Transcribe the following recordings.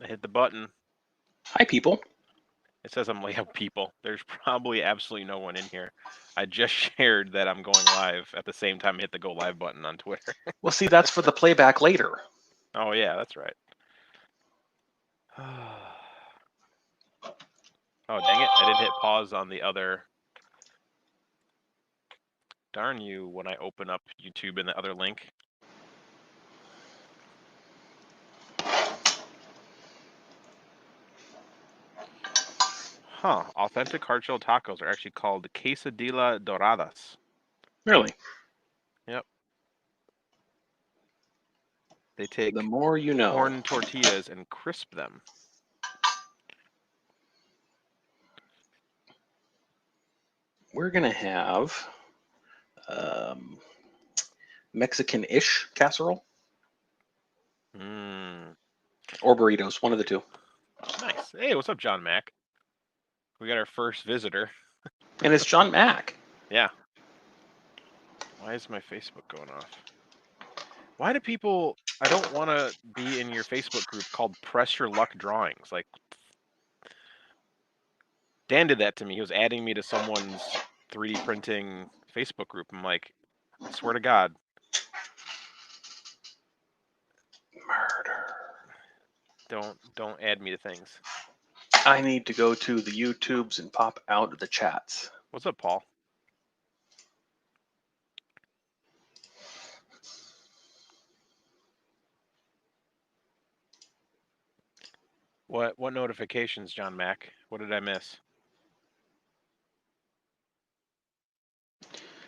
I hit the button. Hi, people. It says I'm layup people. There's probably absolutely no one in here. I just shared that I'm going live at the same time I hit the go live button on Twitter. Well, see, that's for the playback later. Oh, yeah, that's right. Oh, dang it. I didn't hit pause on the other. Darn you when I open up YouTube in the other link. Huh. Authentic hard shell tacos are actually called quesadilla doradas. Really? Yep. They take The more you know. corn tortillas and crisp them. We're going to have Mexican-ish casserole. Mmm. Or burritos, one of the two. Nice. Hey, what's up, John Mack? We got our first visitor. And it's John Mack. Yeah. Why is my Facebook going off? Why do people... I don't want to be in your Facebook group called Press Your Luck Drawings. Like, Dan did that to me. He was adding me to someone's 3D printing Facebook group. I'm like, I swear to God. Murder. Don't add me to things. I need to go to the YouTubes and pop out of the chats. What's up, Paul? What notifications, John Mack? What did I miss?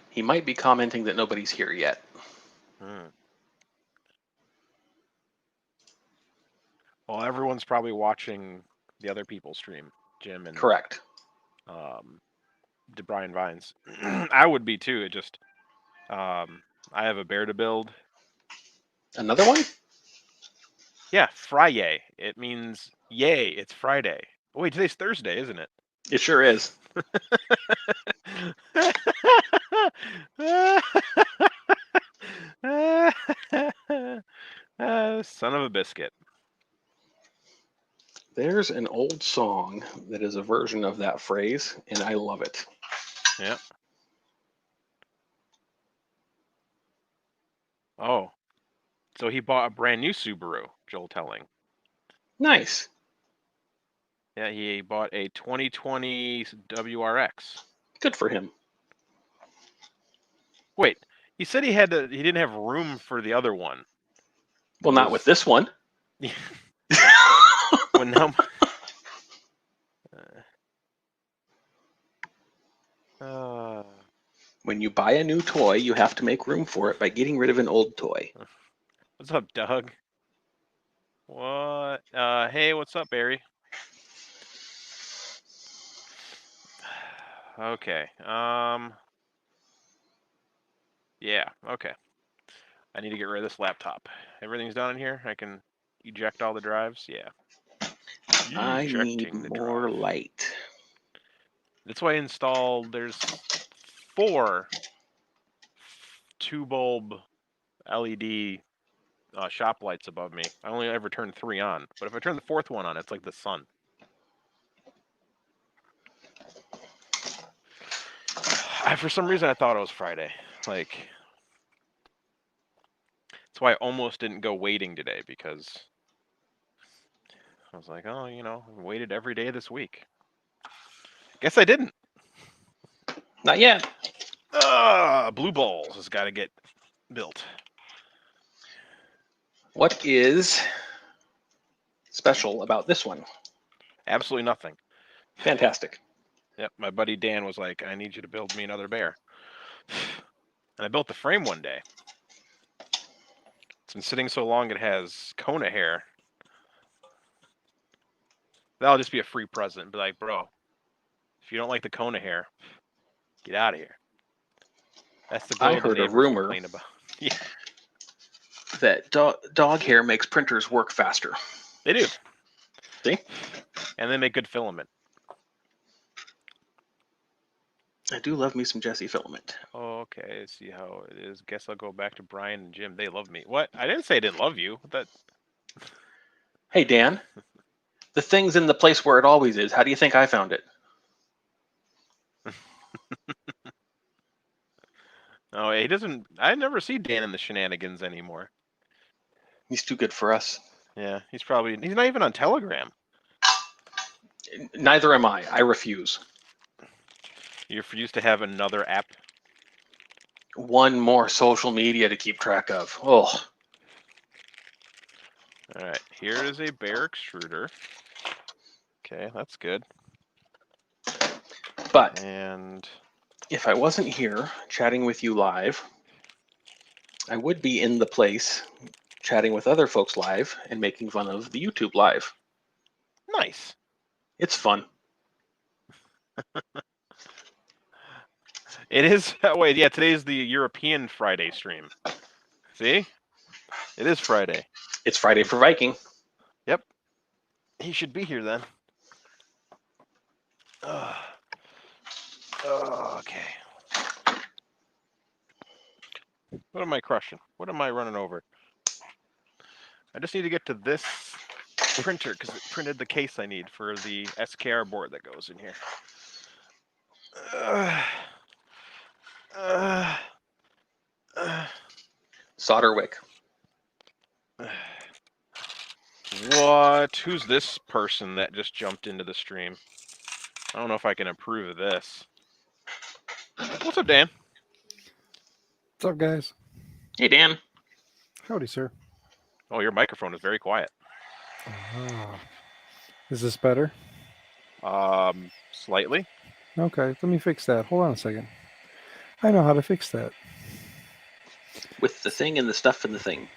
He might be commenting that nobody's here yet. Well, everyone's probably watching the other people stream, Jim and Correct. DeBrian Vines. I would be too. It just I have a bear to build. Another one? Yeah, Friyay. It means yay. It's Friday. Oh, wait, today's Thursday, isn't it? It sure is. Son of a biscuit. There's an old song that is a version of that phrase, and I love it. Yeah. Oh. So he bought a brand new Subaru, Joel telling. Nice. Yeah, he bought a 2020 WRX. Good for him. Wait, he said he didn't have room for the other one. Well, not with this one. When now, when you buy a new toy, you have to make room for it by getting rid of an old toy. What's up, Doug? What? Hey, what's up, Barry? Okay. Yeah. Okay. I need to get rid of this laptop. Everything's done in here. I can eject all the drives. Yeah. I need more light. That's why I installed. There's 4 2-bulb LED shop lights above me. I only ever turn 3 on, but if I turn the 4th one on, it's like the sun. For some reason, I thought it was Friday. Like, that's why I almost didn't go waiting today, because I was like, oh, I waited every day this week. Guess I didn't. Not yet. Blue balls has got to get built. What is special about this one? Absolutely nothing. Fantastic. Yep, my buddy Dan was like, I need you to build me another bear. And I built the frame one day. It's been sitting so long it has Kona hair. That'll just be a free present. Be like, bro, if you don't like the Kona hair, get out of here. That's the glow I heard the a neighbors rumor complain about. Yeah. That dog hair makes printers work faster. They do. See? And they make good filament. I do love me some Jesse filament. Okay, see how it is. Guess I'll go back to Brian and Jim. They love me. What? I didn't say I didn't love you. Hey, Dan. The thing's in the place where it always is. How do you think I found it? Oh, he doesn't. I never see Dan in the shenanigans anymore. He's too good for us. Yeah, he's not even on Telegram. Neither am I. I refuse. You refuse to have another app. One more social media to keep track of. Oh. All right, here is a bear extruder. Okay, that's good. But and if I wasn't here chatting with you live, I would be in the place chatting with other folks live and making fun of the YouTube live. Nice. It's fun. It is. Wait, yeah, today's the European Friday stream. See? It is Friday. It's Friday for Viking. Yep. He should be here then. Okay. What am I crushing? What am I running over? I just need to get to this printer because it printed the case I need for the SKR board that goes in here. Solder wick. What? Who's this person that just jumped into the stream? I don't know if I can approve of this. What's up, Dan? What's up, guys? Hey, Dan. Howdy, sir. Oh, your microphone is very quiet. Is this better? Slightly. Okay, let me fix that. Hold on a second. I know how to fix that. With the thing and the stuff and the thing.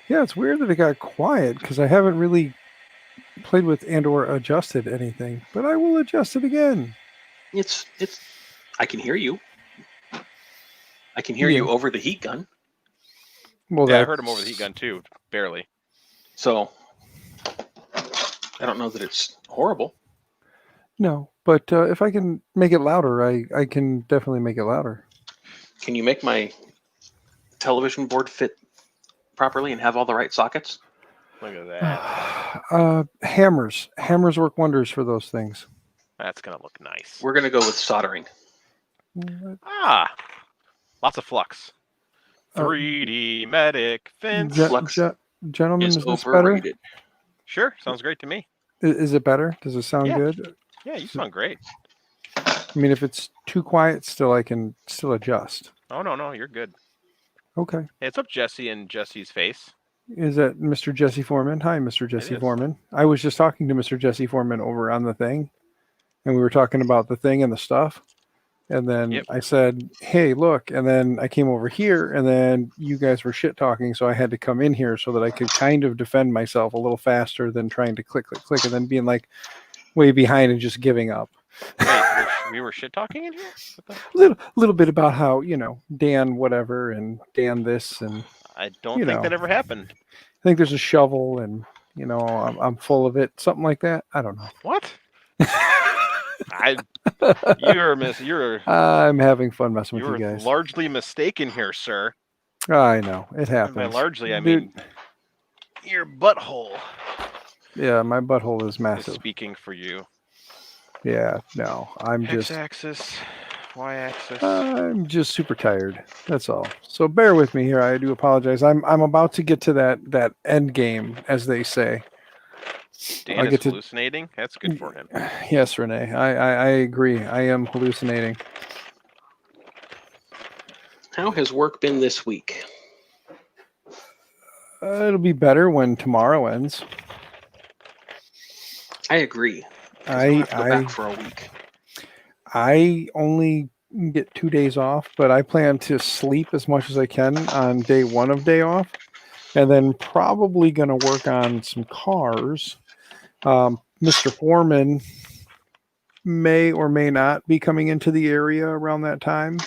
Yeah, it's weird that it got quiet because I haven't really played with and or adjusted anything, but I will adjust it again. It's I can hear you. I can hear you over the heat gun. Well, yeah, I heard him over the heat gun too, barely. So I don't know that it's horrible. No, but if I can make it louder, I can definitely make it louder. Can you make my television board fit properly and have all the right sockets? Look at that. Hammers work wonders for those things. That's gonna look nice. We're gonna go with soldering. Lots of flux. 3D medic fence. Flux gentlemen, is this overrated. better? Sure, sounds great to me. Is it better? Does it sound good? Yeah, you sound great. I mean, if it's too quiet, still I can still adjust. Oh no, you're good. Okay. Hey, it's up Jesse and Jesse's face. Is that Mr. Jesse Foreman? Hi, Mr. Jesse Foreman. I was just talking to Mr. Jesse Foreman over on the thing, and we were talking about the thing and the stuff. And then I said, hey, look. And then I came over here, and then you guys were shit talking, so I had to come in here so that I could kind of defend myself a little faster than trying to click, and then being like way behind and just giving up. Wait, we were shit talking in here? Little bit about how, Dan whatever and Dan this and I don't think that ever happened. I think there's a shovel and I'm full of it, something like that. I don't know. What? I'm having fun messing with you guys. You're largely mistaken here, sir. I know it happens. And by largely, I mean your butthole. Yeah, my butthole is massive. Speaking for you. Yeah, no, I'm just X-axis, Y-axis. I'm just super tired. That's all. So bear with me here. I do apologize. I'm about to get to that end game, as they say. Dan is hallucinating. That's good for him. Yes, Renee. I agree. I am hallucinating. How has work been this week? It'll be better when tomorrow ends. I agree. I have to go back for a week. I only get 2 days off, but I plan to sleep as much as I can on day one of day off, and then probably going to work on some cars. Mr. Foreman may or may not be coming into the area around that time.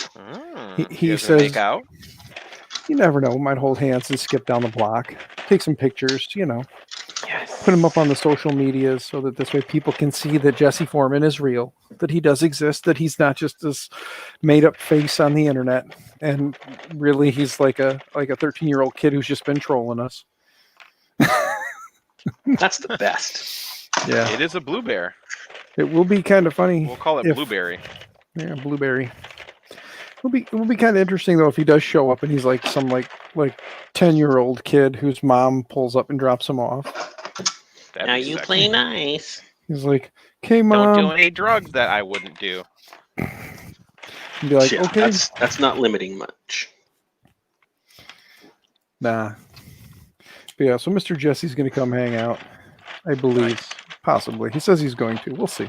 He says, make out? You never know. Might hold hands and skip down the block, take some pictures, Yes. Put them up on the social medias so that this way people can see that Jesse Foreman is real, that he does exist, that he's not just this made up face on the internet. And really, he's like a 13-year-old kid who's just been trolling us. That's the best. Yeah, It is a blue bear. it will be kind of funny. We'll call it if- Blueberry. Yeah, Blueberry. It will be kind of interesting though if he does show up and he's like some like 10-year-old kid whose mom pulls up and drops him off. That'd Now be you sexy. play nice. He's like, "Okay, Don't mom." do any drugs that I wouldn't do. And be like, Yeah, "Okay." that's not limiting much. Nah. But yeah, so Mr. Jesse's going to come hang out. I believe, Nice. possibly. He says he's going to. We'll see.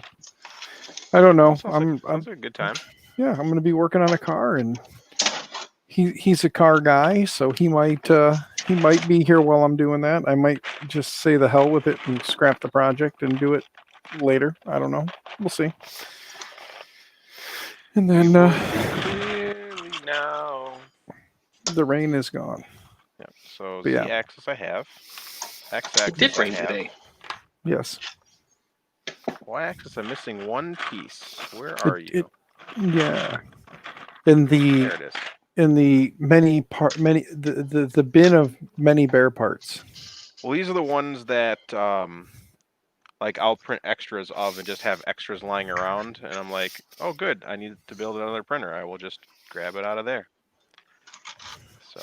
I don't know. Sounds like a good time. Yeah, I'm going to be working on a car, and he's a car guy, so he might be here while I'm doing that. I might just say the hell with it and scrap the project and do it later. I don't know. We'll see. And then Clearly now. the rain is gone. Yeah. So But yeah. Z-axis I have. X-axis It did I rain have. today. Yes. Y-axis I'm missing one piece. Where are you? Yeah. In the There it is. the bin of many bear parts. Well, these are the ones that like I'll print extras of and just have extras lying around, and I'm like, oh good, I need to build another printer. I will just grab it out of there. So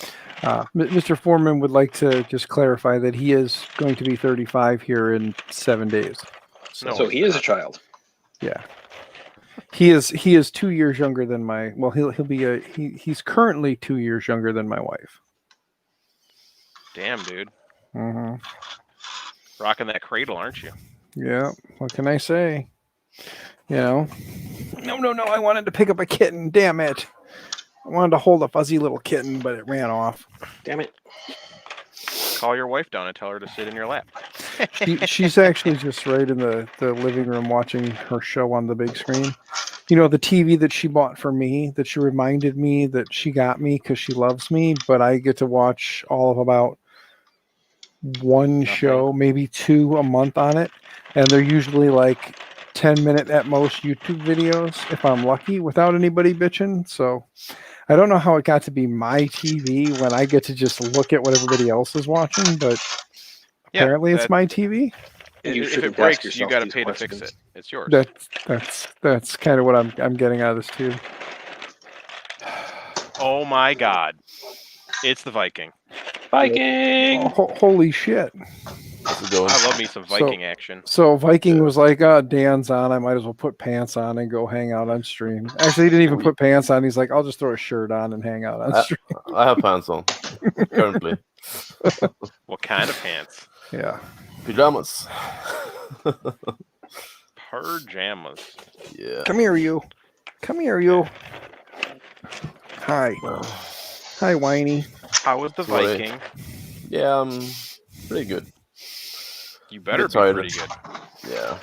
Mr. Foreman would like to just clarify that he is going to be 35 here in 7 days. No, So it's he is a not. child. Yeah. He is 2 years younger than my he's currently 2 years younger than my wife. Damn, dude, Mm-hmm. rocking that cradle, aren't you? Yeah. What can I say? You know. No. I wanted to pick up a kitten. Damn it. I wanted to hold a fuzzy little kitten, but it ran off. Damn it. Call your wife down and tell her to sit in your lap. She's actually just right in the living room watching her show on the big screen. You know, the TV that she bought for me, that she reminded me that she got me because she loves me, but I get to watch all of about one show, maybe 2 a month on it. And they're usually like 10-minute at most YouTube videos, if I'm lucky, without anybody bitching. So I don't know how it got to be my TV when I get to just look at what everybody else is watching, but Yeah, apparently it's my TV. You If shouldn't it breaks, ask you yourself got to these pay to fix questions. it. It's yours. That's kind of what I'm getting out of this too. Oh my God, it's the Viking. Viking! Holy shit! How's it going? I love me some Viking action. So Viking was like, "Oh, Dan's on. I might as well put pants on and go hang out on stream." Actually, he didn't even put pants on. He's like, "I'll just throw a shirt on and hang out on stream." I have pants on currently. What kind of pants? Yeah. Pajamas. Pajamas. Yeah. Come here, you. Come here, you. Hi. Hi, whiny. How was the Sorry. Viking? Yeah, pretty good. You better be tired. pretty good. Yeah.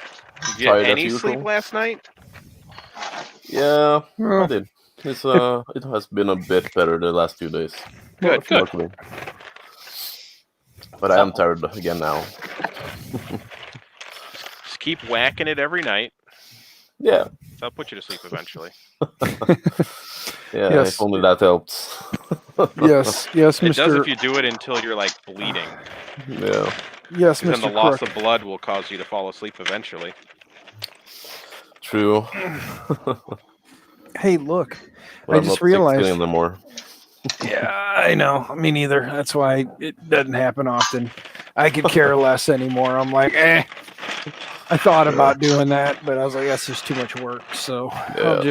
Did you Tired get as any sleep usual. last night? Yeah, I Well, did. It's it has been a bit better the last few days. Good, good. Luckily. But I am tired again now. Just keep whacking it every night. Yeah. That'll put you to sleep eventually. Yeah, Yes. if only that helps. yes, It does Mr. if you do it until you're like bleeding. Yeah. Yes, Then the Mr. loss Crook. of blood will cause you to fall asleep eventually. True. Hey, look. But I I'm just not realized- 16 anymore. Yeah, I know. Me neither. That's why it doesn't happen often. I could care less anymore. I'm like, I thought about doing that, but I was like, that's just too much work. So I'll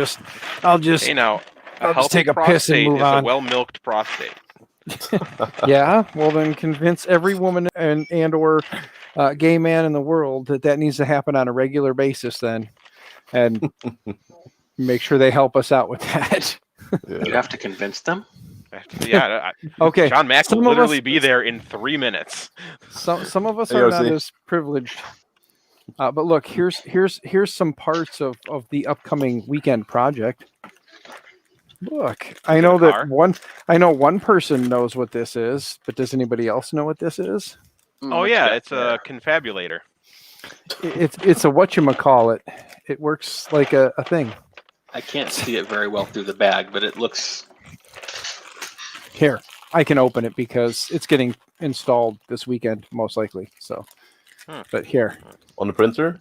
just Hey, now, I'll a just take healthy a piss and prostate move is a on. well-milked prostate. Yeah. Well, then convince every woman and or gay man in the world that needs to happen on a regular basis. Then, and make sure they help us out with that. You Yeah. have to convince them? Yeah, Okay. John Mack some will of us- literally be there in 3 minutes. Some of us Hey, are not RC. as privileged. But look, here's some parts of the upcoming weekend project. Look, I know car? that one person knows what this is, but does anybody else know what this is? Oh What's yeah, that it's there? a confabulator. It's a whatchamacallit. It works like a thing. I can't see it very well through the bag, but it looks... Here, I can open it because it's getting installed this weekend, most likely. So But here, On the printer?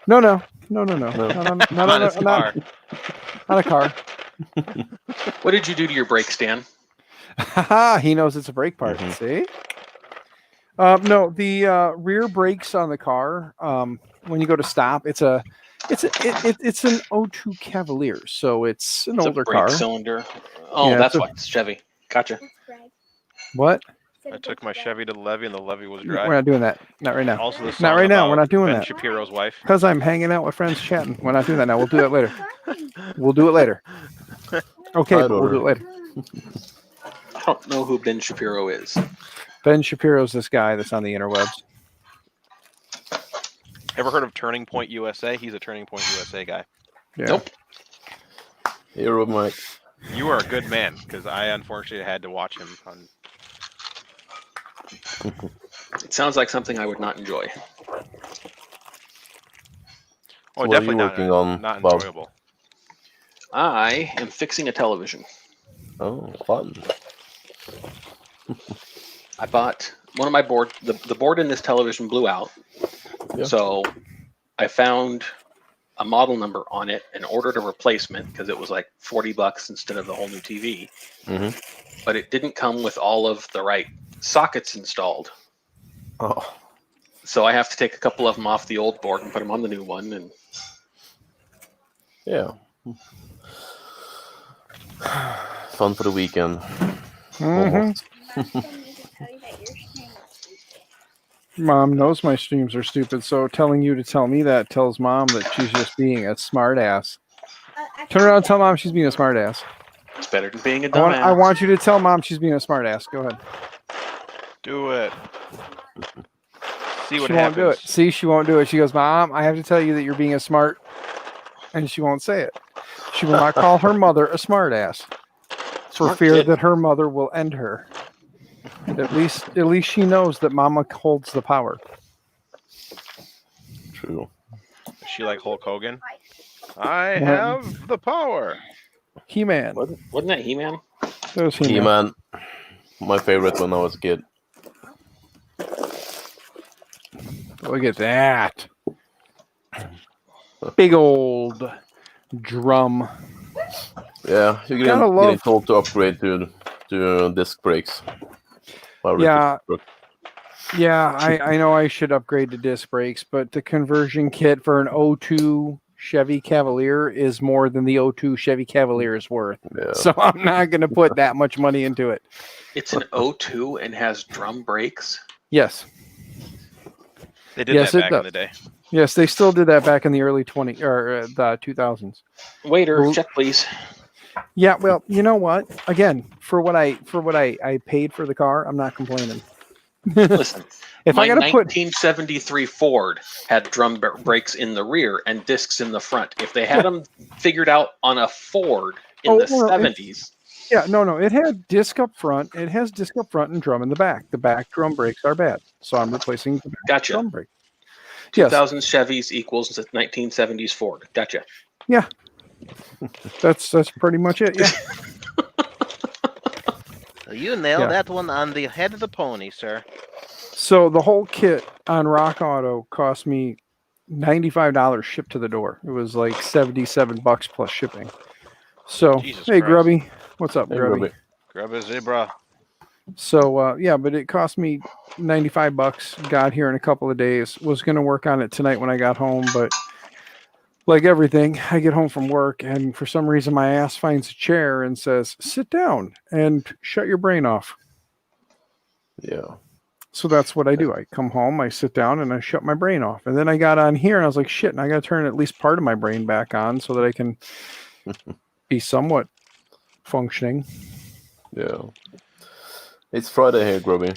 no. No. Not On his car. on a car. What did you do to your brakes, Dan? Haha, he knows it's a brake part. Mhm. See? No, the rear brakes on the car. When you go to stop, it's an O2 Cavalier, so it's an It's older a brake car. cylinder. Oh, Yeah, that's it's a- why it's Chevy. Gotcha. What? I took my Chevy to the levee, and the levee was We're dry. not doing that. Not right now. Also, the Not song right now. We're about not doing Ben that. Shapiro's wife. Because I'm hanging out with friends chatting. We're not doing that now. We'll do that later. We'll do it later. Okay, Hi, but we'll do it daughter. later. I don't know who Ben Shapiro is. Ben Shapiro's this guy that's on the interwebs. Ever heard of Turning Point USA? He's a Turning Point USA guy. Yeah. Nope. Hero Mike. You are a good man, because I unfortunately had to watch him on. It sounds like something I would not enjoy. Oh, So what are you definitely working on, not Bob? enjoyable. I am fixing a television. Oh, fun. I bought one of my board. The board in this television blew out. Yeah. So I found a model number on it and ordered a replacement because it was like $40 instead of the whole new TV. hmm But it didn't come with all of the right sockets installed. Oh, So I have to take a couple of them off the old board and put them on the new one. And yeah. Fun for the weekend. Mhm. Almost. Mom knows my streams are stupid, so telling you to tell me that tells Mom that she's just being a smart ass. Turn around and tell Mom she's being a smart ass. it's better than being a I dumbass. want you to tell Mom she's being a smart ass. Go ahead. Do it. See what She won't do it. happens. See, she won't do it. She goes, Mom, I have to tell you that you're being a smart, and she won't say it. She will not call her mother a smart ass for Smart fear kid. that her mother will end her. At least she knows that Mama holds the power. True. Is she like Hulk Hogan? I What? have the power. He-Man. Wasn't that He-Man? That was He-Man. He-Man. My favorite when I was a kid. Look at that. Big old drum. Yeah, you're Gotta getting love- told to upgrade to disc brakes. Yeah. Yeah, I know I should upgrade to disc brakes, but the conversion kit for an O2 Chevy Cavalier is more than the O2 Chevy Cavalier is worth. Yeah. So I'm not going to put that much money into it. It's an O2 and has drum brakes. Yes. They did Yes, that it back does. in the day. Yes, they still did that back in the early the 2000s. Waiter, Well- check please. Yeah, well, you know what? Again, for what I paid for the car, I'm not complaining. Listen, If my I got to put 1973 Ford had drum brakes in the rear and discs in the front. If they had them figured out on a Ford in the well, 70s, Yeah, no, it had disc up front. It has disc up front and drum in the back. The back drum brakes are bad, so I'm replacing the back gotcha. drum brake. Yes, 2000 Chevys equals 1970s Ford. Gotcha. that's pretty much it. Yeah, You nailed Yeah. that one on the head of the pony, sir. so the whole kit on Rock Auto cost me $95 shipped to the door. It was like $77 plus shipping. So, Jesus hey, Christ. Grubby, what's up, Hey, Grubby? Robbie. Grab a zebra. So yeah, but it cost me $95. Got here in a couple of days. Was gonna work on it tonight when I got home, but like everything, I get home from work and for some reason my ass finds a chair and says, "Sit down and shut your brain off." Yeah. So that's what I do. I come home, I sit down, and I shut my brain off. And then I got on here and I was like, "Shit!" And I got to turn at least part of my brain back on so that I can be somewhat functioning. Yeah. It's Friday here, Grubby.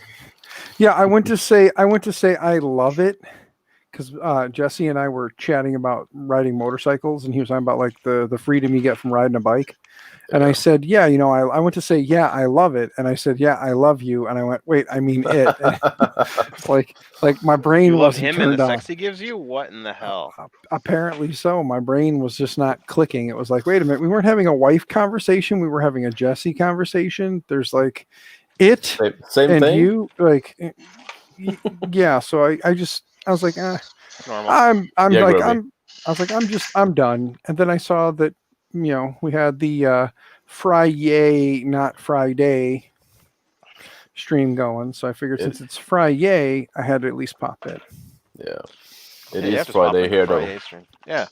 Yeah, I went to say I love it because Jesse and I were chatting about riding motorcycles, and he was talking about like the freedom you get from riding a bike. And I said, yeah, you know, I went to say, yeah, I love it, and I said, yeah, I love you, and I went, wait, I mean it. like my brain You love wasn't him and turned the on. sex he gives you? What in the hell? Apparently so. My brain was just not clicking. It was like, wait a minute, we weren't having a wife conversation. We were having a Jesse conversation. There's like it Same and thing? you like, yeah. So I was like, Normal. I'm Yeah, like, Grubby. I was like, I'm done. And then I saw that, we had the Friyay, not Friday stream going. So I figured since it's Friyay, I had to at least pop in. Yeah. It Yeah, you is have to swap Friday into here, though. Friday stream. Yeah.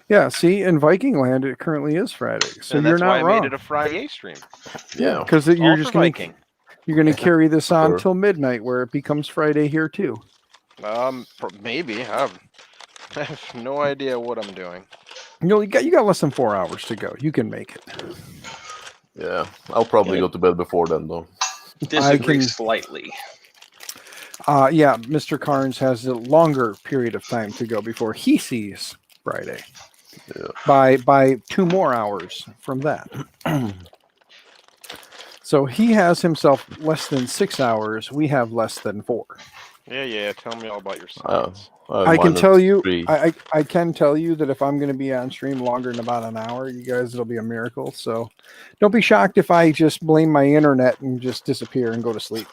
Yeah, see, in Viking Land, it currently is Friday. So And you're that's not why I wrong. made it a Friday stream. Yeah, Yeah. because All you're for just going Viking. to carry this on Sure. till midnight, where it becomes Friday here too. Maybe. I have no idea what I'm doing. You got less than 4 hours to go. You can make it. Yeah. I'll probably go to bed before then, though. Disagree slightly. Yeah, Mr. Carnes has a longer period of time to go before he sees Friday. Yeah. By 2 more hours from that. So he has himself less than 6 hours. We have less than 4. Yeah. Tell me all about your science. I can tell you, 3. I can tell you that if I'm going to be on stream longer than about an hour, you guys, it'll be a miracle. So don't be shocked if I just blame my internet and just disappear and go to sleep.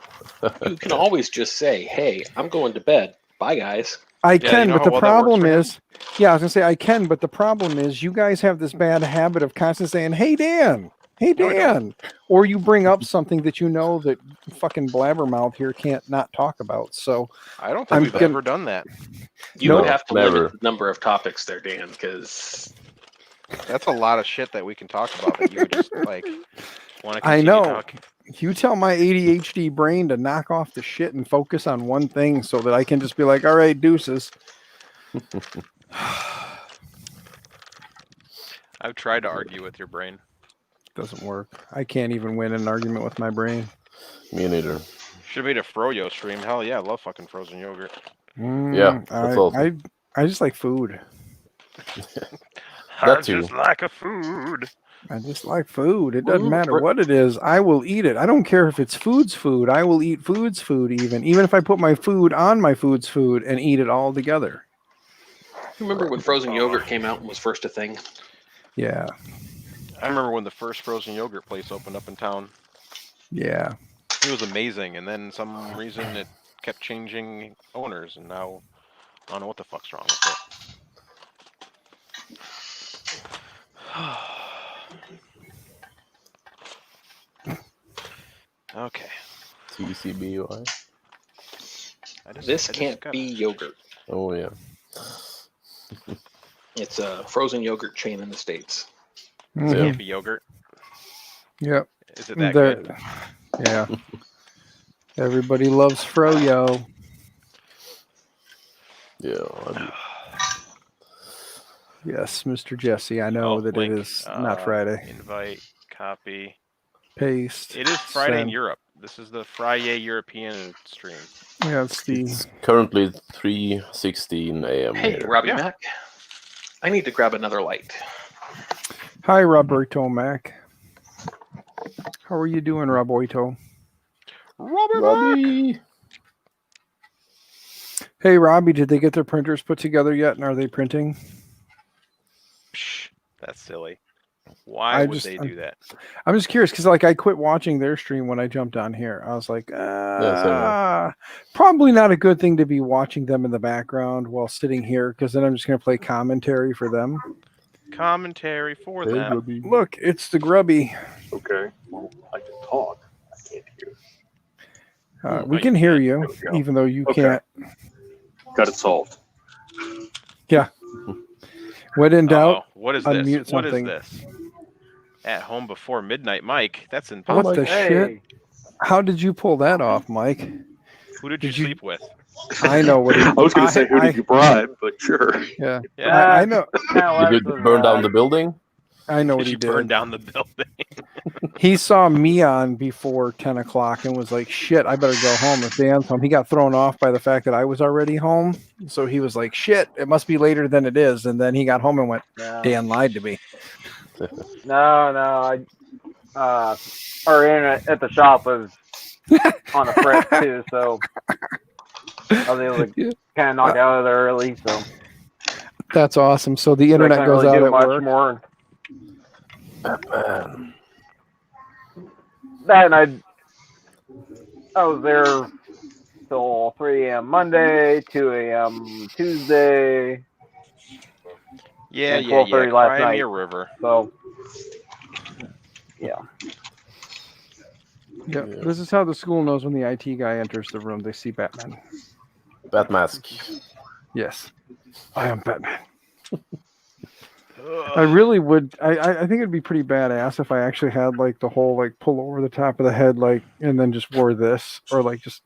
You can always just say, "Hey, I'm going to bed. Bye, guys." I can, you know but how the well that works problem for him? is, yeah, I was gonna say I can, but the problem is you guys have this bad habit of constantly saying, "Hey Dan, hey No, I Dan," or you bring up something that you know that fucking blabbermouth here can't not talk about. So I don't think we've ever done that. You would No, have to never. limit the number of topics there, Dan, because That's a lot of shit that we can talk about that you would just like want to I continue know. talking. You tell my ADHD brain to knock off the shit and focus on one thing so that I can just be like, all right, deuces. I've tried to argue with your brain. Doesn't work. I can't even win an argument with my brain. Me neither. Should have made a Froyo stream. Hell yeah, I love fucking frozen yogurt. Yeah, that's awesome. I just like food. I too. just like a food. I just like food. It doesn't Food matter for- what it is. I will eat it. I don't care if it's food's food. I will eat food's food even if I put my food on my food's food and eat it all together. remember when frozen yogurt came out and was first a thing? Yeah. I remember when the first frozen yogurt place opened up in town. Yeah. It was amazing, and then some reason it kept changing owners, and now I don't know what the fuck's wrong with it. Okay. TCBY. This can't be yogurt. Oh, yeah. It's a frozen yogurt chain in the States. Mhm. Can't be yogurt. Yep. Is it that There- good? Yeah. Everybody loves Froyo. Yeah. Yes, Mr. Jesse. I know that Link, it is not Friday. Invite, copy. Paste. It is Friday in send. Europe. This is the Friyay European stream. Yeah, it's the It's currently 3:16 a.m. Hey, here. Robbie Yeah. Mac. I need to grab another light. Hi, Roberto Mac. How are you doing, Roberto? Robbie. Hey, Robbie, did they get their printers put together yet, and are they printing? Psh, that's silly. Why would they do that? I'm just curious because, like, I quit watching their stream when I jumped on here. I was like, probably not a good thing to be watching them in the background while sitting here, because then I'm just going to play commentary for them. Commentary for Hey, them. Robbie. Look, it's the grubby. Okay, well, I can talk. I can't hear. We can hear you, There we go. even though you Okay. can't. Got it solved. When in doubt, Uh-oh. What is unmute this? What is something. this? At home before midnight, Mike. That's impossible. what the shit? How did you pull that off, Mike? Who did you Did you- sleep with? I know what I was going to say, who I- did you bribe? But sure. Yeah, Yeah. I know. Did you burn down the building? I know what Did he you burn did. down the building? He saw me on before 10 o'clock and was like, shit, I better go home. If Dan's home, he got thrown off by the fact that I was already home. So he was like, shit, it must be later than it is. And then he got home and went, Dan lied to me. No. Our internet at the shop was on a fret too, so I was able to kind of knock out of there early. So That's awesome. So the I internet couldn't goes really out do at much work. more. That night I was there till 3 a.m. Monday, 2 a.m. Tuesday, Yeah, and yeah, yeah. 12:30 last Cry me night. a river. So, yeah. Yeah, Yeah. this is how the school knows when the IT guy enters the room. They see Batman. Bat mask. Yes, I am Batman. I really would. I think it'd be pretty badass if I actually had like the whole like pull over the top of the head, like, and then just wore this, or like just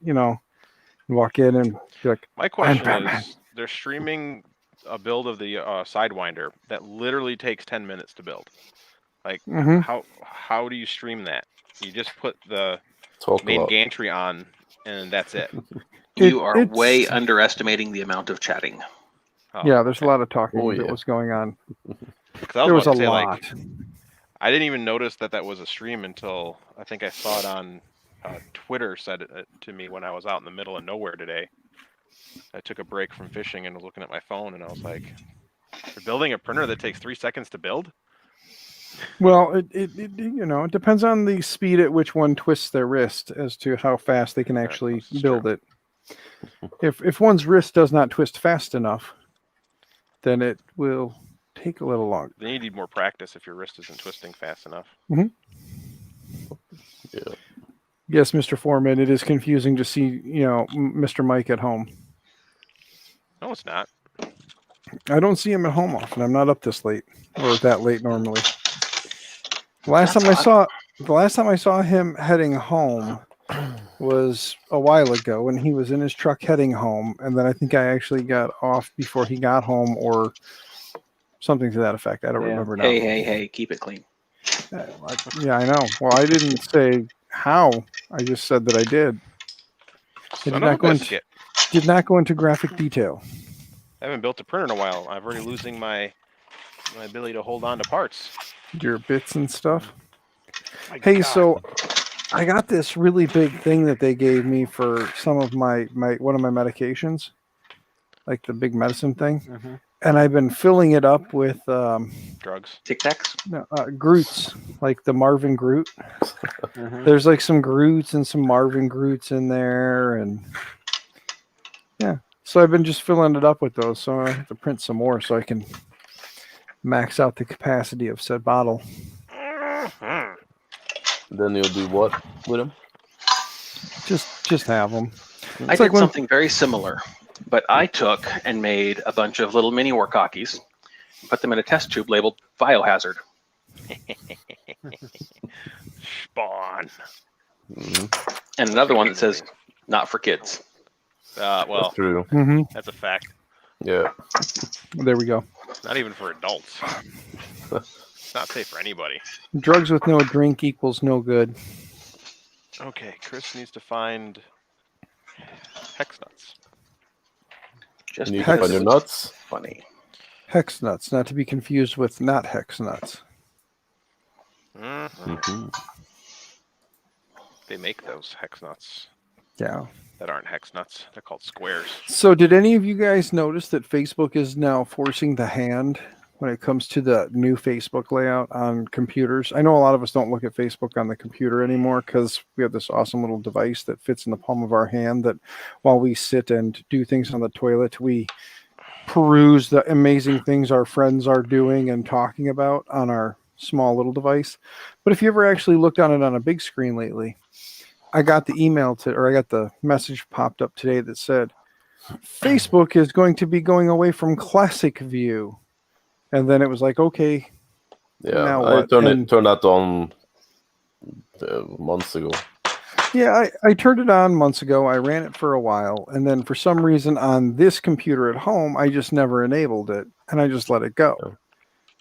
walk in and be like, My question is, they're streaming a build of the Sidewinder that literally takes 10 minutes to build. Like, Mhm. how do you stream that? You just put the Talk main about. gantry on, and that's it. You are it's- way underestimating the amount of chatting. Oh, yeah, there's okay. a lot of talking Oh, that yeah. was going on. 'Cause I There was about a to say, lot. like, I didn't even notice that was a stream until I think I saw it on Twitter. Said it to me when I was out in the middle of nowhere today. I took a break from fishing and was looking at my phone, and I was like, "You're building a printer that takes 3 seconds to build?" Well, it depends on the speed at which one twists their wrist as to how fast they can actually that's build true. it. If one's wrist does not twist fast enough, then it will take a little longer. Then you need more practice if your wrist isn't twisting fast enough. Yeah. Yes, Mr. Foreman, it is confusing to see, Mr. Mike at home. No, it's not. I don't see him at home often. I'm not up this late or that late normally. The last time I saw him heading home was a while ago when he was in his truck heading home, and then I think I actually got off before he got home or something to that effect. I don't remember now. Hey, keep it clean. Yeah, I know. Well, I didn't say how. I just said that I did. I Son of a biscuit. did not go into graphic detail. I haven't built a printer in a while. I'm already losing my ability to hold on to parts. Your bits and stuff. My Hey, God. so I got this really big thing that they gave me for some of my one of my medications, like the big medicine thing, Mm-hmm. and I've been filling it up with Drugs. Tic Tacs? Groots, like the Marvin Groot. Mm-hmm. There's like some Groots and some Marvin Groots in there, and yeah. So I've been just filling it up with those. So I have to print some more so I can max out the capacity of said bottle. Mhm. Then you'll do what with him? Just have them. I did something very similar, but I took and made a bunch of little mini Warkockis, put them in a test tube labeled Biohazard. Spawn. And another one that says, not for kids. Well, That's true. Mm-hmm. that's a fact. Yeah. There we go. Not even for adults. It's not safe for anybody. Drugs with no drink equals no good. Okay, Chris needs to find hex nuts. Just You need to Hex- find your nuts. funny. Hex nuts, not to be confused with not hex nuts. Mhm. They make those hex nuts Yeah. that aren't hex nuts. They're called squares. So did any of you guys notice that Facebook is now forcing the hand when it comes to the new Facebook layout on computers? I know a lot of us don't look at Facebook on the computer anymore because we have this awesome little device that fits in the palm of our hand that while we sit and do things on the toilet, we peruse the amazing things our friends are doing and talking about on our small little device. But if you ever actually looked on it on a big screen lately, I got the message popped up today that said, Facebook is going to be going away from classic view. And then it was like, okay, Yeah. now I what? turned And- that on months ago. yeah, I turned it on months ago. I ran it for a while. And then for some reason on this computer at home, I just never enabled it. And I just let it go. Yeah.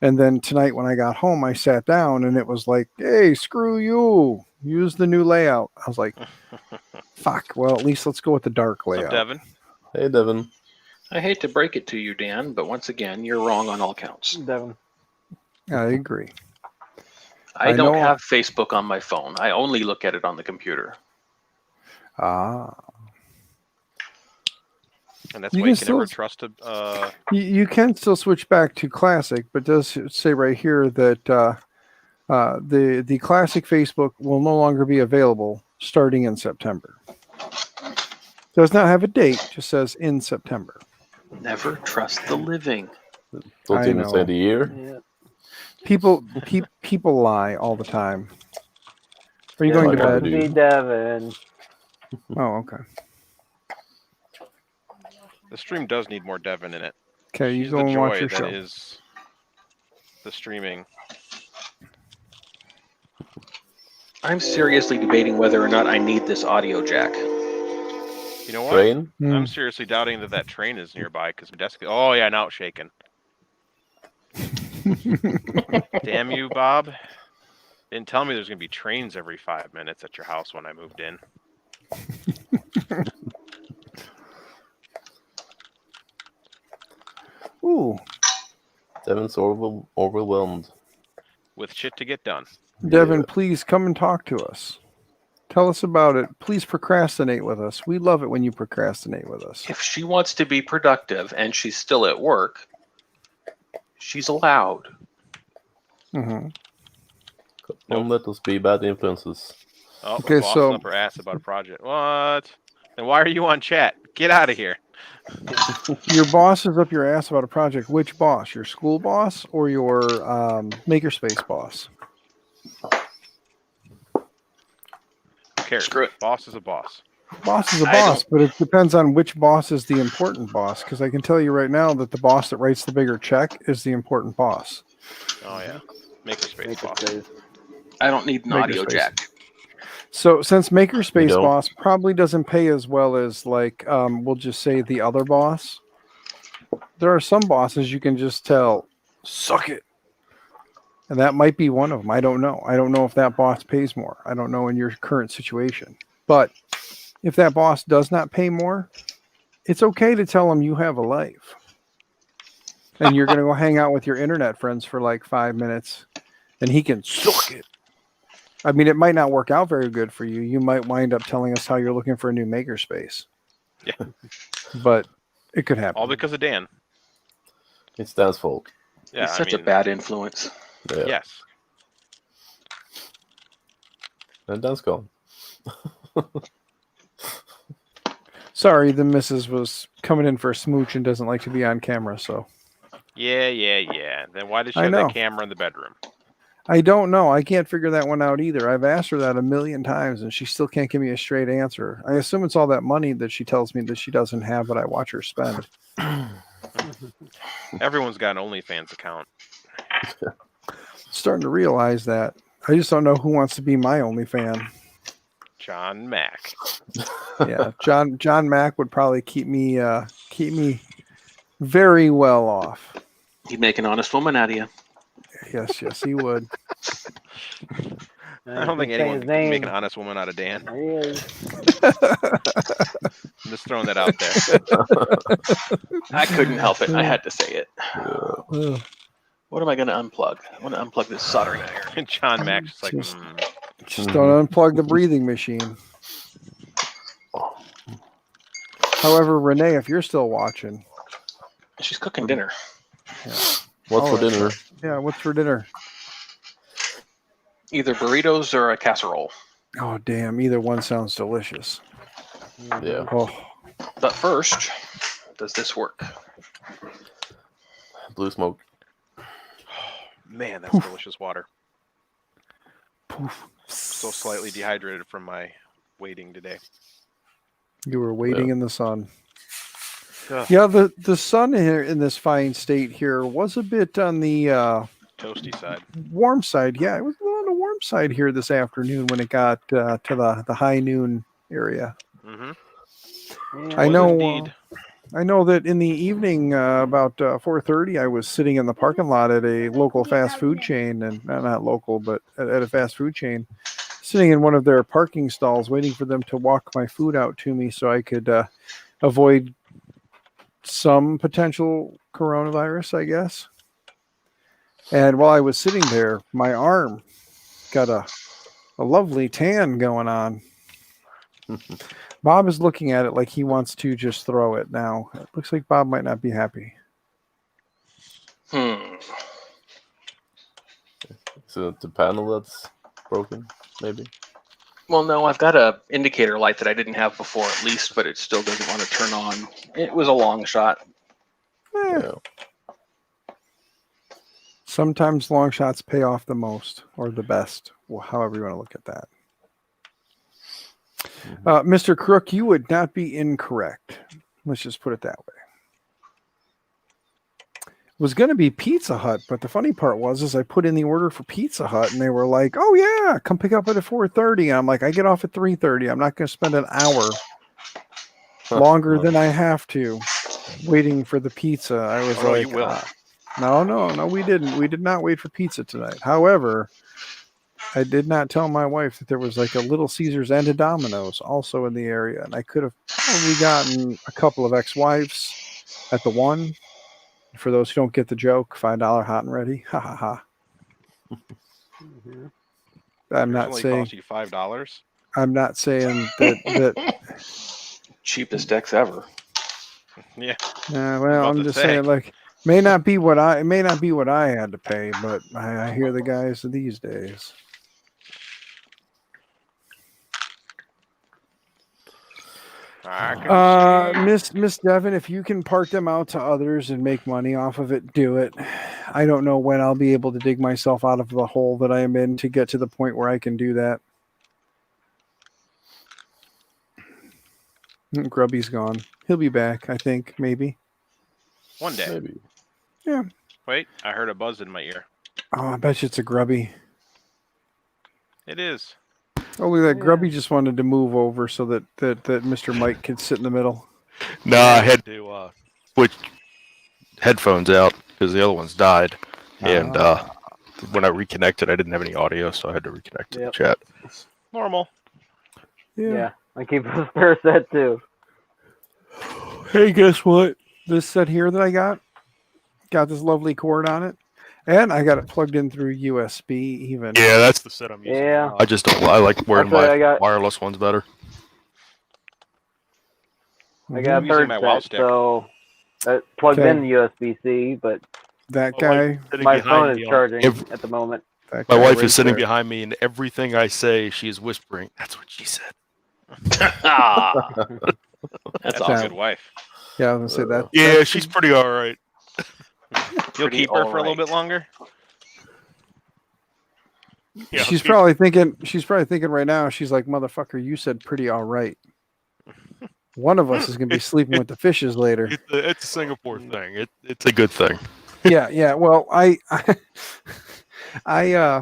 And then tonight when I got home, I sat down and it was like, hey, screw you. Use the new layout. I was like, fuck. Well, at least let's go with the dark What's layout. up, Devin? Hey, Devin. I hate to break it to you, Dan, but once again, you're wrong on all counts. Devin. I agree. I I don't know- have Facebook on my phone. I only look at it on the computer. Ah. And that's You why you can can never still- trust a. You can still switch back to classic, but it does say right here that the classic Facebook will no longer be available starting in September. Does not have a date. Just says in September. Never trust the living. Don't I even say know. the year. Yeah. People lie all the time. Are you going to Like I bed? do. Be Devin. Oh, okay. The stream does need more Devin in it. Okay, you She's go the and watch joy your that show. is the streaming. I'm seriously debating whether or not I need this audio jack. You know what? Train? I'm seriously doubting that train is nearby because my desk. Oh yeah, now it's shaking. Damn you, Bob! Didn't tell me there's gonna be trains every 5 minutes at your house when I moved in. Ooh, Devin's overwhelmed. With shit to get done. Devin, please come and talk to us. Tell us about it. Please procrastinate with us. We love it when you procrastinate with us. If she wants to be productive and she's still at work, she's allowed. Mm-hmm. Don't let us be bad influences. Oh, Okay, the boss so- is up her ass about a project. What? Then why are you on chat? Get out of here. Your boss is up your ass about a project. Which boss? Your school boss or your makerspace boss? Who cares? Screw it. Boss is a boss. Boss is a I boss, but it depends on which boss is the important boss. Because I can tell you right now that the boss that writes the bigger check is the important boss. Oh yeah. Makerspace Make boss. it safe. I don't need an audio Makerspace. jack. So since Makerspace don't? boss probably doesn't pay as well as like we'll just say the other boss, there are some bosses you can just tell suck it, and that might be one of them. I don't know. I don't know if that boss pays more. I don't know in your current situation, but if that boss does not pay more, it's okay to tell him you have a life, and you're going to go hang out with your internet friends for like 5 minutes, and he can suck it. I mean, it might not work out very good for you. You might wind up telling us how you're looking for a new makerspace. Yeah. But it could happen. All because of Dan. It's Dan's fault. Yeah, He's such a bad influence. Yeah. Yes. And Dan's gone. Sorry, the missus was coming in for a smooch and doesn't like to be on camera, so. Yeah. Then why did she I have know. that camera in the bedroom? I don't know. I can't figure that one out either. I've asked her that a million times and she still can't give me a straight answer. I assume it's all that money that she tells me that she doesn't have, but I watch her spend. Everyone's got an OnlyFans account. Starting to realize that. I just don't know who wants to be my only fan. John Mack. Yeah, John Mack would probably keep me very well off. He'd make an honest woman out of you. Yes, he would. I don't think anyone can make an honest woman out of Dan. There he is. I'm just throwing that out there. I couldn't help it. I had to say it. Ugh. What am I going to unplug? I want to unplug this soldering iron. And John Mack's just like, Just don't unplug the breathing machine. However, Renee, if you're still watching, She's cooking dinner. What's for dinner? yeah, what's for dinner? Either burritos or a casserole. Oh, damn! Either one sounds delicious. Yeah. Oh, But first, does this work? Blue smoke. man, that's delicious water. poof. So slightly dehydrated from my waiting today. You were waiting in the sun. Ugh. Yeah, the sun here in this fine state here was a bit on the Toasty side. warm side. Yeah, it was a little on the warm side here this afternoon when it got to the high noon area. Mm-hmm. Yeah, I know. Indeed. I know that in the evening, about 4:30, I was sitting in the parking lot at a local fast food chain, and not local, but at a fast food chain, sitting in one of their parking stalls, waiting for them to walk my food out to me so I could avoid some potential coronavirus, I guess. And while I was sitting there, my arm got a lovely tan going on. Bob is looking at it like he wants to just throw it now. It looks like Bob might not be happy. Is it the panel that's broken? Maybe. Well, no, I've got a indicator light that I didn't have before, at least, but it still doesn't want to turn on. It was a long shot. Yeah. Sometimes long shots pay off the most or the best, however you want to look at that. Mr. Crook, you would not be incorrect. Let's just put it that way. It was going to be Pizza Hut, but the funny part was I put in the order for Pizza Hut, and they were like, "Oh yeah, come pick up at 4:30." And I'm like, "I get off at 3:30. I'm not going to spend an hour longer than I have to waiting for the pizza." I was Oh, no, like, you will. No, we didn't. We did not wait for pizza tonight. However, I did not tell my wife that there was like a Little Caesars and a Domino's also in the area, and I could have probably gotten a couple of ex-wives at the one. For those who don't get the joke, $5 hot and ready. Ha ha ha. I'm not only saying cost you $5. I'm not saying that Cheapest decks ever. Yeah. well, I'm just saying like it may not be what I had to pay, but I hear the guys these days. Miss Devon, if you can part them out to others and make money off of it, do it. I don't know when I'll be able to dig myself out of the hole that I am in to get to the point where I can do that. Grubby's gone. He'll be back, I think, maybe. One day. Maybe. Yeah. Wait, I heard a buzz in my ear. Oh, I bet you it's a Grubby. It is. Oh, look at that. Grubby just wanted to move over so that Mr. Mike could sit in the middle. No, I had to switch headphones out because the other ones died. And when I reconnected, I didn't have any audio, so I had to reconnect to the chat. Normal. Yeah, I keep a spare set too. Hey, guess what? This set here that I got this lovely cord on it, and I got it plugged in through USB even. Yeah, that's the set I'm using. Yeah. I just don't. I like wearing my wireless ones better. I got a third set, so that plugged in the USB-C, but that guy, my phone is charging at the moment. My wife is sitting behind me, and everything I say, she's whispering. That's what she said. That's a good wife. Yeah, I was gonna say that. Yeah, she's pretty all right. You'll keep her for a little bit longer. Yeah, she's probably thinking right now. She's like, "Motherfucker, you said pretty all right." One of us is gonna be sleeping with the fishes later. It's a Singapore thing. It's a good thing. Yeah. Well,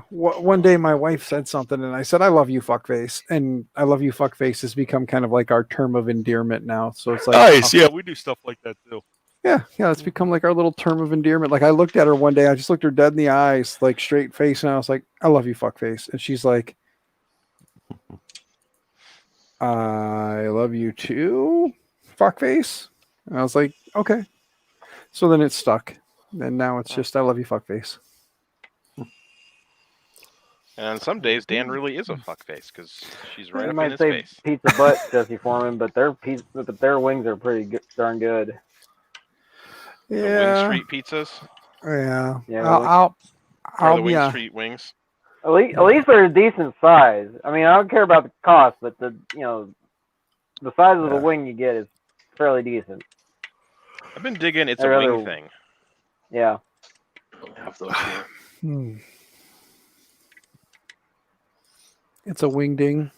one day my wife said something, and I said, "I love you, fuckface," and "I love you, fuckface" has become kind of like our term of endearment now. So it's like, nice. Yeah, we do stuff like that too. Yeah, it's become like our little term of endearment. Like I looked at her one day, I just looked her dead in the eyes, like straight face, and I was like, "I love you, fuckface," and she's like, "I love you too, fuckface." And I was like, "Okay." So then it stuck, and now it's just, "I love you, fuckface." And on some days, Dan really is a fuckface because she's right up in his say face. Pizza butt, Jesse Foreman, but their wings are pretty good, darn good. The Wing Street pizzas. Yeah. I'll the Wing Street wings. At least they're a decent size. I mean, I don't care about the cost, but the size of the wing you get is fairly decent. I've been digging It's a Wing thing. Yeah. Don't have those here. It's a wing ding.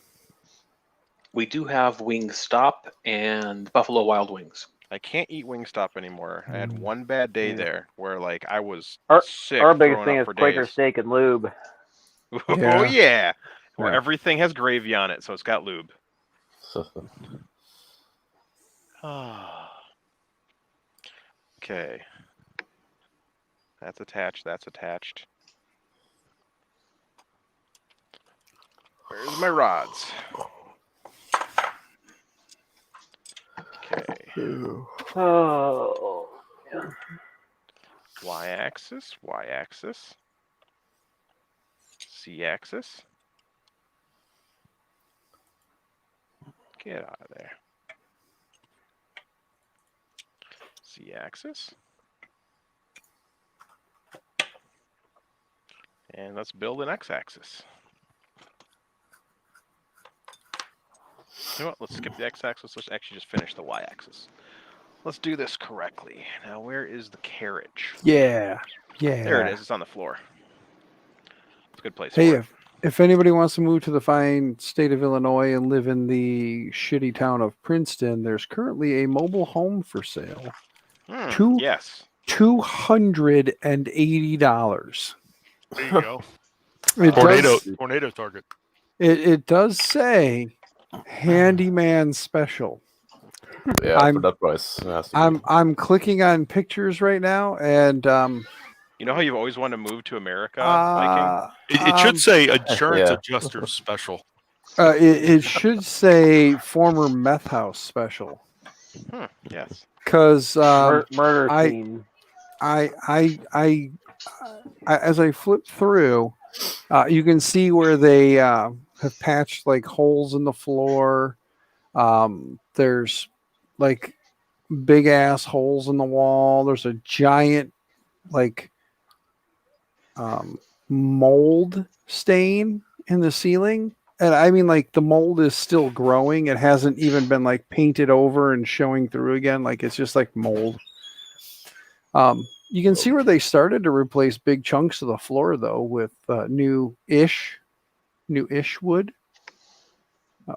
We do have Wingstop and Buffalo Wild Wings. I can't eat Wingstop anymore. I had one bad day there where like I was sick. Our biggest thing is Quaker steak and lube. Oh yeah, where everything has gravy on it, so it's got lube. Okay, that's attached. That's attached. Where's my rods? Okay. Oh. Y-axis, Y-axis, Z-axis. Get out of there. Z-axis. And let's build an X-axis. You know what? Let's skip the x-axis. Let's actually just finish the y-axis. Let's do this correctly. Now, where is the carriage? Yeah. There it is. It's on the floor. It's a good place Hey, for it. if anybody wants to move to the fine state of Illinois and live in the shitty town of Princeton, there's currently a mobile home for sale. Yes. $280. There you go. It Tornado target. It does say handyman special. Yeah, for that price. It has to be. I'm clicking on pictures right now, and You know how you've always wanted to move to America, Viking? It should say insurance adjuster special. It should say former meth house special. Yes. Because murder scene. I as I flip through, you can see where they have patched like holes in the floor. There's like big ass holes in the wall. There's a giant like mold stain in the ceiling. And I mean, like the mold is still growing. It hasn't even been like painted over and showing through again. Like it's just like mold. You can see where they started to replace big chunks of the floor though with new-ish wood.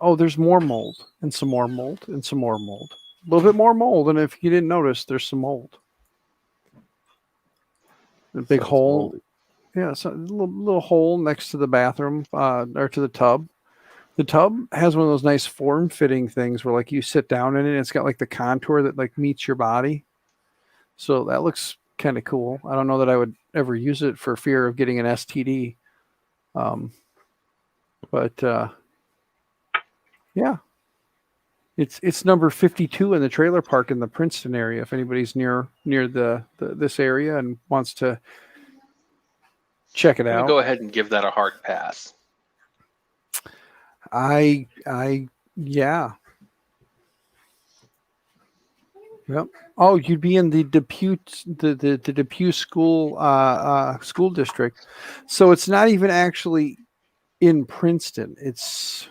Oh, there's more mold and some more mold and some more mold. A little bit more mold, and if you didn't notice, there's some mold. A big hole. Moldy. Yeah, so a little hole next to the bathroom or to the tub. The tub has one of those nice form-fitting things where like you sit down in it and it's got like the contour that like meets your body. So that looks kind of cool. I don't know that I would ever use it for fear of getting an STD. But yeah. It's number 52 in the trailer park in the Princeton area. If anybody's near this area and wants to check it out. Go ahead and give that a hard pass. Yeah. Yep. Oh, you'd be in the Depew the Depew school district. So it's not even actually in Princeton. It's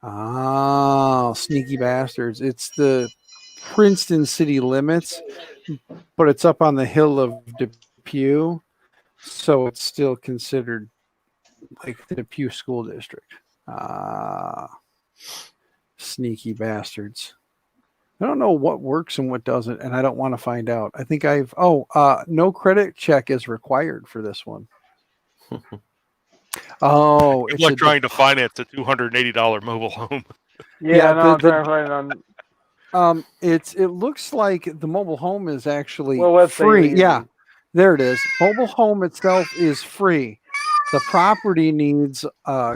sneaky bastards. It's the Princeton city limits, but it's up on the hill of Depew. So it's still considered like the Depew school district. Sneaky bastards. I don't know what works and what doesn't, and I don't want to find out. I think no credit check is required for this one. Oh, It's like trying to finance a $280 mobile home. Yeah, no, I'm trying to find it on. It looks like the mobile home is actually website free. Yeah, there it is. Mobile home itself is free. The property needs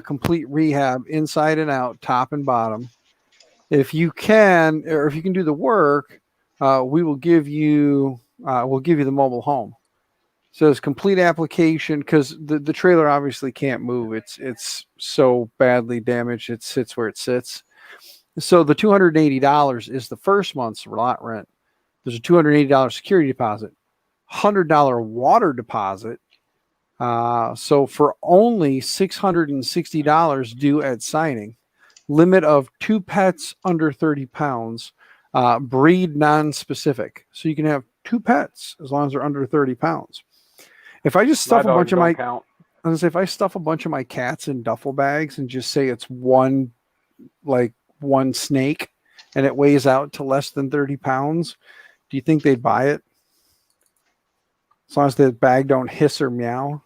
complete rehab inside and out, top and bottom. If you can do the work, we will give you the mobile home. So it's complete application because the trailer obviously can't move. It's so badly damaged. It sits where it sits. So the $280 is the first month's lot rent. There's a $280 security deposit, $100 water deposit. So for only $660 due at signing, limit of 2 pets under 30 pounds, breed non-specific. So you can have 2 pets as long as they're under 30 pounds. If I just stuff a bunch of if I stuff a bunch of my cats in duffel bags and just say it's one snake and it weighs out to less than 30 pounds, do you think they'd buy it? As long as the bag don't hiss or meow.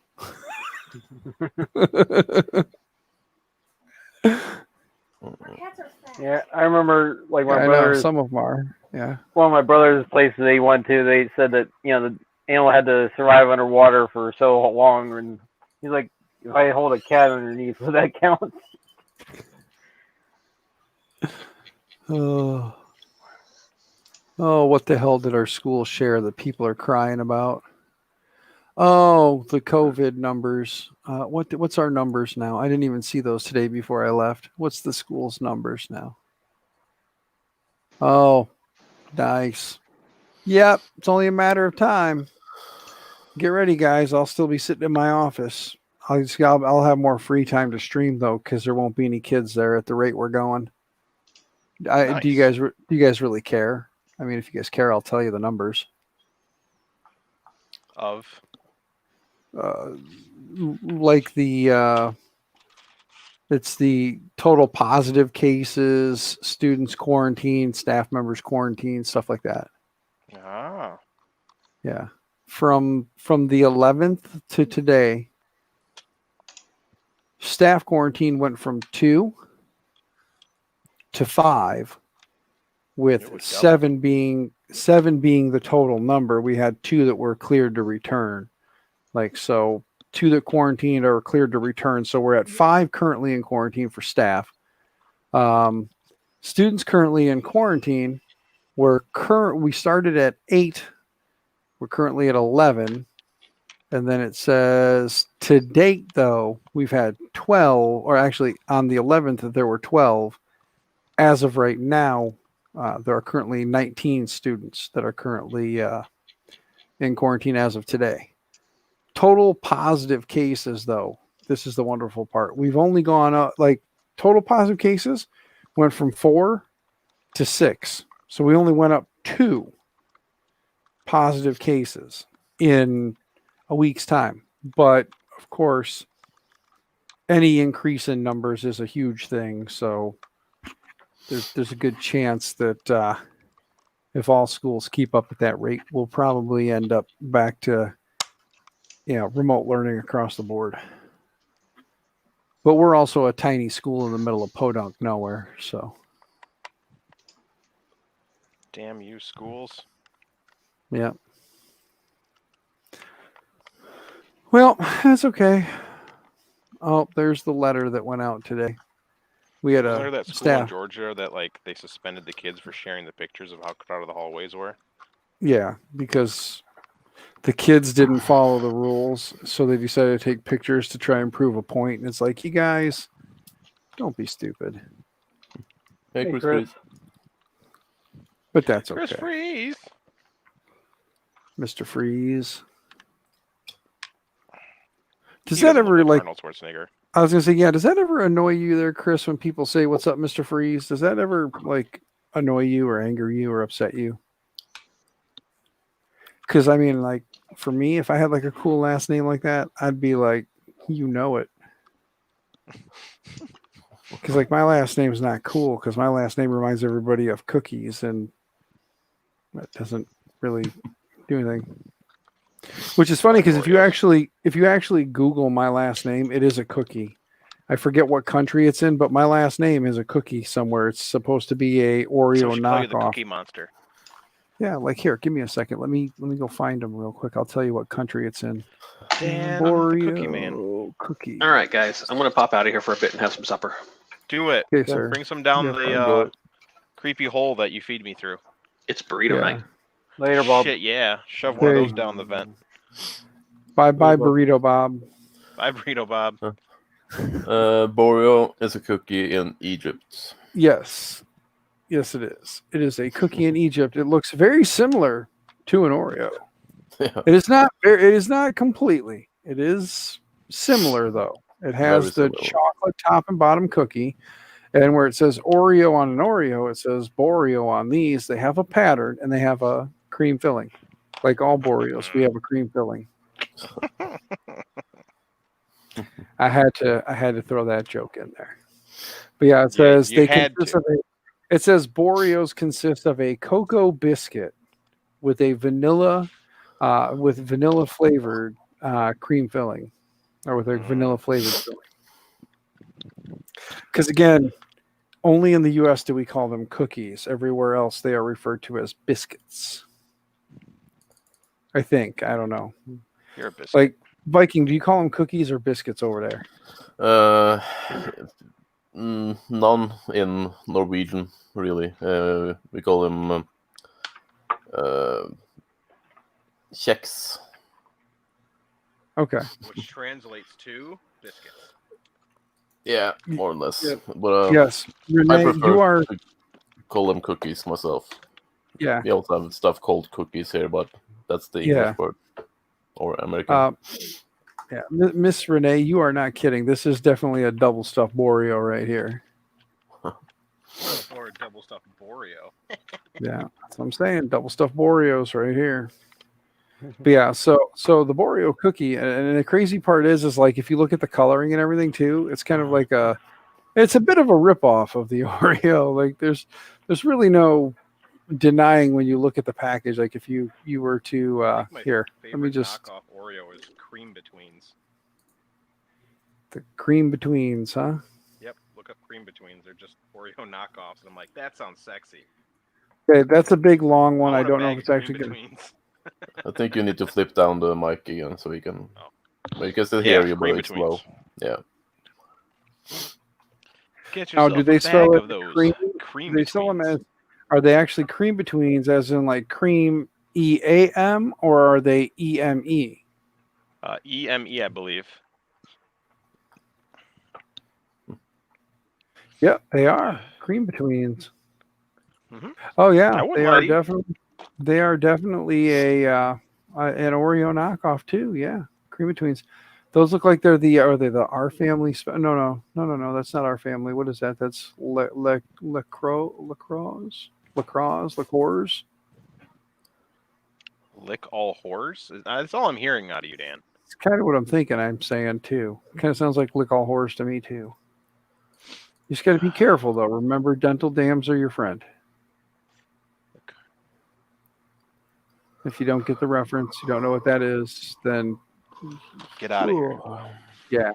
Yeah, I remember like my brothers. Some of them are. Yeah. One of my brother's places they went to, they said that the animal had to survive underwater for so long, and he's like, if I hold a cat underneath, would that count? Oh, what the hell did our school share that people are crying about? Oh, the COVID numbers. What's our numbers now? I didn't even see those today before I left. What's the school's numbers now? Oh, nice. Yep, it's only a matter of time. Get ready, guys. I'll still be sitting in my office. I'll have more free time to stream though, because there won't be any kids there at the rate we're going. Do you guys really care? I mean, if you guys care, I'll tell you the numbers. Of Like it's the total positive cases, students quarantined, staff members quarantined, stuff like that. ah, Yeah. From the 11th to today, staff quarantine went from 2 to 5, with It was 7 being the total number. We had 2 that were cleared to return. Like, so 2 that quarantined are cleared to return. So we're at 5 currently in quarantine for staff. Students currently in quarantine, we started at 8. We're currently at 11. And then it says to date, though, we've had 12, or actually on the 11th, there were 12. As of right now, there are currently 19 students that are currently in quarantine as of today. Total positive cases, though, this is the wonderful part. We've only gone up, like, total positive cases went from 4 to 6. So we only went up 2 positive cases in a week's time. But of course, any increase in numbers is a huge thing. So there's a good chance that if all schools keep up at that rate, we'll probably end up back to remote learning across the board. But we're also a tiny school in the middle of podunk nowhere. So damn you, schools. yeah. Well, that's okay. Oh, there's the letter that went out today. We had Wasn't a there that school in Georgia that like they suspended the kids for sharing the pictures of how crowded the hallways were? Yeah, because the kids didn't follow the rules, so they decided to take pictures to try and prove a point. And it's like, you guys, don't be stupid. Hey, Hey, Chris. Chris. But that's Chris okay. Freeze. Mr. Freeze. Does He that doesn't ever, look like, Arnold Schwarzenegger? I was going to say, yeah, does that ever annoy you there, Chris, when people say, what's up, Mr. Freeze? Does that ever, like, annoy you or anger you or upset you? Because, I mean, like, for me, if I had, like, a cool last name like that, I'd be like, you know it. Because, like, my last name's not cool because my last name reminds everybody of cookies, and that doesn't really do anything. Which is funny because if you actually Google my last name, it is a cookie. I forget what country it's in, but my last name is a cookie somewhere. It's supposed to be a Oreo So we should call you the knockoff. Cookie Monster. Yeah, like here, give me a second. Let me go find them real quick. I'll tell you what country it's in. Dan, Oreo the Cookie Man. cookie. All right, guys, I'm going to pop out of here for a bit and have some supper. Do it. Okay, sir. Bring some down Yeah, the creepy hole that you feed me through. It's burrito night. Later, Bob. Shit, yeah. Shove one of Okay. those down the vent. Bye, Bob. burrito Bob. Bye, Burrito Bob. Boreo is a cookie in Egypt. Yes, it is. It is a cookie in Egypt. It looks very similar to an Oreo. Yeah. It is not. It is not completely. It is similar though. It has Very the similar. chocolate top and bottom cookie, and where it says Oreo on an Oreo, it says Boreo on these. They have a pattern and they have a cream filling. Like all Boreos, we have a cream filling. I had to throw that joke in there. But yeah, it says you had it says Boreos consist of a cocoa biscuit with a vanilla flavored cream filling, or with a vanilla flavored filling. Because again, only in the U.S. do we call them cookies. Everywhere else, they are referred to as biscuits. I think. I don't know. You're a biscuit. Like Viking, do you call them cookies or biscuits over there? None in Norwegian, really. We call them kjeks. Okay. Which translates to biscuits. Yeah, more or less. Yeah. But Yes, I Renee, prefer you are. to call them cookies myself. Yeah. We also have stuff called cookies here, but that's the Yeah. English word or American. Yeah, Miss Renee, you are not kidding. This is definitely a double stuffed Boreo right here. Or a double stuffed Boreo. Yeah, that's what I'm saying. Double stuffed Boreos right here. But yeah, so the Boreo cookie, and the crazy part is like if you look at the coloring and everything too, it's kind of like it's a bit of a ripoff of the Oreo. Like there's really no denying when you look at the package. Like if you were to My here, let me favorite just knockoff Oreo is Cream Betweens. the cream betweens, huh? Yep, look up Cream Betweens. They're just Oreo knockoffs, and I'm like, that sounds sexy. Okay, that's a big long one. I want a don't know bag if it's of actually Cream good. Betweens. I think you need to flip down the mic again so we can. Oh. Well, you can still Yeah, hear you, but Cream it's low. Betweens. Yeah. Get Now, yourself do they a spell bag it of those cream? Cream Do they sell them Betweens. as? Are they actually cream betweens, as in like cream EAM, or are they EME? EME, I believe. Yep, they are cream betweens. Mhm. Oh I yeah, wouldn't they lie are to you. definitely. They are definitely an Oreo knockoff too. Yeah, cream betweens. Those look like they're the are they the our family? No. That's not our family. What is that? That's lacrosse. Lick all whores? That's all I'm hearing out of you, Dan. It's kind of what I'm thinking. I'm saying too. Kind of sounds like lick all whores to me too. You just got to be careful though. Remember, dental dams are your friend. If you don't get the reference, you don't know what that is, then Get out of here. yeah.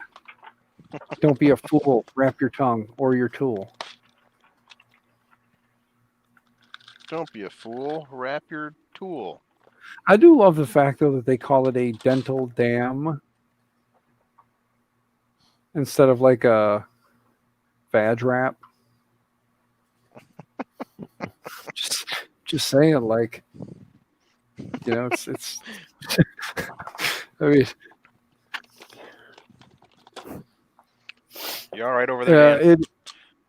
Don't be a fool. Wrap your tongue or your tool. Don't be a fool. Wrap your tool. I do love the fact though that they call it a dental dam instead of like a vag wrap. just saying, like, you know, it's I mean, You all right over there,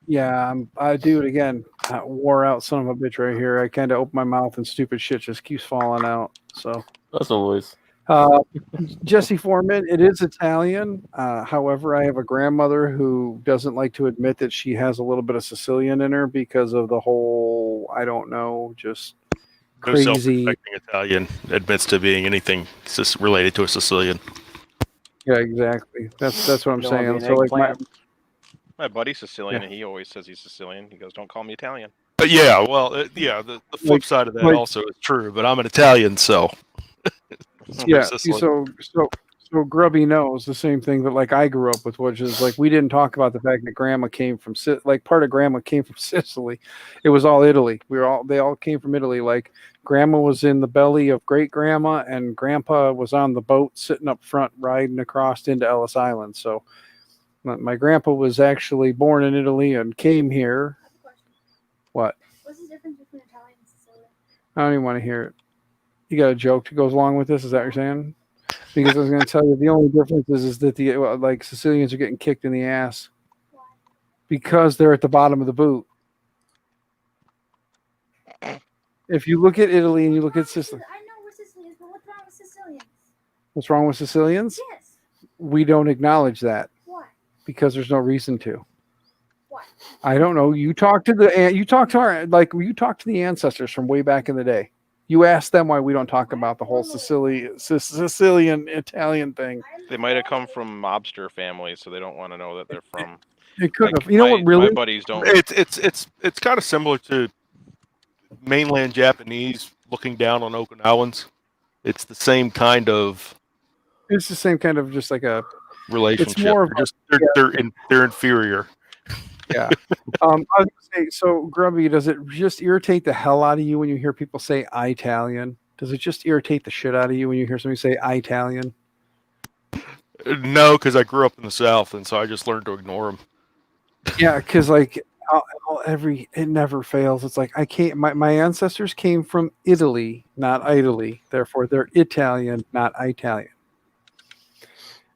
Dan? I do it again. I wore out son of a bitch right here. I kind of open my mouth and stupid shit just keeps falling out. So, As always. Jesse Foreman, it is Italian. However, I have a grandmother who doesn't like to admit that she has a little bit of Sicilian in her because of the whole, I don't know, just No crazy. self-respecting Italian admits to being anything related to a Sicilian. Yeah, exactly. That's what I'm You don't wanna saying. be an So, like, eggplant? My buddy's Sicilian, Yeah. and he always says he's Sicilian. He goes, "Don't call me Italian." But yeah, well, the flip Like- side of that like- also is true. But I'm an Italian, so yeah. Sicilian. So Grubby knows the same thing that like I grew up with, which is like we didn't talk about the fact that Grandma came from like part of Grandma came from Sicily. It was all Italy. They all came from Italy. Like Grandma was in the belly of Great Grandma, and Grandpa was on the boat sitting up front riding across into Ellis Island. So my grandpa was actually born in Italy and came here. What? What's the difference between Italian and Sicilian? I don't even want to hear it. You got a joke that goes along with this? Is that what you're saying? Because I was going to tell you the only difference is that the like Sicilians are getting kicked in the ass Why? because they're at the bottom of the boot. If you look at Italy and you look at Sicily, I know we're Sicilians, but what's wrong with Sicilians? what's wrong with Sicilians? Yes. We don't acknowledge that Why? because there's no reason to. Why? I don't know. You talk to the ancestors from way back in the day. You ask them why we don't talk about the whole Sicilian Italian thing. They might have come from mobster families, so they don't want to know that they're from. It could Like, have. You know what? Really? My buddies don't. It's kind of similar to mainland Japanese looking down on Okinawans. It's the same kind of It's the same kind of just like a relationship. more of They're inferior. yeah. I was gonna say, so Grubby, does it just irritate the hell out of you when you hear people say Italian? Does it just irritate the shit out of you when you hear somebody say Italian? No, because I grew up in the South, and so I just learned to ignore them. Yeah, because like it never fails. It's like I can't. My ancestors came from Italy, not Italy. Therefore, they're Italian, not Italian.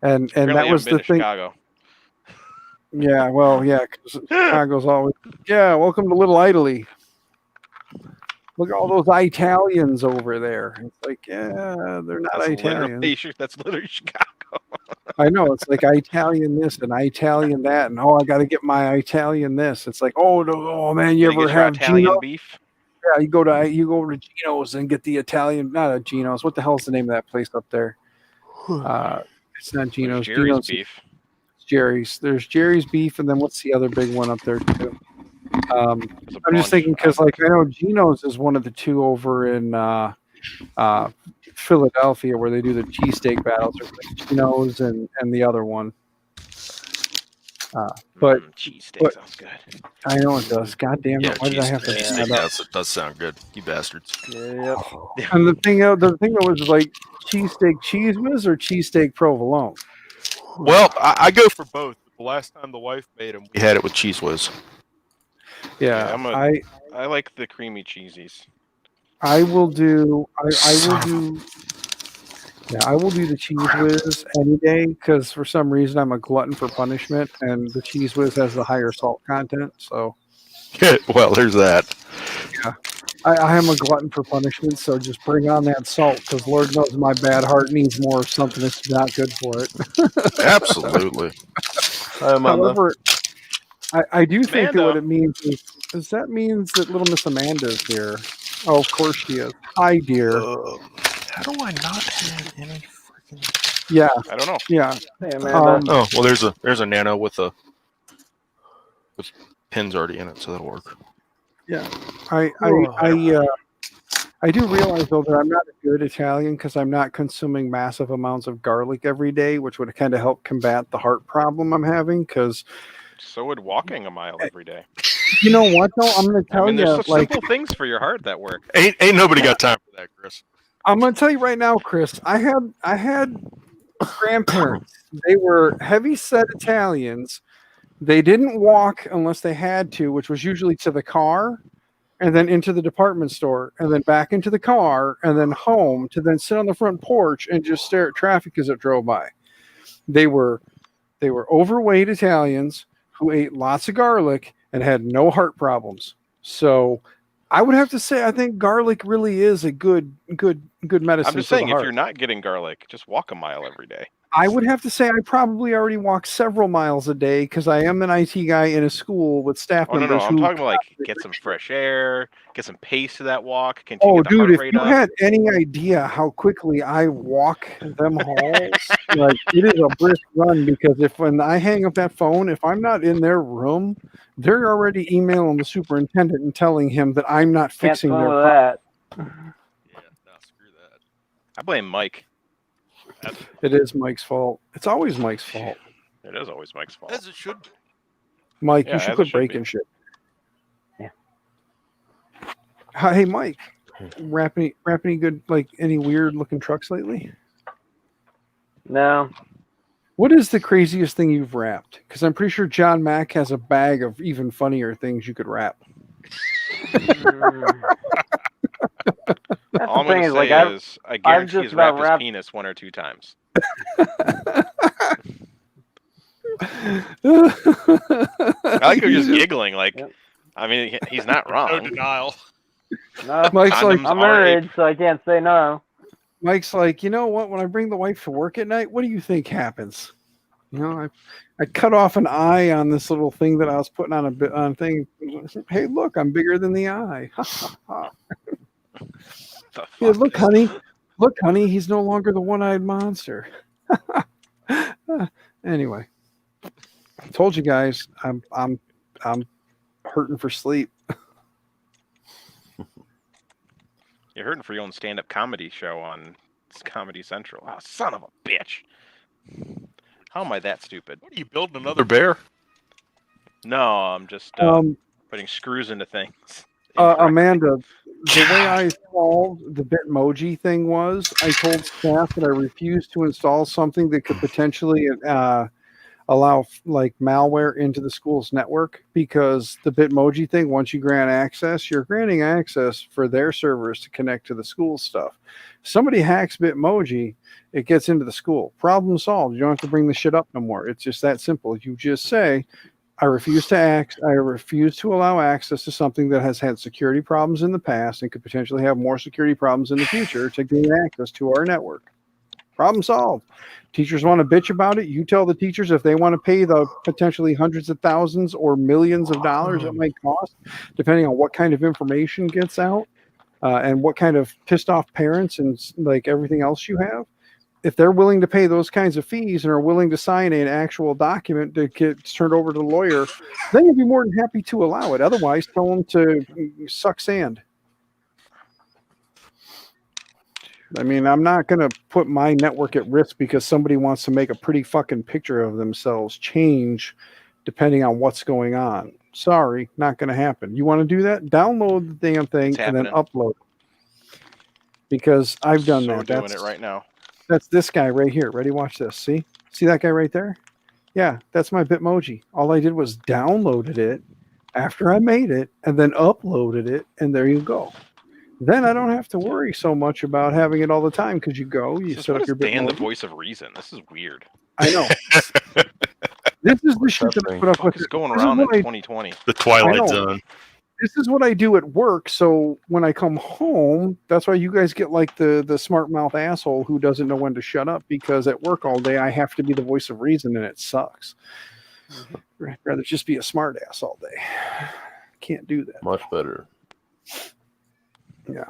And Apparently that you was haven't the been to thing. Chicago. Yeah, well, yeah, because Chicago's always, yeah, welcome to Little Italy. Look at all those Italians over there. It's like, yeah, they're not That's Italians. literally Chicago. I know it's like I Italian this and I Italian that, and I got to get my Italian this. It's like, oh no, oh man, you Gonna ever get your have Italian Gino? beef? Yeah, you go to Gino's and get the Italian, not a Gino's. What the hell's the name of that place up there? It's not There's Gino's. Jerry's Gino's beef. Jerry's. There's Jerry's beef, and then what's the other big one up there too? There's a I'm just bunch. thinking because like I know Gino's is one of the two over in Philadelphia where they do the cheesesteak battles. There's like Gino's and the other one. But cheesesteak sounds good. I know it does. God damn it! Yeah, Why did I have to? cheesesteak does sound good. You bastards. Yep. And the thing was like cheesesteak cheese whiz or cheesesteak provolone. Well, I go for both. The last time the wife made them, we had it with cheese whiz. Yeah, I like the creamy cheesies. I will do. I will do. Yeah, I will do the cheese whiz any day because for some reason I'm a glutton for punishment, and the cheese whiz has the higher salt content. So, Well, there's that. yeah, I am a glutton for punishment. So just bring on that salt because Lord knows my bad heart needs more of something that's not good for it. Absolutely. Hi, Amanda. However, I do think that Amanda. what it means is that means that little Miss Amanda's here. Oh, of course she is. Hi, dear. How do I not have any freaking? Yeah, I don't know. yeah. Hey, Amanda. Oh, well, there's a nano with pins already in it, so that'll work. Yeah, I do realize though that I'm not a good Italian because I'm not consuming massive amounts of garlic every day, which would kind of help combat the heart problem I'm having. Because So would walking a mile every day. you know what though, I'm going to tell there's you, so like, simple things for your heart that work. Ain't nobody got time for that, Chris. I'm going to tell you right now, Chris. I had grandparents. They were heavy set Italians. They didn't walk unless they had to, which was usually to the car and then into the department store and then back into the car and then home to then sit on the front porch and just stare at traffic as it drove by. They were overweight Italians who ate lots of garlic and had no heart problems. So I would have to say I think garlic really is a good medicine. I'm just for the saying, if heart. you're not getting garlic, just walk a mile every day. I would have to say I probably already walk several miles a day because I am an IT guy in a school with staff Oh no, members. I'm who talking about like get some fresh air, get some pace to that walk. Continue Oh, get the dude, heart if rate you up. had any idea how quickly I walk them halls, like it is a brisk run because when I hang up that phone, if I'm not in their room, they're already emailing the superintendent and telling him that I'm not Can't fixing swim their with problem. that. Yeah, no, screw that. I blame Mike. It is Mike's fault. It's always Mike's fault. It is always Mike's fault. As it should be. Mike, Yeah, you as should it quit should breaking be. shit. Yeah. Hey, Mike, wrap any good, like any weird looking trucks lately? No. What is the craziest thing you've wrapped? Because I'm pretty sure John Mack has a bag of even funnier things you could wrap. That's All the I'm thing gonna is, like, say is I guarantee just he's wrapped his about penis 1 or 2 times. I like you're just giggling. Like, Yep. I mean, he's not No wrong. denial. No, Mike's like, Condoms I'm are a- married, so I can't say no. Mike's like, you know what? When I bring the wife to work at night, what do you think happens? You know, I cut off an eye on this little thing that I was putting on a bit on thing. Hey, look, I'm bigger than the eye. The Yeah, fuck? look, honey, he's no longer the one-eyed monster. Anyway, told you guys, I'm hurting for sleep. You're hurting for your own stand-up comedy show on Comedy Central. Oh, son of a bitch! How am I that stupid? What are you building another bear? No, I'm just putting screws into things. Amanda, the way I solved the Bitmoji thing was I told staff that I refused to install something that could potentially allow like malware into the school's network because the Bitmoji thing, once you grant access, you're granting access for their servers to connect to the school stuff. Somebody hacks Bitmoji, it gets into the school. Problem solved. You don't have to bring the shit up no more. It's just that simple. You just say, I refuse to allow access to something that has had security problems in the past and could potentially have more security problems in the future to gain access to our network. Problem solved. Teachers want to bitch about it. You tell the teachers if they want to pay the potentially hundreds of thousands or millions of dollars it might cost, depending on what kind of information gets out and what kind of pissed off parents and like everything else you have. If they're willing to pay those kinds of fees and are willing to sign an actual document that gets turned over to the lawyer, then you'd be more than happy to allow it. Otherwise, tell them to suck sand. I mean, I'm not going to put my network at risk because somebody wants to make a pretty fucking picture of themselves change depending on what's going on. Sorry, not going to happen. You want to do that? Download the damn thing and then upload it. Because I've done that. Doing it right now. That's this guy right here. Ready? Watch this. See that guy right there? Yeah, that's my Bitmoji. All I did was downloaded it after I made it and then uploaded it, and there you go. Then I don't have to worry so much about having it all the time because you set up your Dan, Bitmoji. the voice of reason. This is weird. I know. This is the shit that I put up with. It's going around in 2020. The Twilight Zone. This is what I do at work. So when I come home, that's why you guys get like the smart mouth asshole who doesn't know when to shut up, because at work all day I have to be the voice of reason and it sucks. I'd rather just be a smart ass all day. Can't do that. Much better. Yeah.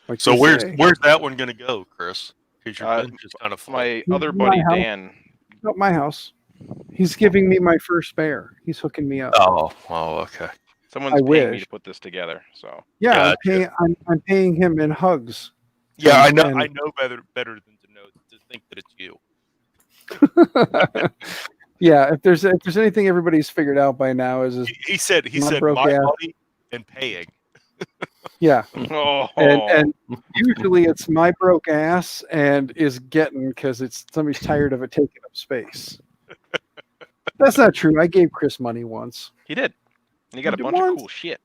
Like so where's that one gonna go, Chris? Because your bench is kind of full. My other buddy Dan. At my house. He's giving me my first bear. He's hooking me up. Oh, okay. Someone's paying me to put this together. So yeah, I'm paying him in hugs. Yeah, I know. I know better than to think that it's you. Yeah, if there's anything everybody's figured out by now is he said my money and paying. Yeah. Oh. And usually it's my broke ass and is getting because it's somebody's tired of it taking up space. That's not true. I gave Chris money once. He did. And he got a bunch of cool shit.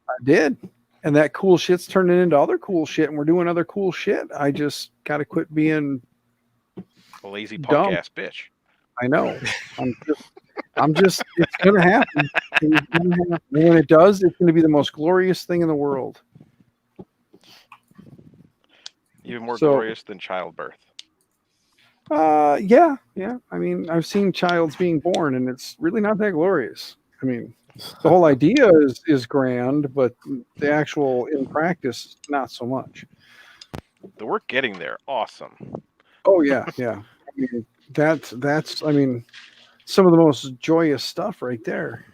I did. And that cool shit's turning into other cool shit, and we're doing other cool shit. I just got to quit being a lazy punk ass bitch. I know. I'm just, it's going to happen. And when it does, it's going to be the most glorious thing in the world. Even more glorious than childbirth. Yeah. I mean, I've seen childs being born, and it's really not that glorious. I mean, the whole idea is grand, but the actual in practice, not so much. The work getting there, awesome. Oh yeah. I mean, that's. I mean, some of the most joyous stuff right there.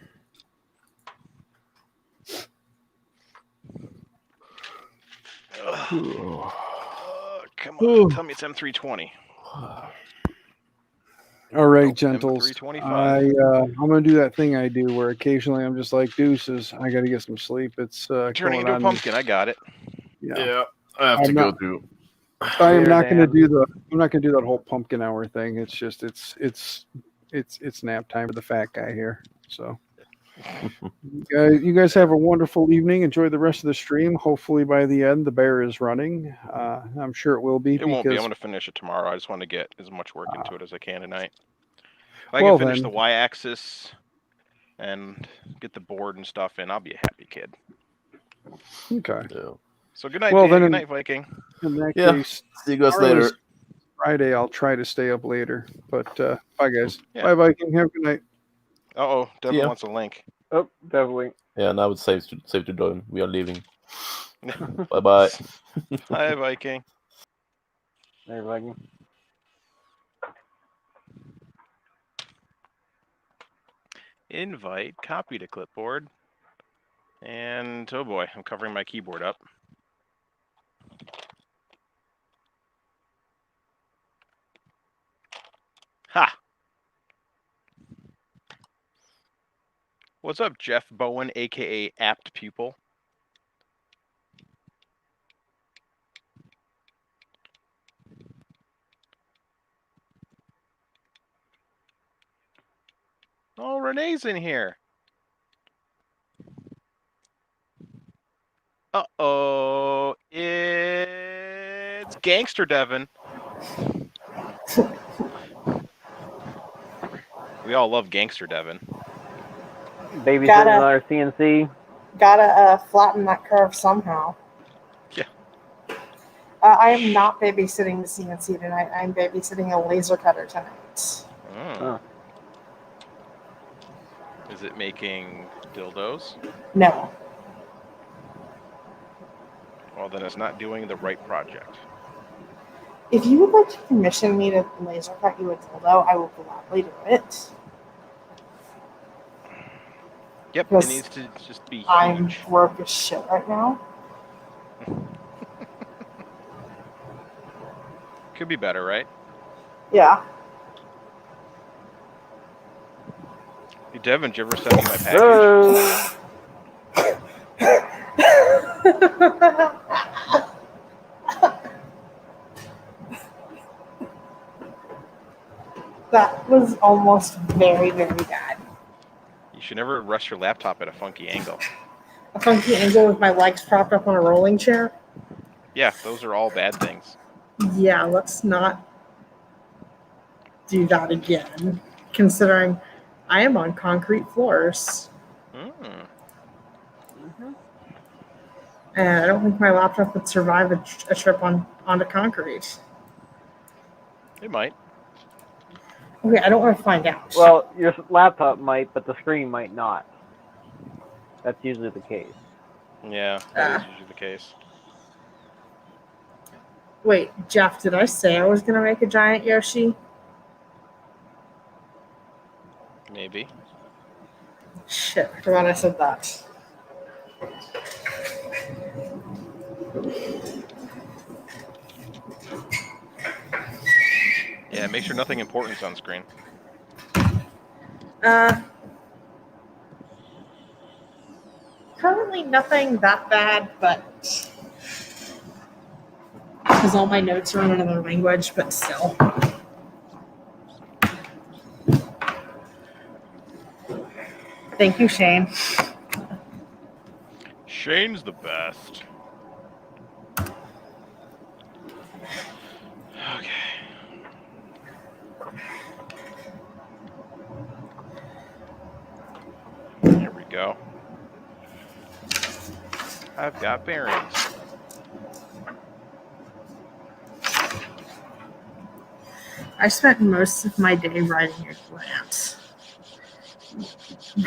Come on, tell me it's M320. All right, gentles. M325. I'm gonna do that thing I do where occasionally I'm just like, deuces, I gotta get some sleep. It's turning into a pumpkin. I got it. Yeah, I have to go through. I am not gonna do I'm not gonna do that whole pumpkin hour thing. It's just it's nap time for the fat guy here. So you guys have a wonderful evening. Enjoy the rest of the stream. Hopefully by the end the bear is running. I'm sure it will be. It won't be. I'm going to finish it tomorrow. I just want to get as much work into it as I can tonight. If I can finish the y-axis and get the board and stuff in, I'll be a happy kid. Okay. Yeah. So good night, Dan. Good night, Viking. In that case, see you guys later. Friday, I'll try to stay up later. But bye, guys. Yeah. Bye, Viking. Have a good night. Devin wants a link. Oh, definitely. Yeah, now it's safe to join. We are leaving. Bye. Hi, Viking. Hey, Viking. Invite, copy to clipboard. And oh boy, I'm covering my keyboard up. Ha! What's up, Jeff Bowen, aka Apt Pupil? Oh, Renee's in here. Uh-oh. It's Gangster Devin. We all love Gangster Devin. Babysitting another CNC. Gotta flatten that curve somehow. Yeah. I am not babysitting the CNC tonight. I'm babysitting a laser cutter tonight. Oh. Is it making dildos? No. Well, then it's not doing the right project. If you would like to commission me to laser cut you a dildo, I will gladly do it. Yep, it Because needs to just be I'm huge. broke as shit right now. Could be better, right? Yeah. Hey, Devin, did you ever send me my package? That was almost very, very bad. You should never rest your laptop at a funky angle. A funky angle with my legs propped up on a rolling chair? Yeah, those are all bad things. Yeah, let's not do that again. Considering I am on concrete floors. Mm. And I don't think my laptop would survive a trip onto concrete. It might. Okay, I don't want to find out. Well, your laptop might, but the screen might not. That's usually the case. Yeah, that is usually the case. Wait, Jeff, did I say I was going to make a giant Yoshi? Maybe. Shit, I forgot I said that. Yeah, make sure nothing important's on screen. Currently nothing that bad, but because all my notes are in another language, but still. Thank you, Shane. Shane's the best. Okay. Here we go. I've got bearings. I spent most of my day writing a grant.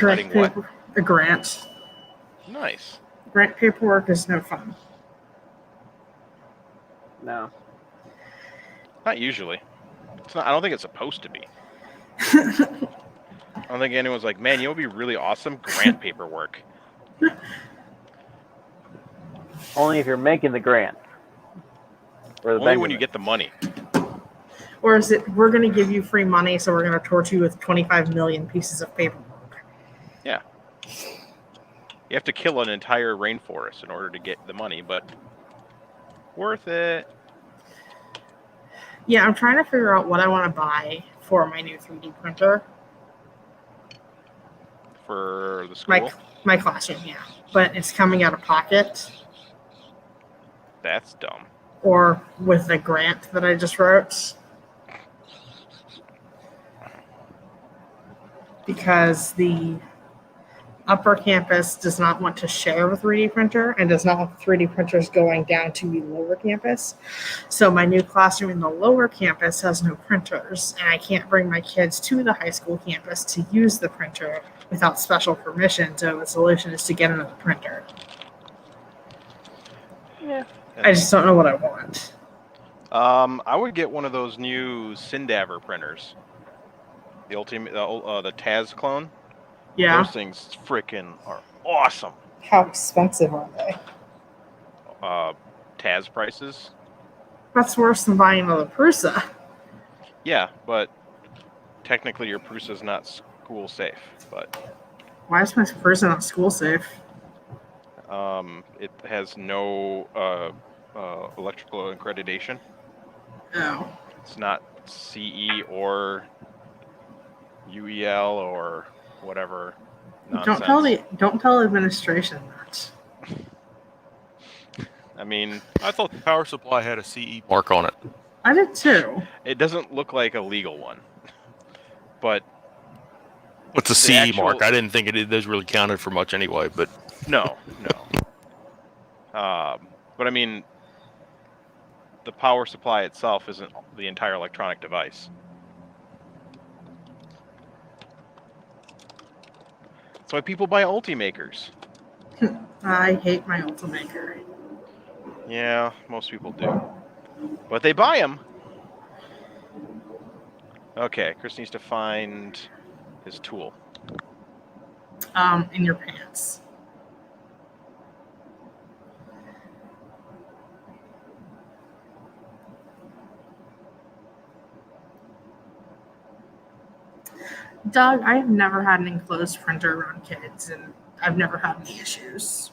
Writing what? A grant. Nice. Grant paperwork is no fun. No. Not usually. It's not. I don't think it's supposed to be. I don't think anyone's like, man, you know what would be really awesome? Grant paperwork. Only if you're making the grant. Or the Only when you get the money. Or is it, we're going to give you free money, so we're going to torture you with 25 million pieces of paperwork? Yeah. You have to kill an entire rainforest in order to get the money, but worth it. Yeah, I'm trying to figure out what I want to buy for my new 3D printer. For the school? My classroom, yeah. But it's coming out of pocket. That's dumb. Or with the grant that I just wrote. Because the upper campus does not want to share a 3D printer and does not want 3D printers going down to the lower campus. So my new classroom in the lower campus has no printers, and I can't bring my kids to the high school campus to use the printer without special permission. So the solution is to get another printer. Yeah. I just don't know what I want. I would get one of those new Sindaver printers. The ultimate, the Taz clone. Yeah. Those things freaking are awesome. How expensive are they? Taz prices. That's worse than buying another Prusa. Yeah, but technically your Prusa's not school safe. But why is my Prusa not school safe? It has no electrical accreditation. Oh. It's not CE or UEL or whatever nonsense. Don't tell administration that. I mean, I thought the power supply had a CE mark on it. I did too. It doesn't look like a legal one, but what's a CE mark? I didn't think those really counted for much anyway. But no. But I mean, the power supply itself isn't the entire electronic device. That's why people buy Ultimakers. I hate my Ultimaker. Yeah, most people do. But they buy them. Okay, Chris needs to find his tool. In your pants. Doug, I have never had an enclosed printer around kids, and I've never had any issues.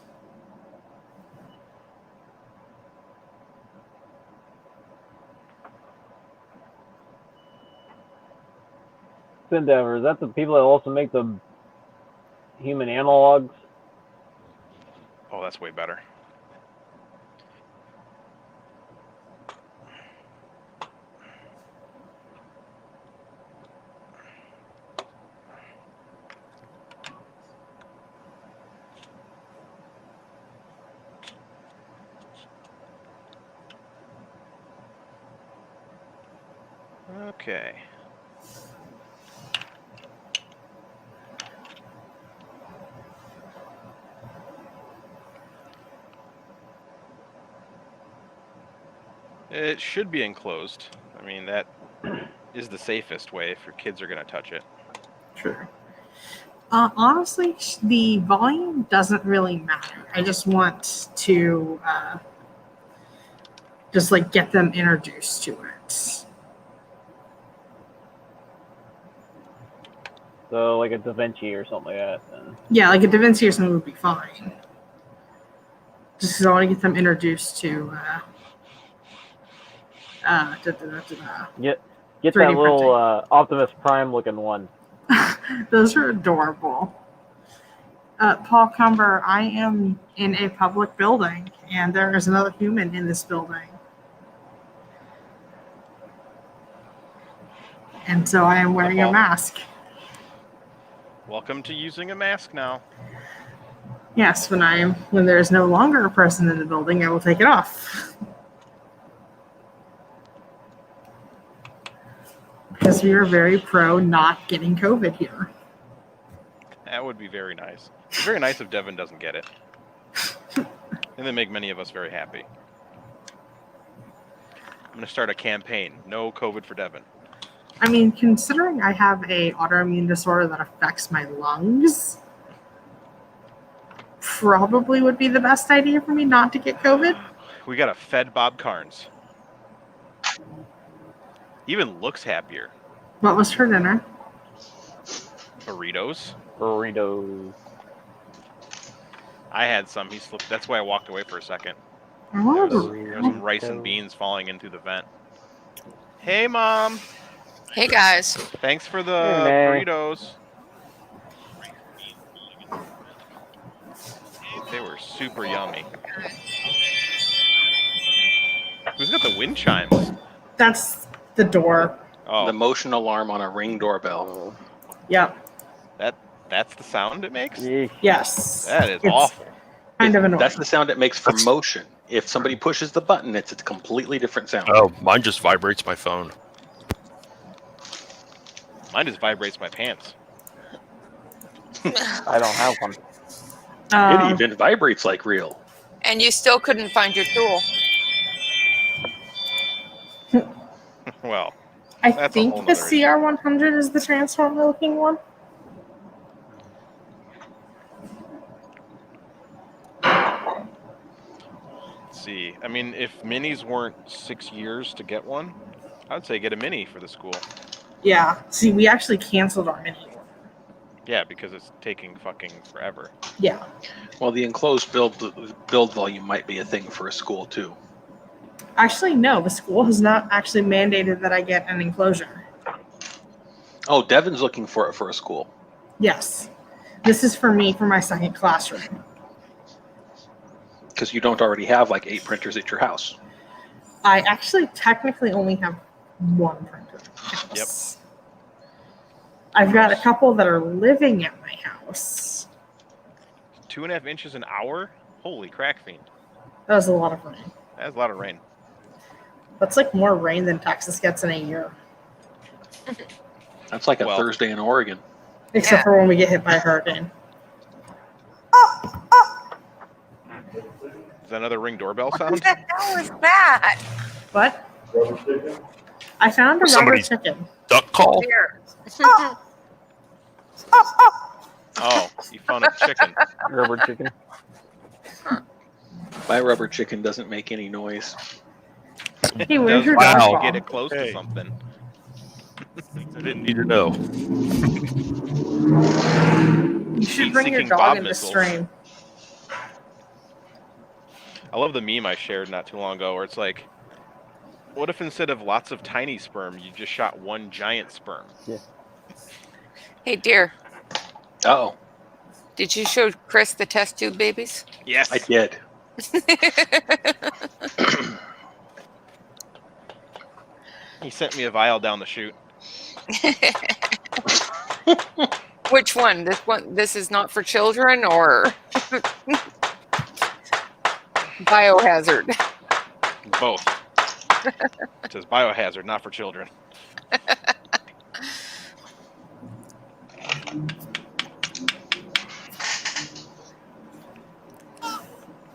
Endeavor, is that the people that also make the human analogs? Oh, that's way better. Okay. It should be enclosed. I mean, that is the safest way if your kids are going to touch it. True. Honestly, the volume doesn't really matter. I just want to just like get them introduced to it. So like a Da Vinci or something like that. Then. Yeah, like a Da Vinci or something would be fine. Just because I want to get them introduced to Get that little Optimus Prime looking one. Those are adorable. Paul Cumber, I am in a public building, and there is another human in this building. And so I am wearing a mask. Welcome to using a mask now. Yes, when there is no longer a person in the building, I will take it off. Because we are very pro not getting COVID here. That would be very nice. It's very nice if Devin doesn't get it. And then make many of us very happy. I'm going to start a campaign. No COVID for Devin. I mean, considering I have a autoimmune disorder that affects my lungs, probably would be the best idea for me not to get COVID. We got a fed Bob Carnes. Even looks happier. What was for dinner? Burritos. I had some. He slipped. That's why I walked away for a second. Oh, There's some rice and beans falling into the vent. Hey, Mom. Hey, guys. Thanks for the Hey, burritos. They were super yummy. Who's got the wind chimes? that's the door. Oh, The motion alarm on a Ring doorbell. Yep. that's the sound it makes? Yes. That is It's awful. kind of annoying. That's the sound it makes for motion. If somebody pushes the button, it's a completely different sound. Oh, mine just vibrates my phone. Mine just vibrates my pants. I don't have one. It even vibrates like real. And you still couldn't find your tool. Well, I that's a think whole the nother issue. CR100 is the transformer looking one. let's see. I mean, if minis weren't 6 years to get one, I'd say get a mini for the school. Yeah. See, we actually canceled our mini. Yeah, because it's taking fucking forever. Yeah. Well, the enclosed build volume might be a thing for a school too. Actually, no. The school has not actually mandated that I get an enclosure. Oh, Devin's looking for it for a school. Yes. This is for me for my second classroom. Because you don't already have like 8 printers at your house. I actually technically only have one printer at my house. I've got a couple that are living at my house. 2.5 inches an hour? Holy crack fiend. That was a lot of rain. That's a lot of rain. That's like more rain than Texas gets in a year. That's like a Well- Thursday in Oregon. Except Yeah. for when we get hit by a hurricane. Is that another Ring doorbell What sound? the hell was that? What? I found a rubber Somebody's- chicken. Duck call. Here. Oh, you found a chicken. Rubber chicken. My rubber chicken doesn't make any noise. Hey, where's Does your when dog Wow. you ball? get it close to Hey. something. I didn't need to know. You should bring your Heat-seeking dog Bob into missiles. stream. I love the meme I shared not too long ago where it's like, what if instead of lots of tiny sperm, you just shot one giant sperm? Hey, dear. Oh, Did you show Chris the test tube babies? Yes. I did. He sent me a vial down the chute. Which one? This one? This is not for children, or biohazard? Both. It says biohazard, not for children.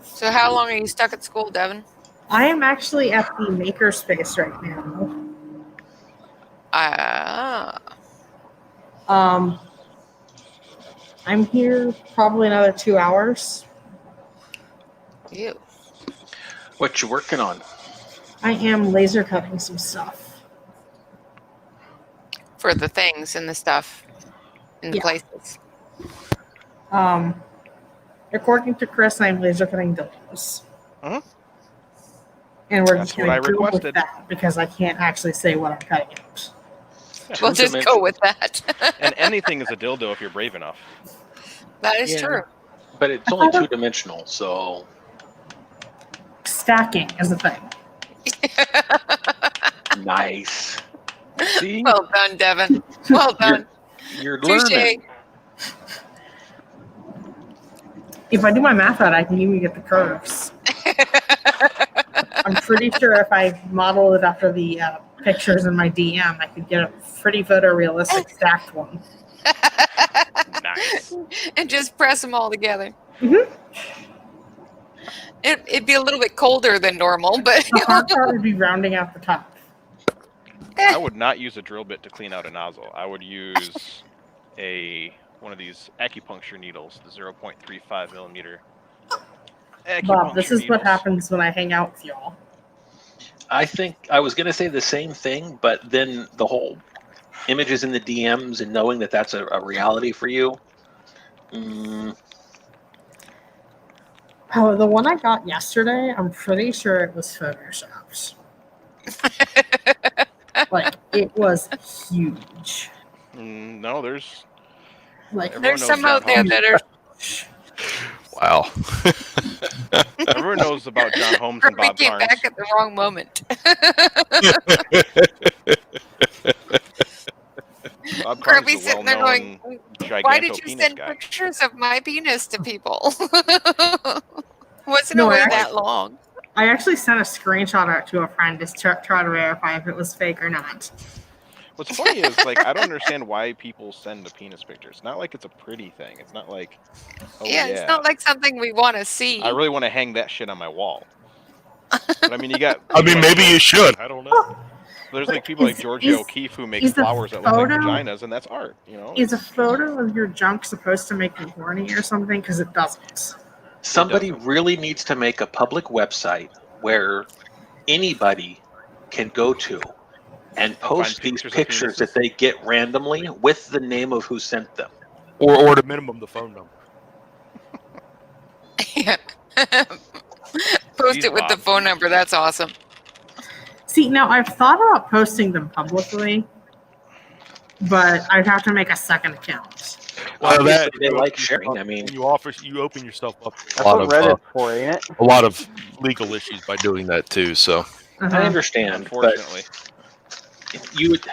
So how long are you stuck at school, Devin? I am actually at the makerspace right now. I'm here probably another 2 hours. Ew. What you working on? I am laser cutting some stuff. For the things and the stuff in the Yeah. places. According to Chris, I'm laser cutting dildos. Mhm. And we're That's just what going I to go with requested. that because I can't actually say what I'm cutting out. We'll just go with that. And anything is a dildo if you're brave enough. That is Yeah. true. But it's only two-dimensional, so Stacking is a thing. nice. See, Well done, Devin. Well done. you're Touche. learning. If I do my math right, I can even get the curves. I'm pretty sure if I model it after the pictures in my DM, I could get a pretty photorealistic stacked one. Nice. And just press them all together. Mhm. It'd be a little bit colder than normal, but The hard part would be rounding out the top. I would not use a drill bit to clean out a nozzle. I would use one of these acupuncture needles, the 0.35 millimeter. Bob, this acupuncture is what needles. happens when I hang out with y'all. I think I was going to say the same thing, but then the whole images in the DMs and knowing that that's a reality for you. Oh, the one I got yesterday, I'm pretty sure it was photoshopped. Like, it was huge. No, there's Like, Everyone there's knows some John out there Holmes. that are Wow. everyone knows about John Holmes and Bob peeking Carnes. back at the wrong moment. Bob Carnes Kirby's is a sitting there going, well-known why did you giganto-penis send guy. pictures of my penis to people? Wasn't No, really I- that long. I actually sent a screenshot out to a friend to try to verify if it was fake or not. What's funny is, like, I don't understand why people send the penis pictures. It's not like it's a pretty thing. It's not like, oh Yeah, it's not like something we want to see. I really want to hang that shit on my wall. But I mean, you got. I mean, maybe you should. I don't know. There's like people like Is- Georgia is- O'Keeffe who make is the flowers that look like photo- vaginas, and that's art. You know. Is a photo of your junk supposed to make you horny or something? Because it doesn't. Somebody really needs to make a public website where anybody can go to and post these pictures that they get randomly with the name of who sent them. Or at a minimum, the phone number. Post Jeez, it with the Bob. phone number. That's awesome. See, now I've thought about posting them publicly, but I'd have to make a second account. Well, that they like sharing. I mean, you open yourself up to That's what Reddit's for, ain't it? a lot of legal issues by doing that too. So I understand, but Unfortunately, you would,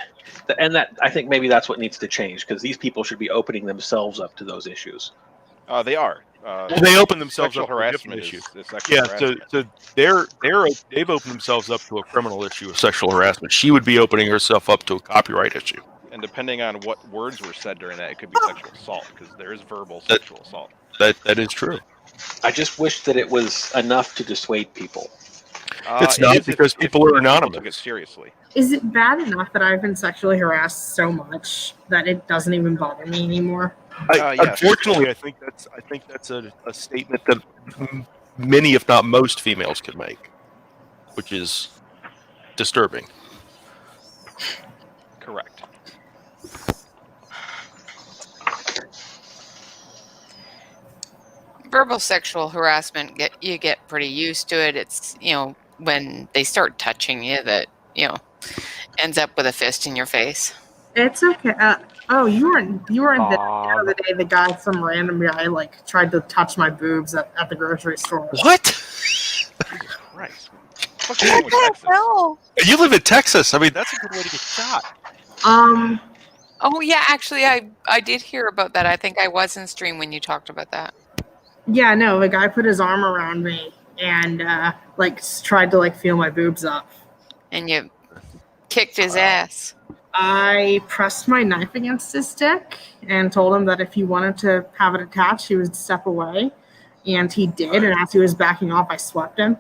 and that I think maybe that's what needs to change because these people should be opening themselves up to those issues. they are. they open themselves sexual up to a different harassment issue. is sexual harassment. So they've opened themselves up to a criminal issue of sexual harassment. She would be opening herself up to a copyright issue. And depending on what words were said during that, it could be sexual assault because there is verbal sexual assault. That is true. I just wish that it was enough to dissuade people. It's not because people are anonymous. Took it seriously. Is it bad enough that I've been sexually harassed so much that it doesn't even bother me anymore? Yes. Unfortunately, I think that's a statement that many, if not most, females can make, which is disturbing. Correct. Verbal sexual harassment, you get pretty used to it. It's, when they start touching you that, ends up with a fist in your face. It's okay. You weren't there the other day. The guy, some random guy, tried to touch my boobs at the grocery store. What? Christ. What the hell? You live in Texas. I mean, that's a good way to get shot. Oh yeah, actually, I did hear about that. I think I was in stream when you talked about that. Yeah, no, the guy put his arm around me and tried to feel my boobs up. And you kicked his ass. I pressed my knife against his dick and told him that if he wanted to have it attached, he would step away. And he did. And as he was backing off, I swept him.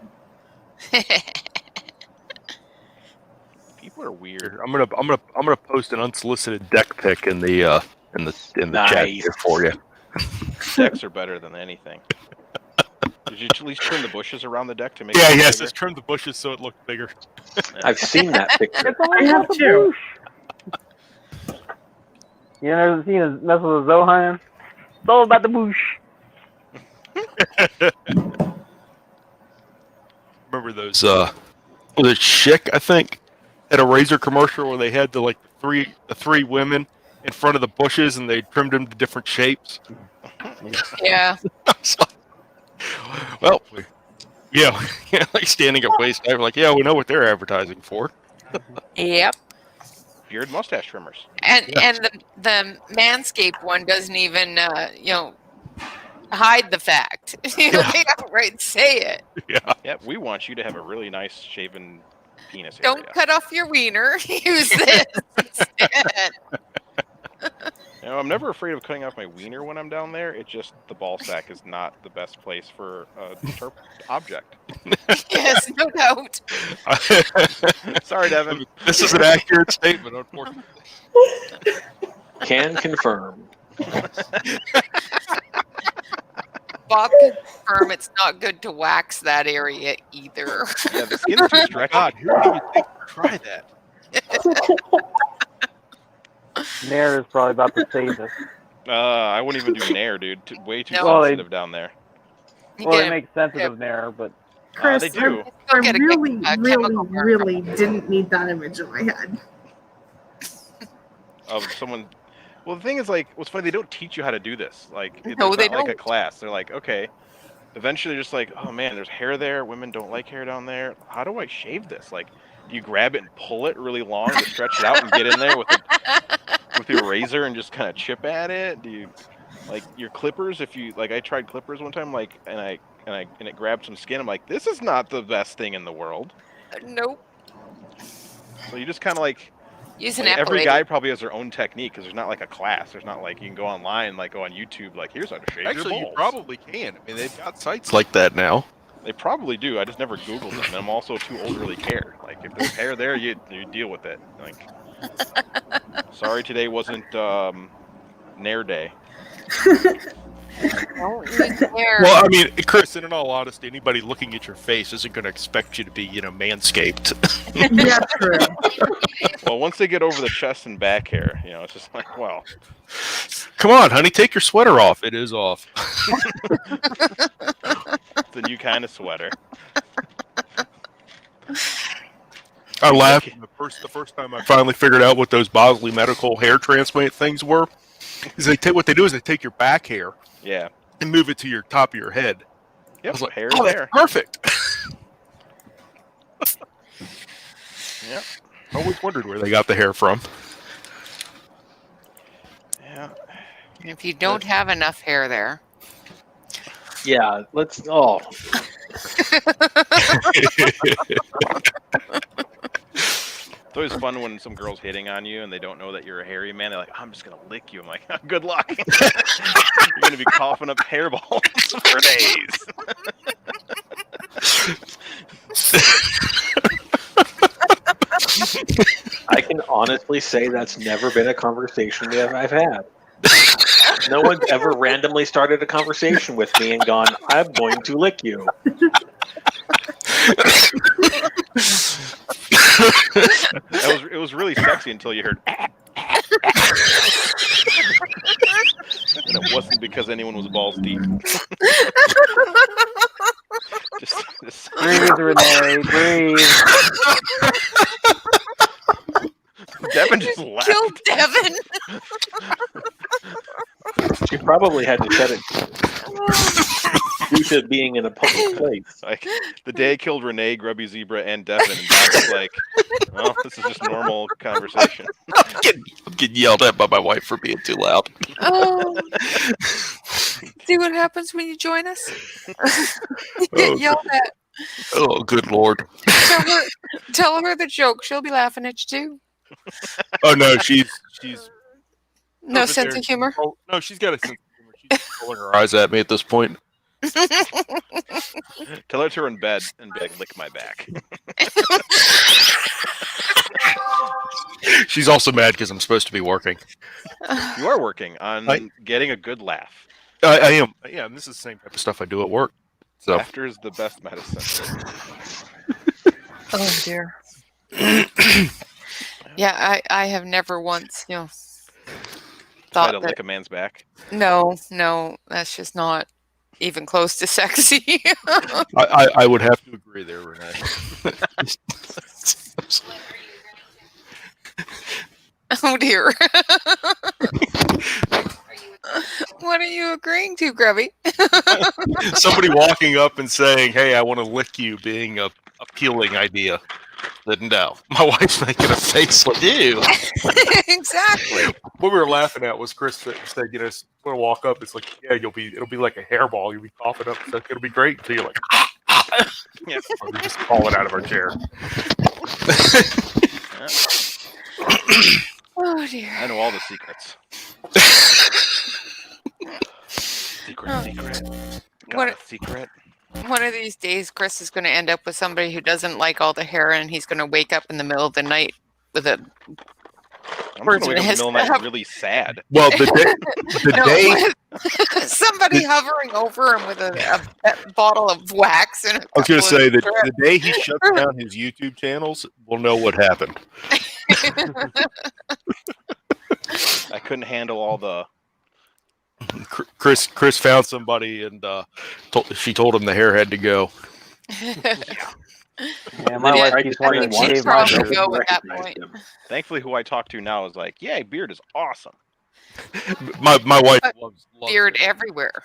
People are weird. I'm gonna post an unsolicited deck pic in the chat here for you. Decks are better than anything. Did you at least trim the bushes around the deck to make? Yes, just trim the bushes so it looked bigger. I've seen that picture. I have two. You never seen us mess with a Zohan? It's all about the bush. Remember those? Was it Schick? I think had a razor commercial where they had the three women in front of the bushes and they trimmed them to different shapes. Yeah. Well, standing up waist high. We're like, yeah, we know what they're advertising for. Yep. Beard mustache trimmers. And the Manscaped one doesn't even hide the fact. They outright say it. Yeah, we want you to have a really nice shaven penis Don't area. cut off your wiener. Use this instead. I'm never afraid of cutting off my wiener when I'm down there. It's just the ball sack is not the best place for a terp object. Yes, no doubt. Sorry, Devin. This is an accurate statement, unfortunately. Can confirm. Bob can confirm it's not good to wax that area either. Yeah, the skin's too stretchy. God, who do you think would try that? Nair is probably about to save us. I wouldn't even do Nair, dude. Way too No. sensitive down there. Well, they make sensitive Nair, but Chris, they do. I Get a really, chemical burn. really didn't need that image in my head. Of someone. Well, the thing is, what's funny, they don't teach you how to do this. It's No, not they like a don't. class. They're like, okay. Eventually, they're just like, oh man, there's hair there. Women don't like hair down there. How do I shave this? Do you grab it and pull it really long to stretch it out and get in there with your razor and just kind of chip at it? Do you your clippers? If you I tried clippers one time, and it grabbed some skin. I'm like, this is not the best thing in the world. Nope. So you just kind of Use an every epilator. guy probably has their own technique because there's not a class. There's not you can go online, go on YouTube, here's how to shave your balls. Actually, you probably can. I mean, they've got sites like that now. They probably do. I just never Googled them, and I'm also too old to really care. If there's hair there, you deal with it. Sorry, today wasn't Nair Day. Don't use hair. Well, I mean, Chris, in all honesty, anybody looking at your face isn't going to expect you to be, manscaped. Yeah, true. Well, once they get over the chest and back hair, it's just well. Come on, honey, take your sweater off. It is off. It's a new kind of sweater. I laughed the first time I finally figured out what those Bosley Medical hair transplant things were. Is what they do is they take your back hair, Yeah. and move it to your top of your head. Yep. I was like, hair oh, there. that's perfect. Yeah. I always wondered where they got the hair from. Yeah. If you don't have enough hair there, Yeah, let's. Oh, It's always fun when some girl's hitting on you and they don't know that you're a hairy man. They're like, I'm just going to lick you. I'm like, good luck. You're going to be coughing up hairballs for days. I can honestly say that's never been a conversation that I've had. No one's ever randomly started a conversation with me and gone, I'm going to lick you. It was really sexy until you heard and it wasn't because anyone was balls deep. just Breathe, Renee, breathe. Devin just laughed. Killed Devin. She probably had to shut it due to being in a public place. Like the day I killed Renee, Grubby Zebra, and Devin, and Doc was like, well, this is just normal conversation. I'm getting yelled at by my wife for being too loud. Oh. See what happens when you join us? You get yelled at. Oh, good Lord. Tell her the joke. She'll be laughing at you too. Oh, no, she's No over sense there. of humor. Oh, no, she's got a sense of humor. She's rolling her eyes at me at this point. Tell her to her in bed and be like, lick my back. She's also mad because I'm supposed to be working. You are working on getting a good laugh. I am. Yeah, and this is the same type of stuff I do at work. So Laughter is the best medicine. Oh dear. Yeah, I have never once, Try thought to that. lick a man's back. No, that's just not even close to sexy. I would have to agree there, Renee. Oh dear. What are you agreeing to, Grubby? Somebody walking up and saying, "Hey, I want to lick you," being a appealing idea. Then no, my wife's making a face like, "Ew." Exactly. What we were laughing at was Chris said, "You know, when I walk up, it's like, yeah, it'll be like a hairball. You'll be coughing up. So it'll be great until you're like, yeah, we're just falling out of our chair." Oh dear. I know all the secrets. Secret. Got a secret. One of these days, Chris is going to end up with somebody who doesn't like all the hair, and he's going to wake up in the middle of the night with a. I'm going to wake up in the middle of the night really sad. Well, the day somebody hovering over him with a bottle of wax. And I was going to say that the day he shuts down his YouTube channels, we'll know what happened. I couldn't handle all the. Chris found somebody and she told him the hair had to go. Yeah, my wife keeps wanting to shave my beard. Go at that point. Thankfully, who I talk to now is like, yeah, beard is awesome. My wife loves beard everywhere.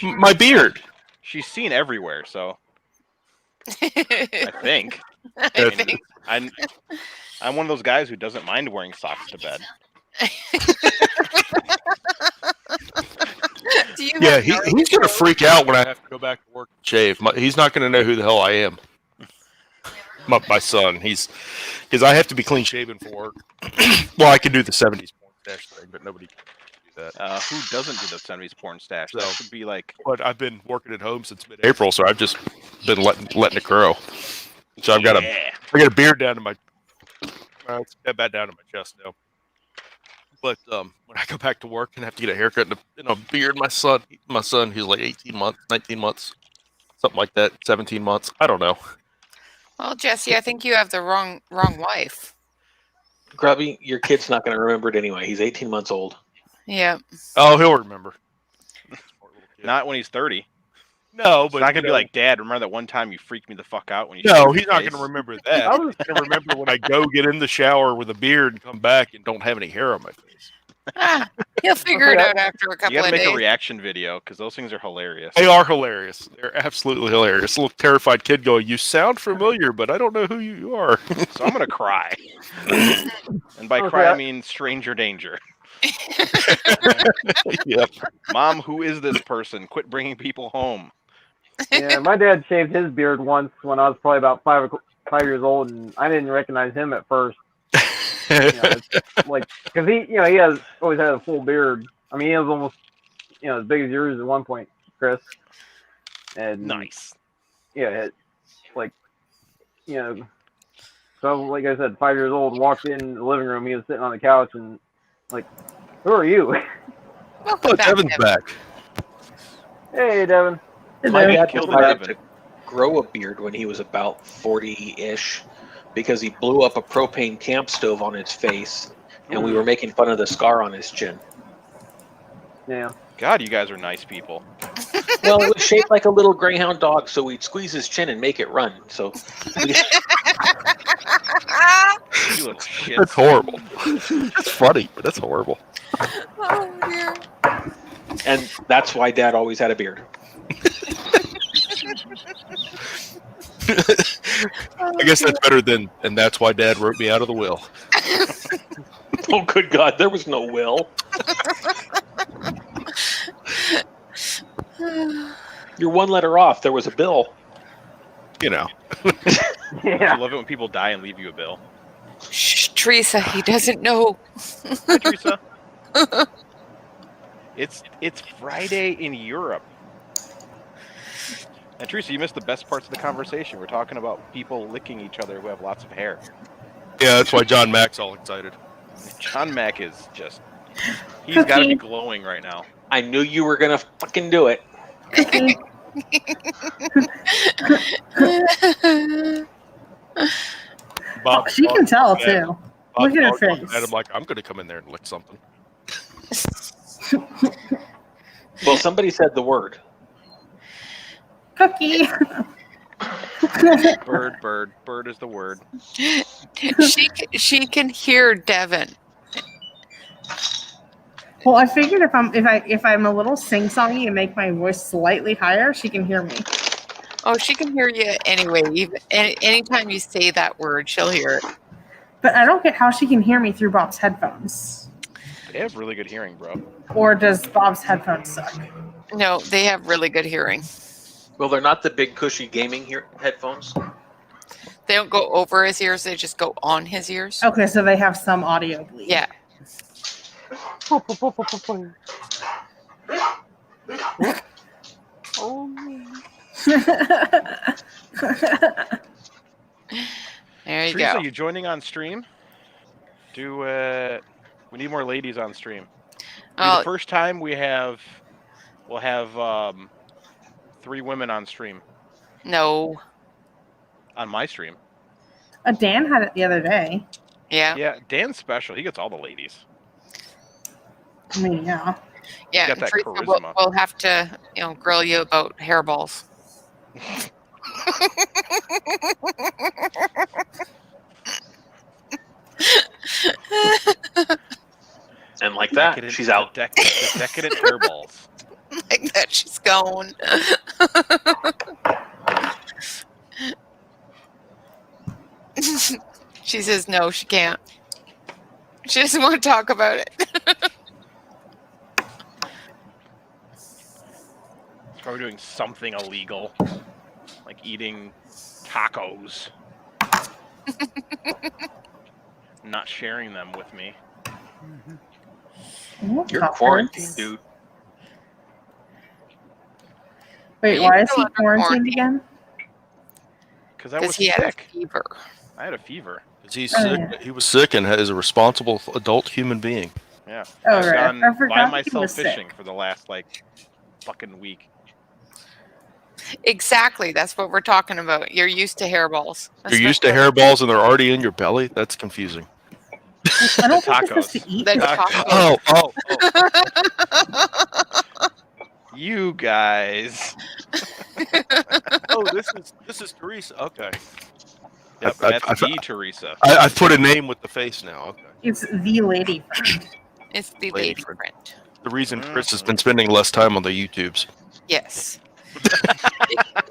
My beard. She's seen everywhere, so I think. I'm one of those guys who doesn't mind wearing socks to bed. Yeah, he's going to freak out when I have to go back to work and shave. He's not going to know who the hell I am. My son, because I have to be clean shaven for work. Well, I can do the 70s porn stash thing, but nobody can do that. Who doesn't do the 70s porn stash? That should be like. But I've been working at home since mid-April, so I've just been letting it grow. So I got a beard down to my. It's about down to my chest now. But when I go back to work and have to get a haircut and a beard, my son, he's like 18 months, 19 months, something like that, 17 months. I don't know. Well, Jesse, I think you have the wrong wife. Grubby, your kid's not going to remember it anyway. He's 18 months old. Yeah. Oh, he'll remember. Not when he's 30. No, but he's not gonna be like, Dad, remember that one time you freaked me the fuck out when you? No, he's not gonna remember that. I was gonna remember when I go get in the shower with a beard and come back and don't have any hair on my face. He'll figure it out after a couple You gotta of days. make a reaction video because those things are hilarious. They are hilarious. They're absolutely hilarious. A little terrified kid going, "You sound familiar, but I don't know who you are." So I'm gonna cry, and by cry I mean stranger danger. Yep. Mom, who is this person? Quit bringing people home. Yeah, my dad shaved his beard once when I was probably about 5 years old, and I didn't recognize him at first. It's like, because he has always had a full beard. I mean, he was almost, as big as yours at one point, Chris. And Nice. Yeah, so like I said, 5 years old, walked in the living room. He was sitting on the couch, and like, who are you? Oh, Devin's back. Hey, Devin. My dad Killed decided Devin. to grow a beard when he was about 40-ish because he blew up a propane camp stove on his face, and we were making fun of the scar on his chin. Yeah. God, you guys are nice people. Well, it was shaped like a little greyhound dog, so we'd squeeze his chin and make it run. So You little shit. That's horrible. That's funny, but that's horrible. Oh dear. and that's why Dad always had a beard. I guess that's better than, and that's why Dad wrote me out of the will. Oh, good God, there was no will. You're one letter off. There was a bill. You know. I love it when people die and leave you a bill. Shh, Teresa, he doesn't know. Hi, Teresa. It's Friday in Europe. And Teresa, you missed the best parts of the conversation. We're talking about people licking each other who have lots of hair. Yeah, that's why John Mack's all excited. John Mack is just... He's got to be glowing right now. I knew you were going to fucking do it. Bob, She can tell, too. Look at her face. And I'm like, I'm going to come in there and lick something. Well, somebody said the word. Cookie. Bird is the word. She can hear Devin. Well, I figured if I'm a little sing-songy and make my voice slightly higher, she can hear me. Oh, she can hear you anyway. Even anytime you say that word, she'll hear it. But I don't get how she can hear me through Bob's headphones. They have really good hearing, bro. Or does Bob's headphones suck? No, they have really good hearing. Well, they're not the big cushy gaming headphones. They don't go over his ears; they just go on his ears. Okay, so they have some audio bleed. Yeah. There you Teresa, go. you joining on stream? We need more ladies on stream. The first time we'll have 3 women on stream. No. On my stream. Dan had it the other day. Yeah. Yeah, Dan's special. He gets all the ladies. I mean, yeah. Yeah, got that Teresa, charisma. we'll have to, grill you about hairballs. And like that, Decadent- she's out. The decadent hairballs. Like that, she's gone. She says no, she can't. She doesn't want to talk about it. She's probably doing something illegal, like eating tacos. Not sharing them with me. You're quarantined, dude. Wait, Are why you is still he under quarantined quarantine? again? Because I was he had a sick. fever. I had a fever. Because he's Oh, sick. yeah. He was sick and is a responsible adult human being. Yeah. Oh, I've right. gone I forgot by he myself was sick. fishing for the last fucking week. Exactly. That's what we're talking about. You're used to hairballs. That's You're what used to we're- hairballs and they're already in your belly? That's confusing. I don't think you're supposed Tacos. to eat The them. tacos. Oh. You guys. Oh, this is Teresa. Okay. Yep, that's the Teresa. I put a name with the face now. Okay. It's the lady friend. It's the Lady lady friend. friend. The reason Chris has been spending less time on the YouTubes. Yes.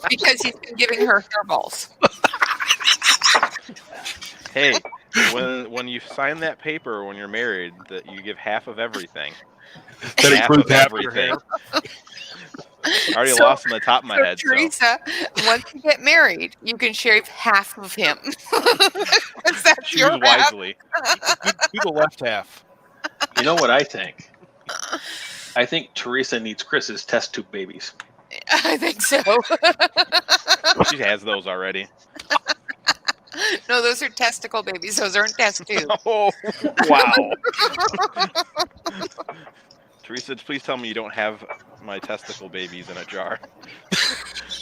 Because he's been giving her hairballs. Hey, when you sign that paper when you're married, that you give half of everything. That Half includes of half your everything. hair. I already So- lost on the top of my So, head. So Teresa, once you get married, you can shave half of him. 'Cause that's your choose half. wisely. Do the left half. You know what I think? I think Teresa needs Chris's test tube babies. I think so. She has those already. No, those are testicle babies. Those aren't test tubes. Oh, wow. Teresa, please tell me you don't have my testicle babies in a jar. It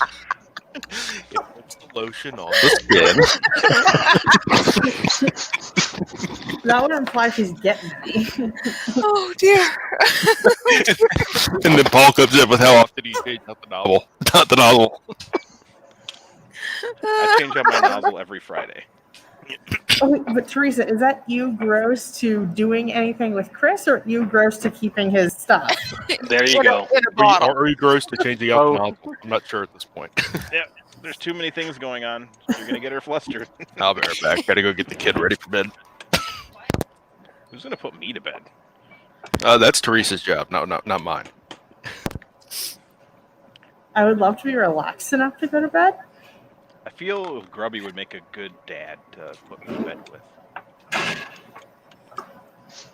puts the lotion on the skin. That would imply she's getting me. Oh dear. And then Paul comes in with how often do you change out the nozzle? Not the nozzle. I change out my nozzle every Friday. Oh, wait, but Teresa, is that you gross to doing anything with Chris, or you gross to keeping his stuff? There you go. In a bottle. Are you gross to changing out the nozzle? I'm not sure at this point. Yeah, there's too many things going on. You're gonna get her flustered. I'll be right back. Gotta go get the kid ready for bed. Who's gonna put me to bed? That's Teresa's job, not mine. I would love to be relaxed enough to go to bed. I feel Grubby would make a good dad to put me to bed with.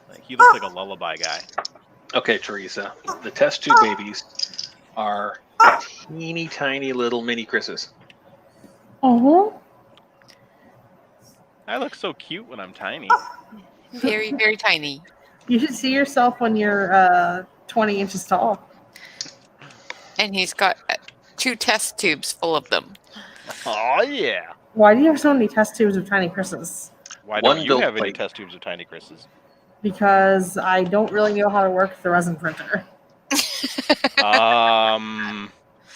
Like, he looks like a lullaby guy. Okay, Teresa. The test tube babies are teeny tiny little mini Chris's. Oh. I look so cute when I'm tiny. Very, very tiny. You should see yourself when you're 20 inches tall. And he's got 2 test tubes full of them. Oh yeah. Why do you have so many test tubes of tiny Chris's? Why One don't you built have any plate. test tubes of tiny Chris's? Because I don't really know how to work the resin printer.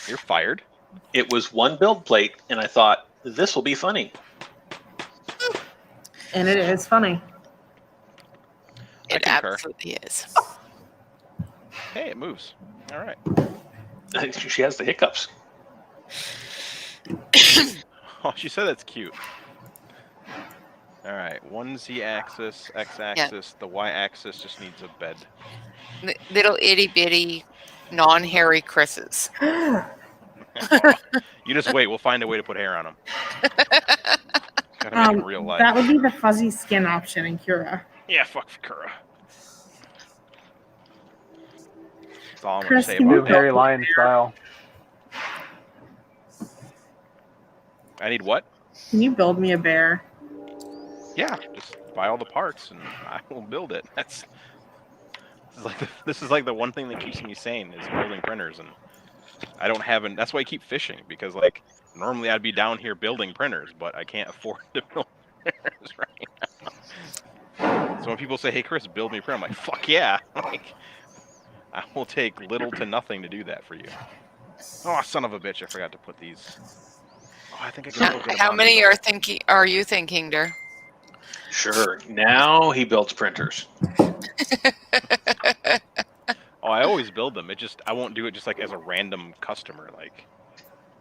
You're fired. It was one build plate, and I thought, this will be funny. And it is funny. I It concur. absolutely is. Hey, it moves. All right. She has the hiccups. Oh, she said that's cute. All right, one Z-axis, X-axis. The Y-axis just needs a bed. Little itty bitty, non-hairy Chris's. You just wait. We'll find a way to put hair on them. Gotta make it real life. That would be the fuzzy skin option in Cura. Yeah, fuck Kura. That's all I'm Chris, gonna say can you about Do Harry that. Lion style. I need what? Can you build me a bear? Yeah, just buy all the parts and I will build it. This is like the one thing that keeps me sane is building printers, and I don't have that's why I keep fishing, because like normally I'd be down here building printers, but I can't afford to build printers right now. So when people say, "Hey Chris, build me a printer," I'm like, "Fuck yeah!" Like, I will take little to nothing to do that for you. Oh, son of a bitch! I forgot to put these. Oh, I think I can. How many are you thinking, Der? Sure. Now he builds printers. Oh, I always build them. I won't do it just like as a random customer. Like,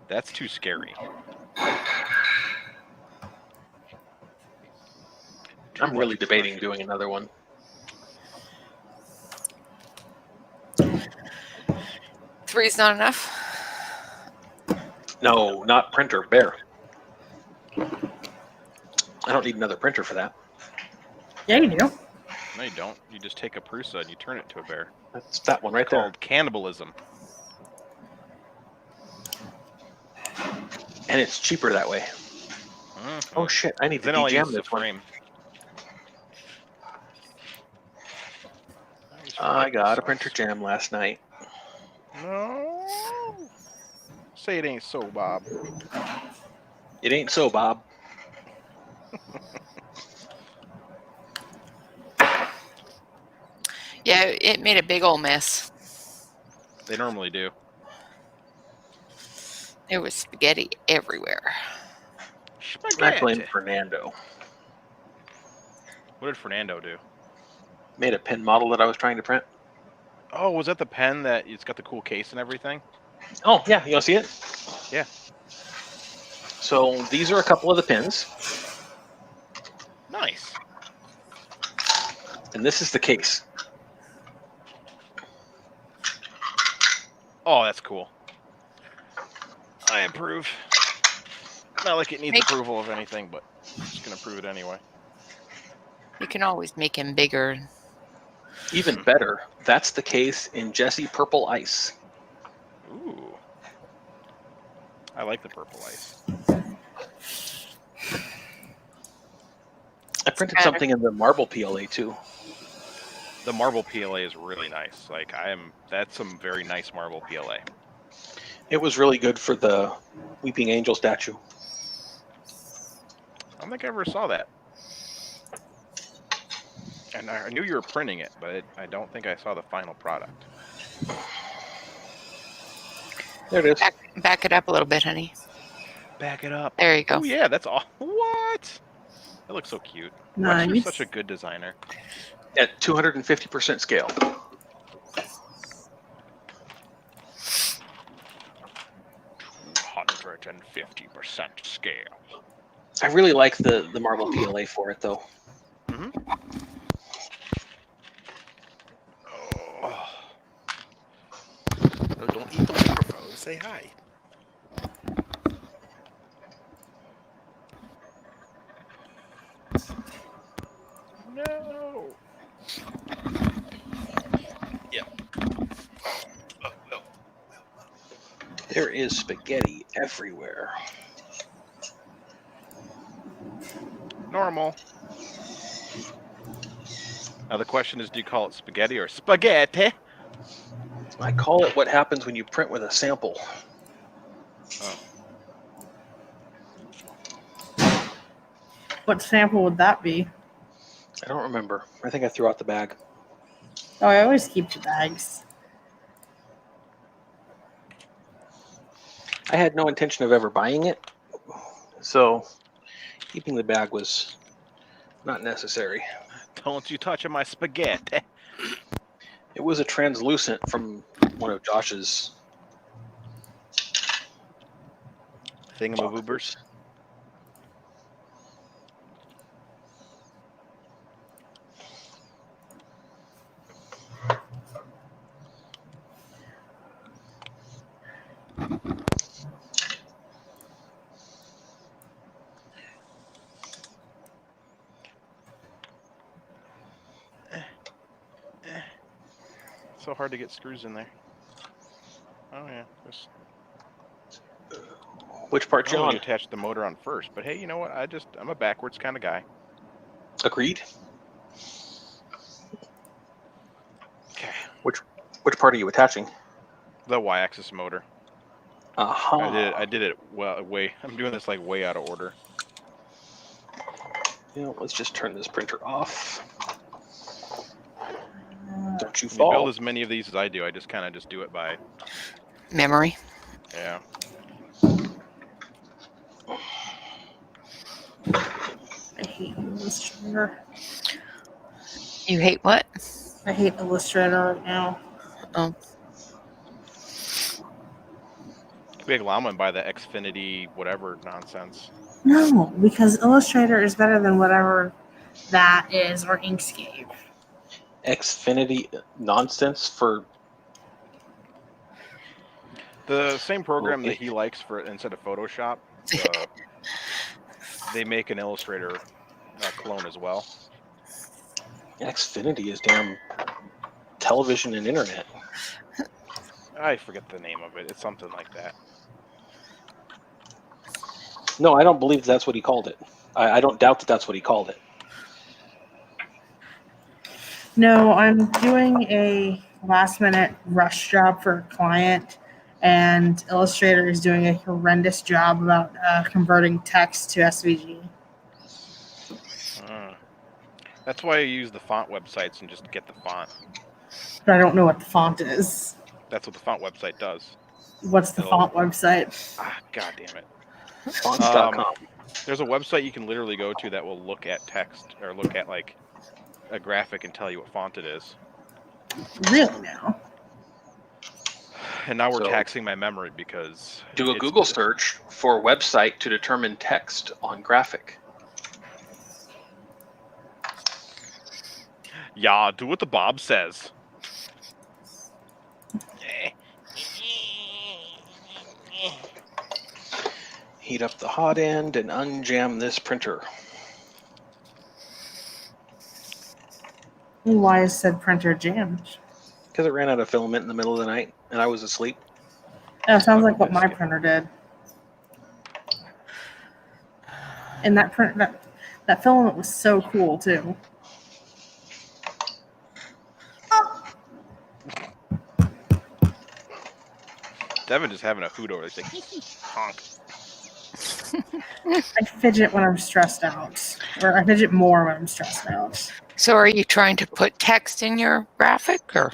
that's too scary. I'm really debating doing another one. 3's not enough. No, not printer, bear. I don't need another printer for that. Yeah, you do. No, you don't. You just take a Prusa and you turn it to a bear. That's that one right It's there. called cannibalism. And it's cheaper that way. Mhm. Oh shit, I need to Then all I use de-jam is a this one. frame. I got a printer jam last night. No. Say it ain't so, Bob. It ain't so, Bob. Yeah, it made a big old mess. They normally do. There was spaghetti everywhere. I blame Fernando. What did Fernando do? Made a pen model that I was trying to print. Oh, was that the pen that it's got the cool case and everything? Oh, yeah, you want to see it? Yeah. So these are a couple of the pins. Nice. And this is the case. Oh, that's cool. I approve. Not like it needs approval of anything, but I'm just gonna approve it anyway. You can always make him bigger. Even better, that's the case in Jesse Purple Ice. Ooh. I like the purple ice. I printed something in the marble PLA too. The marble PLA is really nice. Like that's some very nice marble PLA. It was really good for the Weeping Angel statue. I don't think I ever saw that. And I knew you were printing it, but I don't think I saw the final product. There it is. Back it up a little bit, honey. Back it up. There you go. Oh yeah, that's all. What? That looks so cute. Nice. Webster's such a good designer. At 250% scale. 250% scale. I really like the marble PLA for it though. Mm-hmm. Oh. No, don't eat the microphone. Say hi. No. Yeah. There is spaghetti everywhere. Normal. Now the question is, do you call it spaghetti or spaghetti? I call it what happens when you print with a sample. Oh. What sample would that be? I don't remember. I think I threw out the bag. Oh, I always keep the bags. I had no intention of ever buying it, so keeping the bag was not necessary. Don't you touch my spaghetti. It was a translucent from one of Josh's thingamaboobers. So hard to get screws in there. Oh yeah, just Which part, normally John? you attach the motor on first, but hey, you know what? I'm a backwards kind of guy. Agreed. Okay. Which part are you attaching? The Y-axis motor. Aha. I did it well. I'm doing this like way out of order. You know, let's just turn this printer off. Don't you When you fall. build as many of these as I do, I just kind of just do it by Memory. yeah. I hate Illustrator. You hate what? I hate Illustrator right now. Oh. Big llama and buy the Xfinity whatever nonsense. No, because Illustrator is better than whatever that is, or Inkscape. Xfinity nonsense for The same program that he likes for instead of Photoshop, they make an Illustrator clone as well. Xfinity is damn television and internet. I forget the name of it. It's something like that. No, I don't believe that's what he called it. I don't doubt that that's what he called it. No, I'm doing a last minute rush job for a client, and Illustrator is doing a horrendous job about converting text to SVG. That's why I use the font websites and just get the font. But I don't know what the font is. That's what the font website does. What's the font website? Ah, god damn it. Fonts.com. There's a website you can literally go to that will look at text or look at like a graphic and tell you what font it is. Really now? And now we're So, taxing my memory because do a Google search for website to determine text on graphic. Yeah, do what the Bob says. Heat up the hot end and unjam this printer. Why is said printer jammed? Because it ran out of filament in the middle of the night, and I was asleep. That sounds like what my printer did. And that filament was so cool too. Devin just having a hoot over there. He's like, honk. I fidget when I'm stressed out, or I fidget more when I'm stressed out. So are you trying to put text in your graphic, or?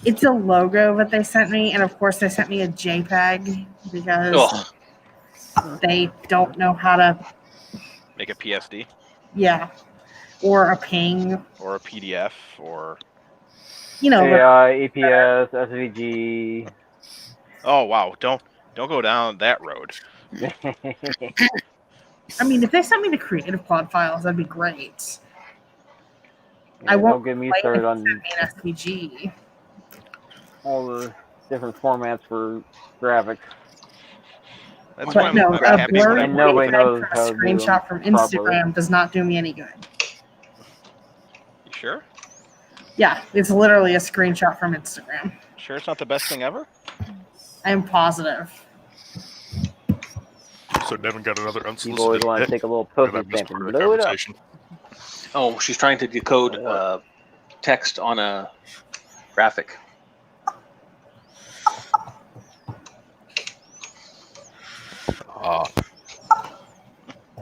It's a logo that they sent me, and of course they sent me a JPEG because they don't know how to Make a PSD. Yeah, or a ping, or a PDF, or APS, SVG. Oh wow! Don't go down that road. I mean, if they sent me the Creative Cloud files, that'd be great. Yeah, I won't don't get me play started if on they sent me an SVG. all the different formats for graphics. That's But no, a blurry and nobody knows from a how to do them screenshot from properly. Instagram does not do me any good. You sure? Yeah, it's literally a screenshot from Instagram. Sure, it's not the best thing ever. I am positive. So Devin got another You unsolicited always want to hit. take a little Or pussy that missed stamp part and of the blow it up. conversation. Oh, she's trying to decode text on a graphic.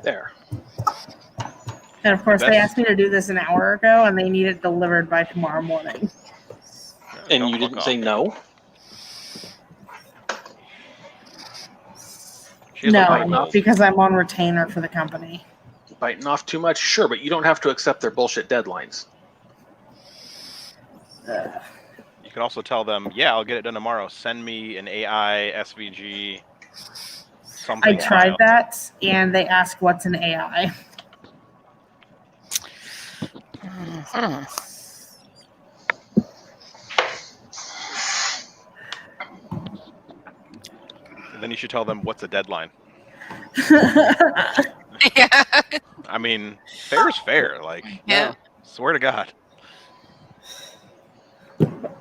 There. And of course, they asked me to do this an hour ago, and they need it delivered by tomorrow morning. And you didn't say no? No, because I'm on retainer for the company. Biting off too much? Sure, but you don't have to accept their bullshit deadlines. You can also tell them, yeah, I'll get it done tomorrow. Send me an AI, SVG, something. I tried that, and they asked what's an AI. And then you should tell them what's a deadline. Yeah. I mean, fair is fair. Like, Yeah. Swear to God.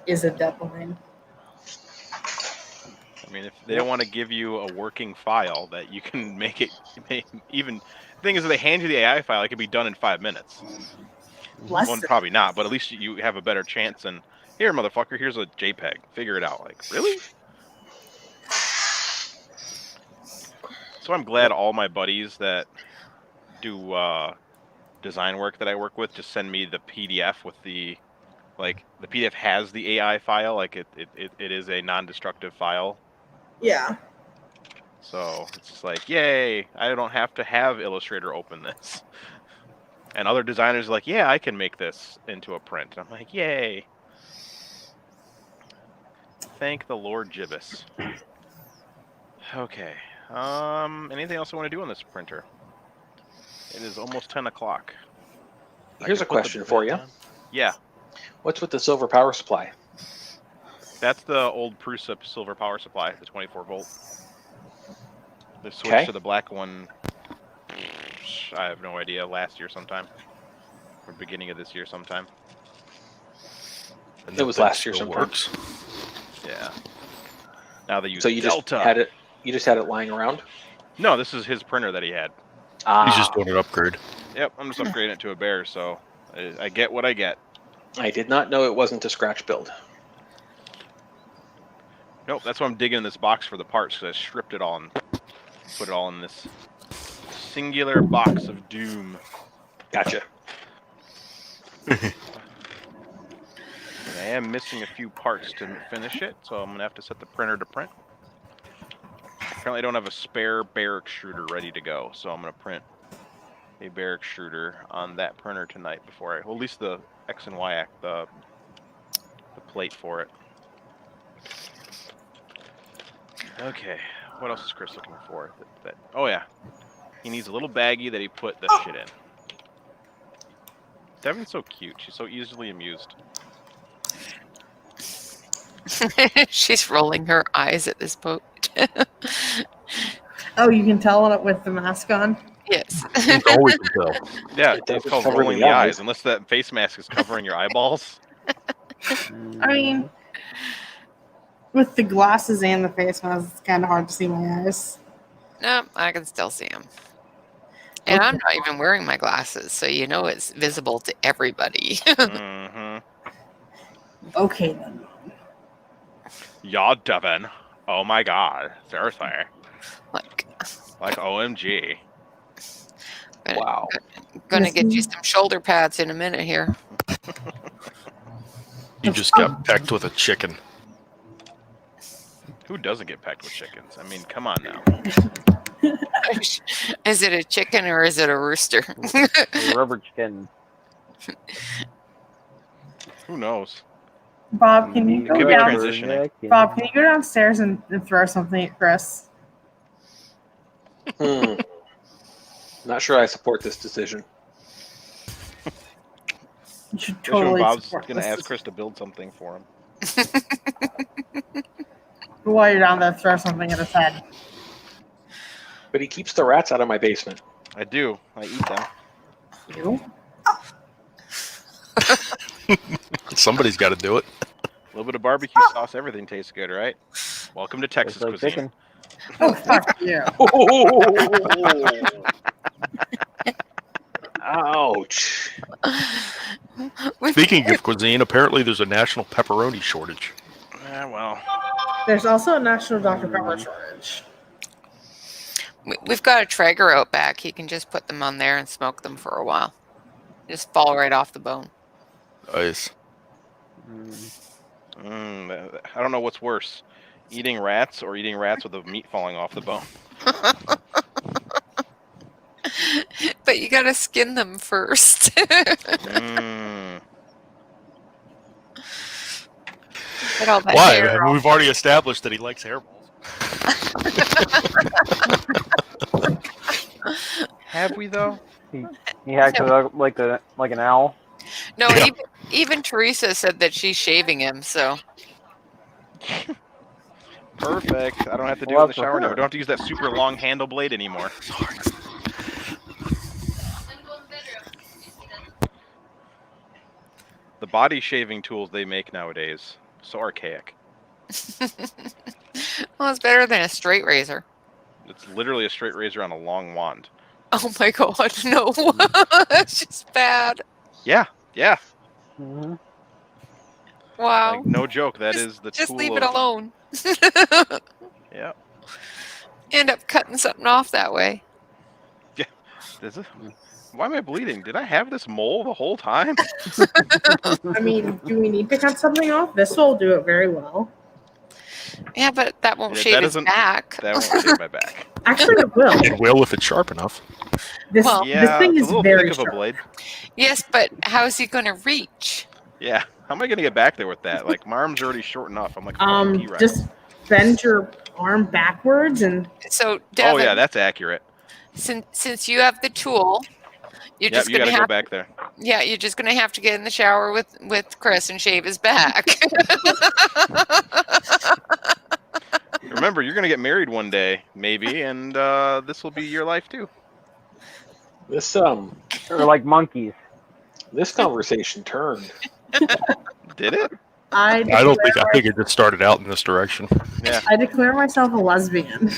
Is a deadline. I mean, if they don't want to give you a working file that you can make it even. The thing is, if they hand you the AI file, it can be done in 5 minutes. Well, probably not, but at least you have a better chance than, here, motherfucker, here's a JPEG. Figure it out. Like, really? So I'm glad all my buddies that do design work that I work with just send me the PDF with the, like, the PDF has the AI file, like it is a non-destructive file. Yeah. So it's just like, yay, I don't have to have Illustrator open this. And other designers are like, yeah, I can make this into a print. And I'm like, yay. Thank the Lord Gibbous. Okay. Anything else I want to do on this printer? It is almost 10 o'clock. Here's a question for you. Yeah. What's with the silver power supply? That's the old Prusa silver power supply, the 24 volt. They switched to the black one, I have no idea, last year sometime. Or beginning of this year sometime. And it was last year sometime. Works. Yeah. Now they use so you Delta. Just had it. You just had it lying around. No, this is his printer that he had. He's just doing an upgrade. Yep, I'm just upgrading it to a Bear, so I get what I get. I did not know it wasn't a scratch build. Nope, that's why I'm digging in this box for the parts, because I stripped it all and put it all in this singular box of doom. Gotcha. I am missing a few parts to finish it, so I'm going to have to set the printer to print. Apparently I don't have a spare Bear extruder ready to go, so I'm going to print a Bear extruder on that printer tonight before well, at least the X and Y, the plate for it. Okay, what else is Chris looking for? Oh yeah, he needs a little baggie that he put this shit in. Devin's so cute. She's so easily amused. She's rolling her eyes at this point. Oh, you can tell with the mask on? Yes. You always can tell. Yeah, It it's doesn't called cover rolling the the eyes. eyes, unless that face mask is covering your eyeballs. I mean, with the glasses and the face mask, it's kind of hard to see my eyes. No, I can still see them. And Okay. I'm not even wearing my glasses, so you know it's visible to everybody. Mm-hmm. Okay, then. Yeah, Devin. Oh my god. Seriously. Like, OMG. Wow. Gonna get you some shoulder pads in a minute here. You just got pecked with a chicken. Who doesn't get pecked with chickens? I mean, come on now. Is it a chicken or is it a rooster? A rubber chicken. Who knows? Bob, can you It go could be down? transitioning. Bob, can you go downstairs and throw something at Chris? Not sure I support this decision. You should Especially when totally Bob's support going to this. ask Chris to build something for him. While you're down there, throw something at his head. But he keeps the rats out of my basement. I do. I eat them. You? Somebody's got to do it. A little bit of barbecue sauce, everything tastes good, right? Welcome to Texas Tastes like cuisine. chicken. Oh, fuck you. Ouch. Speaking of cuisine, apparently there's a national pepperoni shortage. Yeah, well. There's also a national Dr. Pepper shortage. We've got a Traeger out back. He can just put them on there and smoke them for a while. Just fall right off the bone. Nice. I don't know what's worse. Eating rats or eating rats with the meat falling off the bone. But you gotta skin them first. Get all that Why? hair I mean, we've already established that he likes hairballs. Have we though? He acted like an owl. No, even Teresa said that she's shaving him, so. Perfect. I don't have to do it Well, in the shower anymore. I don't have to use that super long handle blade anymore. The body shaving tools they make nowadays, so archaic. Well, it's better than a straight razor. It's literally a straight razor on a long wand. Oh my god, no. That's just bad. Yeah. Mm-hmm. Wow. Like, no joke. That is the Just tool leave it of- alone. Yeah. End up cutting something off that way. Why am I bleeding? Did I have this mole the whole time? I mean, do we need to cut something off? This will do it very well. Yeah, but that won't Yeah, shave that his doesn't- back. That won't shave my back. Actually, it will. It will if it's sharp enough. This, Well, this thing it's is a little very thick of a sharp. blade. Yes, but how is he going to reach? Yeah. How am I gonna get back there with that? Like my arm's already short enough. I'm like a fucking T-Rex. Just bend your arm backwards and. So, Devin, Oh yeah, that's accurate. since you have the tool, you're Yep, just you going gotta to go have back there. Yeah, you're just going to have to get in the shower with Chris and shave his back. Remember, you're gonna get married one day, maybe, and this will be your life too. This Or like monkeys. this conversation turned. Did it? I think it just started out in this direction. Yeah. I declare myself a lesbian.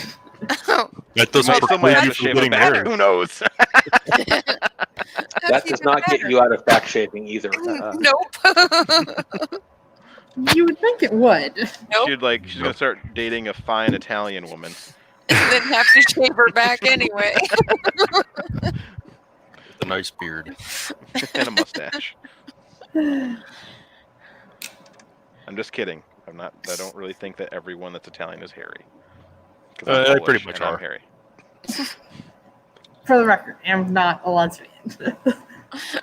That doesn't Might still might preclude have you to from shave a getting back. married. Who knows? That does not get you out of back shaving either. Nope. You would think it would. Nope. She's gonna start dating a fine Italian woman. And then have to shave her back anyway. With a nice beard. And a mustache. I'm just kidding. I don't really think that everyone that's Italian is hairy. 'Cause I'm They Polish pretty much and I'm are. hairy. For the record, I'm not a lesbian.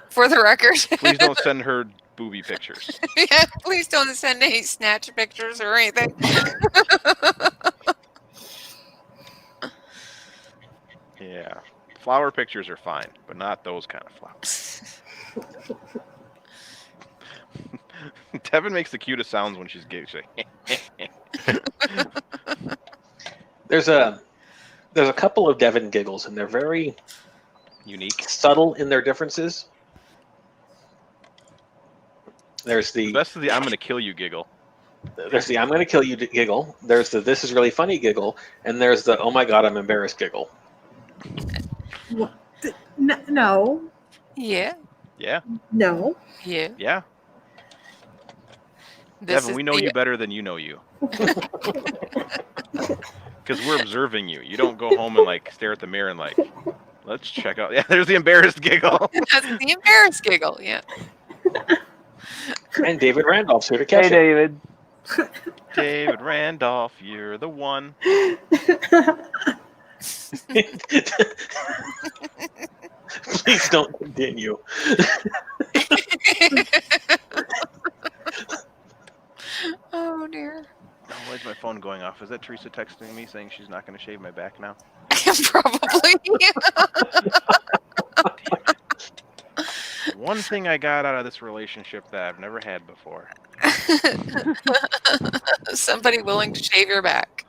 For the record. Please don't send her booby pictures. Yeah, please don't send any snatch pictures or anything. Yeah. Flower pictures are fine, but not those kind of flowers. Devin makes the cutest sounds when she's giggling. There's a couple of Devin giggles, and they're very unique, subtle in their differences. There's the best of the "I'm gonna kill you" giggle. There's the "I'm gonna kill you" giggle. There's the "this is really funny" giggle, and there's the "oh my god, I'm embarrassed" giggle. No. Yeah. Yeah. No. Yeah. Yeah. Devin, we know you better than you know you. Because we're observing you. You don't go home and like stare at the mirror and like, let's check out. Yeah, there's the embarrassed giggle. That's the embarrassed giggle. Yeah. And David Randolph's here to catch Hey, David. David Randolph, you're the one. Please don't continue. Oh dear. Oh, why's my phone going off? Is that Teresa texting me saying she's not going to shave my back now? Probably. One thing I got out of this relationship that I've never had before. Somebody willing to shave your back.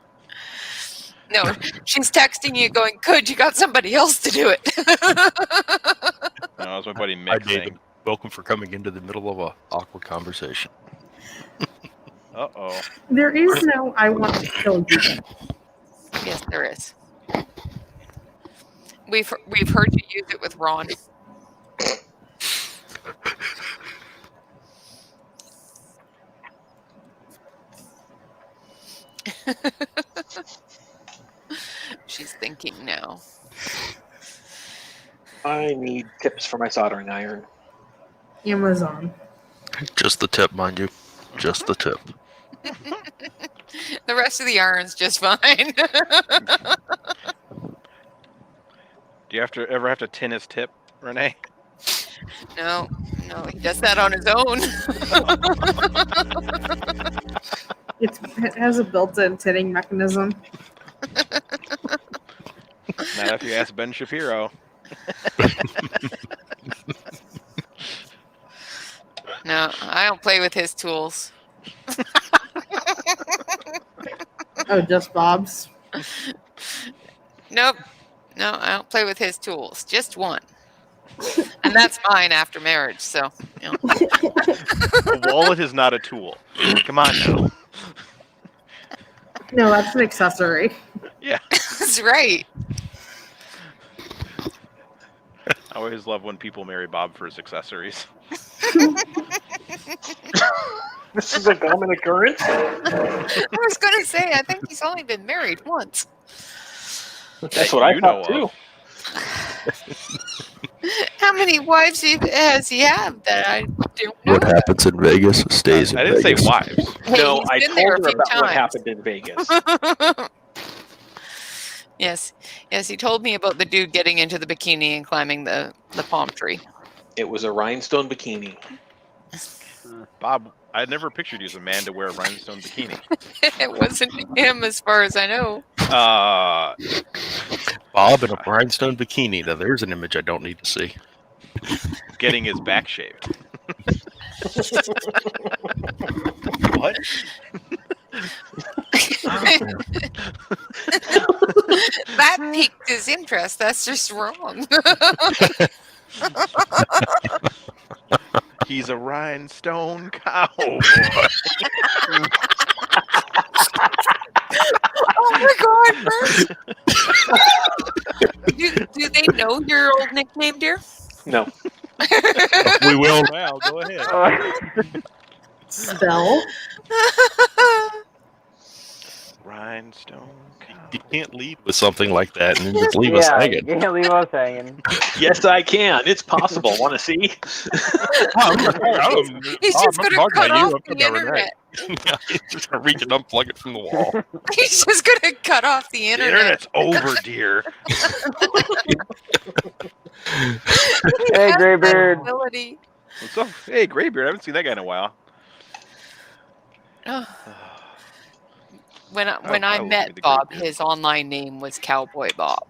No, she's texting you going, good, you got somebody else to do it. No, it was my buddy Hi, Mick David. saying, Welcome for coming into the middle of a awkward conversation. uh-oh. There is no I want to kill you. Yes, there is. We've heard you use it with Ron. She's thinking now. I need tips for my soldering iron. Amazon. Just the tip, mind you. Just the tip. The rest of the iron's just fine. Do you ever have to tin his tip, Renee? No, he does that on his own. It has a built-in tinning mechanism. Not if you ask Ben Shapiro. No, I don't play with his tools. Oh, just Bob's? Nope. No, I don't play with his tools. Just one. And that's mine after marriage, so. You know. A wallet is not a tool. Come on now. No, that's an accessory. Yeah. That's right. I always love when people marry Bob for his accessories. This is a common occurrence. I was going to say, I think he's only been married once. That's what I thought too. How many wives has he had that I don't know? What happens in Vegas stays in I didn't Vegas. say wives. Hey, No, he's I been told there her a few about what times. happened in Vegas. Yes, he told me about the dude getting into the bikini and climbing the palm tree. It was a rhinestone bikini. Bob, I never pictured you as a man to wear a rhinestone bikini. It wasn't him as far as I know. Bob in a rhinestone bikini. Now there's an image I don't need to see. Getting his back shaved. What? That piqued his interest. That's just wrong. He's a rhinestone cowboy. Oh my god, do they know your old nickname, dear? No. We will now. Go ahead. Spell? Rhinestone cowboy. You can't lead with something like that and then just leave us hanging. Yeah, leave us hanging. Yes, I can. It's possible. Want to see? He's just going to cut off the internet. He's just going to reach and unplug it from the wall. He's just going to cut off the The internet. internet's over, dear. Hey, Graybeard. Ability. What's up? Hey, Graybeard. I haven't seen that guy in a while. Oh. When I I will met be the Bob, Graybeard. his online name was Cowboy Bob.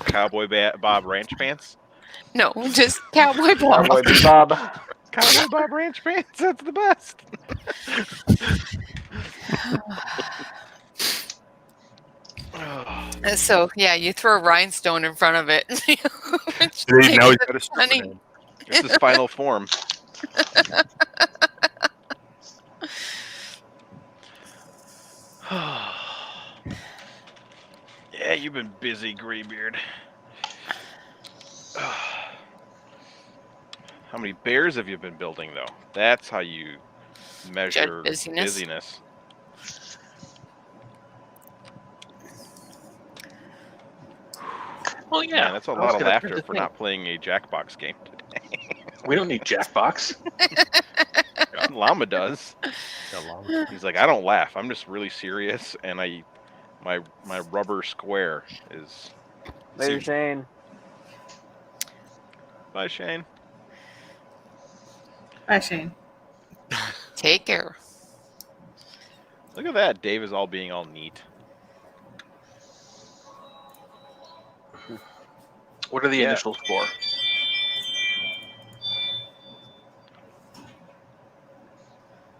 Cowboy Bob Ranch Pants? No, just Cowboy Bob. Cowboy Bob. Cowboy Bob Ranch pants. That's the best. So yeah, you throw a rhinestone in front of it. Now he's got a stripper Honey. name. It's his final form. Yeah, you've been busy, Greybeard. How many bears have you been building, though? That's how you measure busyness. Well, yeah. Man, that's a lot of laughter for not playing a Jackbox game today. We don't need Jackbox. Llama does. He's like, I don't laugh. I'm just really serious, and my rubber square is. Later, Shane. Bye, Shane. Bye, Shane. Take care. Look at that. Dave is being all neat. What are the initials for?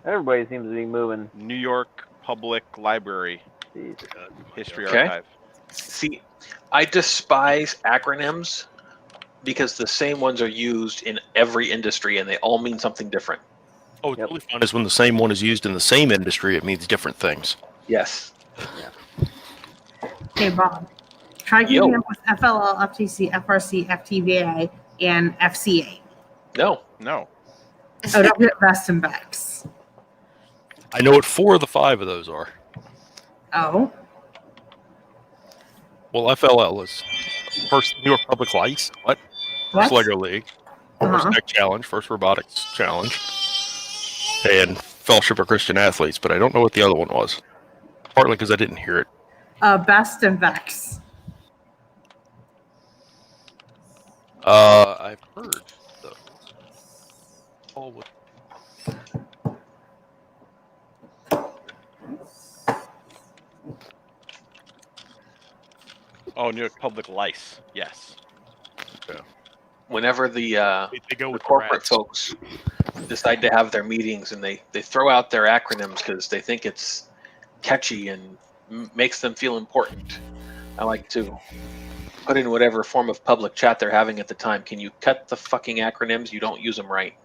Everybody seems to be moving. New York Public Library. History Okay. Archive. See, I despise acronyms because the same ones are used in every industry and they all mean something different. Oh, it's really fun is when the same one is used in the same industry, it means different things. Yes. Hey, Bob. Try keeping up with FLL, FTC, FRC, FTVA, and FCA. No. Oh, don't get Best and Bex. I know what 4 of the 5 of those are. Oh. Well, FLL is First New York Public License. What? First Lego League. First Tech Challenge. First Robotics Challenge. And Fellowship of Christian Athletes, but I don't know what the other one was. Partly because I didn't hear it. Best and Vex. I've heard those. All with New York Public Lice. Yes. Okay. Whenever the go with corporate folks decide to have their meetings and they throw out their acronyms because they think it's catchy and makes them feel important, I like to put in whatever form of public chat they're having at the time. Can you cut the fucking acronyms? You don't use them right.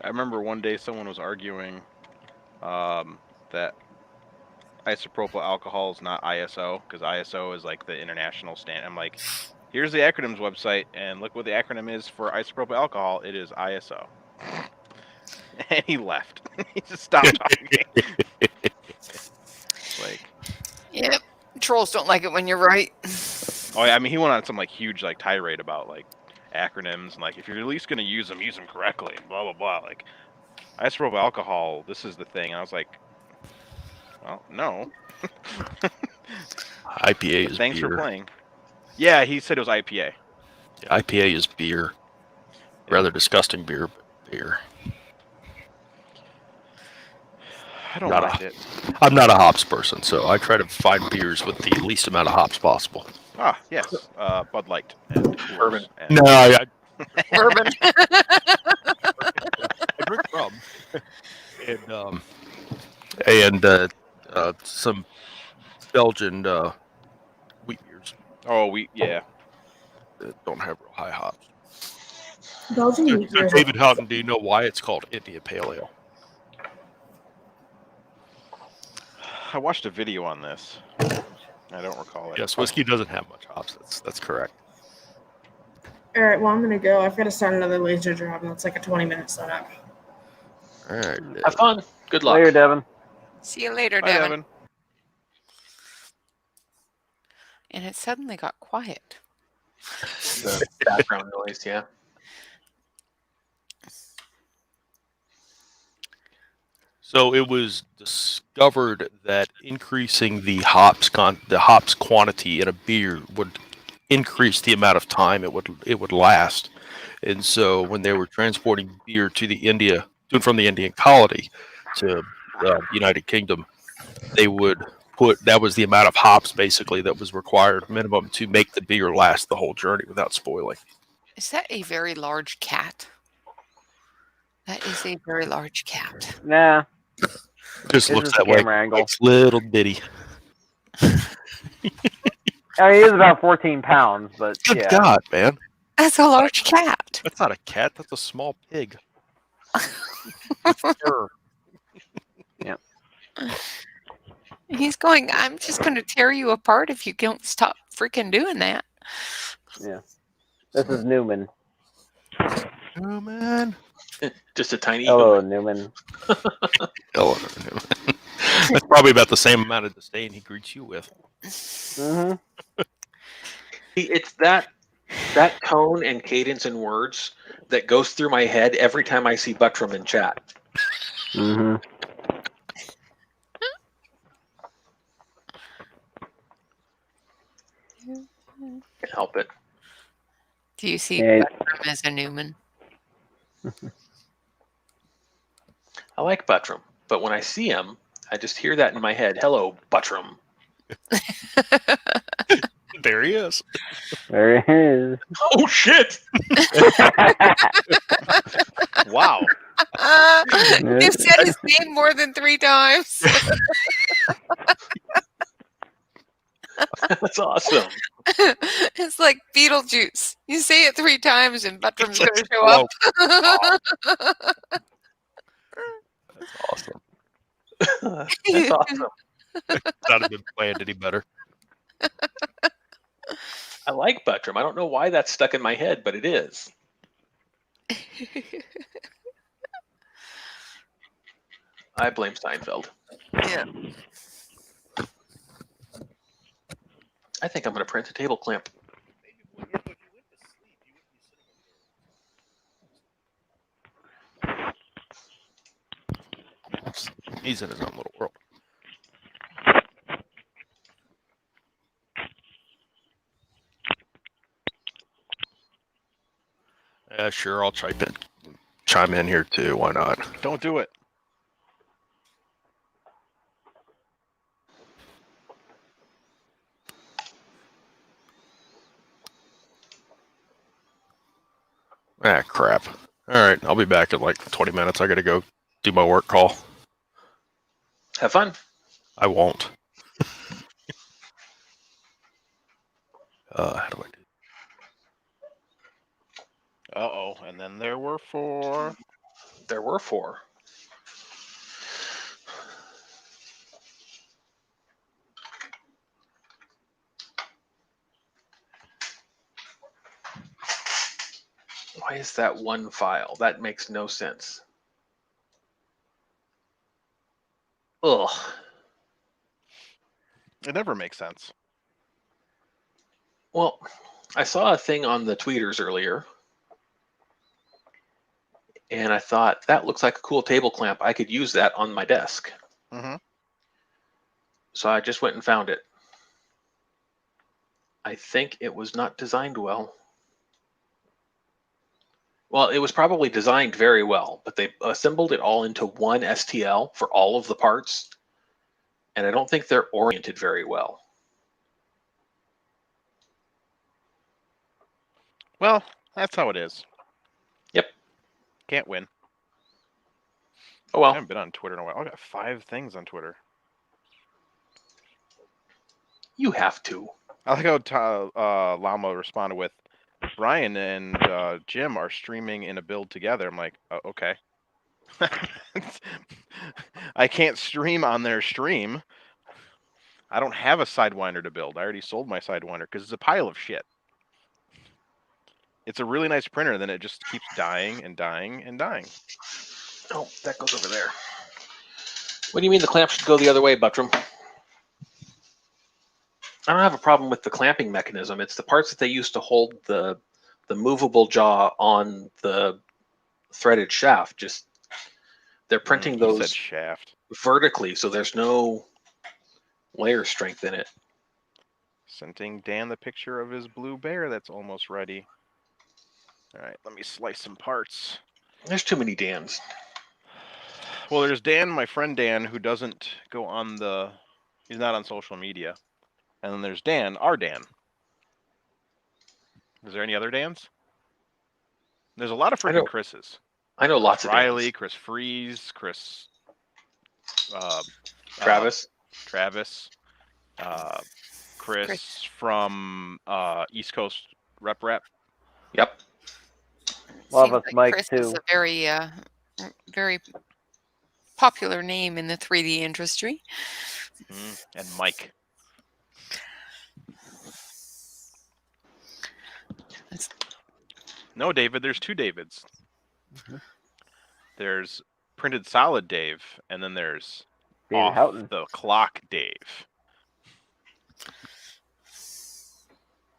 I remember one day someone was arguing that isopropyl alcohol is not ISO because ISO is like the international standard. I'm like, here's the acronyms website, and look what the acronym is for isopropyl alcohol. It is ISO. And he left. He just stopped talking. Like, yep, trolls don't like it when you're right. oh yeah, I mean, he went on some like huge like tirade about like acronyms and like if you're at least gonna use them correctly. Blah blah blah. Like isopropyl alcohol, this is the thing. And I was like, well, no. IPA is Thanks beer. for playing. Yeah, he said it was IPA. Yeah, IPA is beer. Rather disgusting beer, but beer. I don't mind it. I'm not a hops person, so I try to find beers with the least amount of hops possible. Ah, yes. Bud Light and Bourbon. And No, I Bourbon. I drink rum and some Belgian wheat beers. Oh, yeah. That don't have real high hops. Belgian So, wheat beers. David Houghton, do you know why it's called India Pale Ale? I watched a video on this. I don't recall it. Yes, whiskey doesn't have much hops. That's correct. All right, well, I'm going to go. I've got to start another laser job, and it's like a 20-minute setup. All right. Have fun. Good luck. Later, Devin. See you later, Bye, Devin. And it suddenly got quiet. The background noise, yeah. So it was discovered that increasing the hops quantity in a beer would increase the amount of time it would last. And so when they were transporting beer from the Indian colony to the United Kingdom, they would that was the amount of hops basically that was required minimum to make the beer last the whole journey without spoiling. Is that a very large cat? That is a very large cat. Nah. Just It's looks just that a way. camera angle. It's little bitty. I mean, he is about 14 pounds, but Good yeah. God, man. That's a large cat. That's not a cat. That's a small pig. Yeah. He's going, I'm just going to tear you apart if you don't stop freaking doing that. Yeah. This is Newman. Newman. Just a tiny. Hello, Newman. Hello, Newman. That's probably about the same amount of disdain he greets you with. Mm-hmm. It's that tone and cadence in words that goes through my head every time I see Buttram in chat. Mm-hmm. Can't help it. Do you see Yeah. Buttram as a Newman? I like Buttram, but when I see him, I just hear that in my head. Hello, Buttram. There he is. There he is. Oh shit! Wow. You've said his name more than 3 times. That's awesome. It's like Beetlejuice. You say it 3 times and Buttram's going to show Whoa. up. That's awesome. That's awesome. Not have been planned any better. I like Buttram. I don't know why that's stuck in my head, but it is. I blame Seinfeld. Yeah. I think I'm going to print a table clamp. He's in his own little world. Yeah, sure. I'll chime in here too. Why not? Don't do it. Ah, crap. All right, I'll be back in like 20 minutes. I got to go do my work call. Have fun. I won't. How do I do? Uh-oh. And then there were 4. There were 4. Why is that one file? That makes no sense. Ugh. It never makes sense. Well, I saw a thing on the tweeters earlier, and I thought, that looks like a cool table clamp. I could use that on my desk. Mm-hmm. So I just went and found it. I think it was not designed well. Well, it was probably designed very well, but they assembled it all into one STL for all of the parts, and I don't think they're oriented very well. Well, that's how it is. Yep. Can't win. Oh I well. haven't been on Twitter in a while. I got 5 things on Twitter. You have to. I like how Llama responded with, Brian and Jim are streaming in a build together. I'm like, oh, okay. I can't stream on their stream. I don't have a Sidewinder to build. I already sold my Sidewinder because it's a pile of shit. It's a really nice printer, then it just keeps dying and dying and dying. Oh, that goes over there. What do you mean the clamp should go the other way, Buttram? I don't have a problem with the clamping mechanism. It's the parts that they use to hold the movable jaw on the threaded shaft. Just they're printing those shaft vertically, so there's no layer strength in it. Sending Dan the picture of his blue bear that's almost ready. All right, let me slice some parts. There's too many Dans. Well, there's Dan, my friend Dan, who doesn't go on the He's not on social media. And then there's Dan, our Dan. Is there any other Dans? There's a lot of freaking Chris's. I know lots of Riley, Dans. Chris Freeze, Chris Travis. Chris from East Coast Rep. Yep. Love us, Mike, Chris too. is a very popular name in the 3D industry. And Mike. No, David, there's two Davids. There's Printed Solid Dave, and then there's David Off Houghton. the Clock Dave.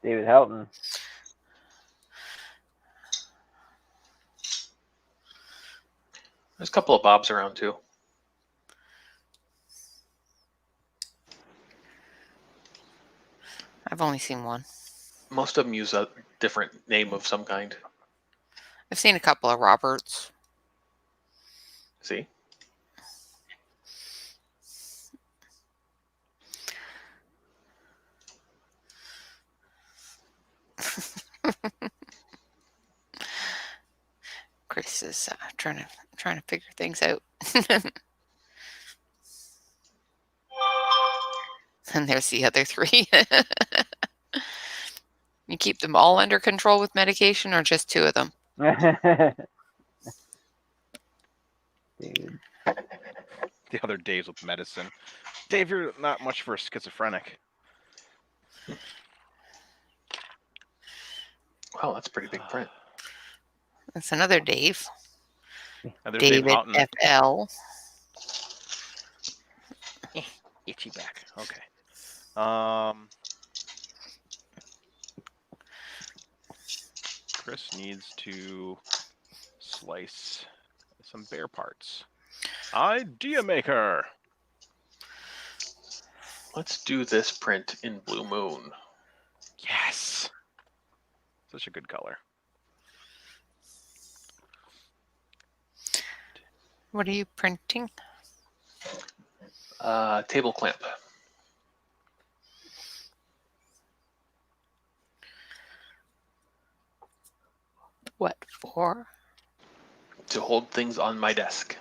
David Houghton. There's a couple of Bobs around too. I've only seen one. Most of them use a different name of some kind. I've seen a couple of Roberts. See? Chris is trying to figure things out. And there's the other three. You keep them all under control with medication, or just two of them? Dude. The other Dave's with medicine. Dave, you're not much for a schizophrenic. Wow, that's a pretty big print. That's another Dave. There's David Dave Houghton. FL. Itchy back. Okay. Chris needs to slice some bear parts. Idea maker. Let's do this print in Blue Moon. Yes. Such a good color. What are you printing? Table clamp. What for? To hold things on my desk.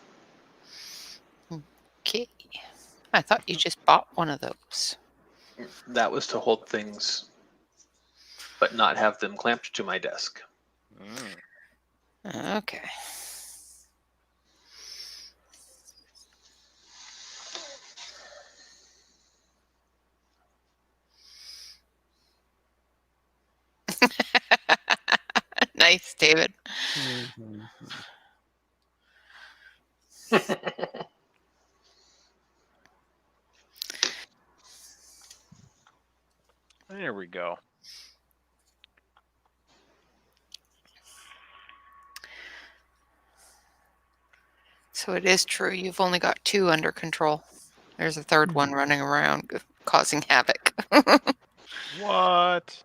Okay. I thought you just bought one of those. That was to hold things, but not have them clamped to my desk. Okay. Nice, David. There we go. So it is true. You've only got two under control. There's a third one running around causing havoc. What?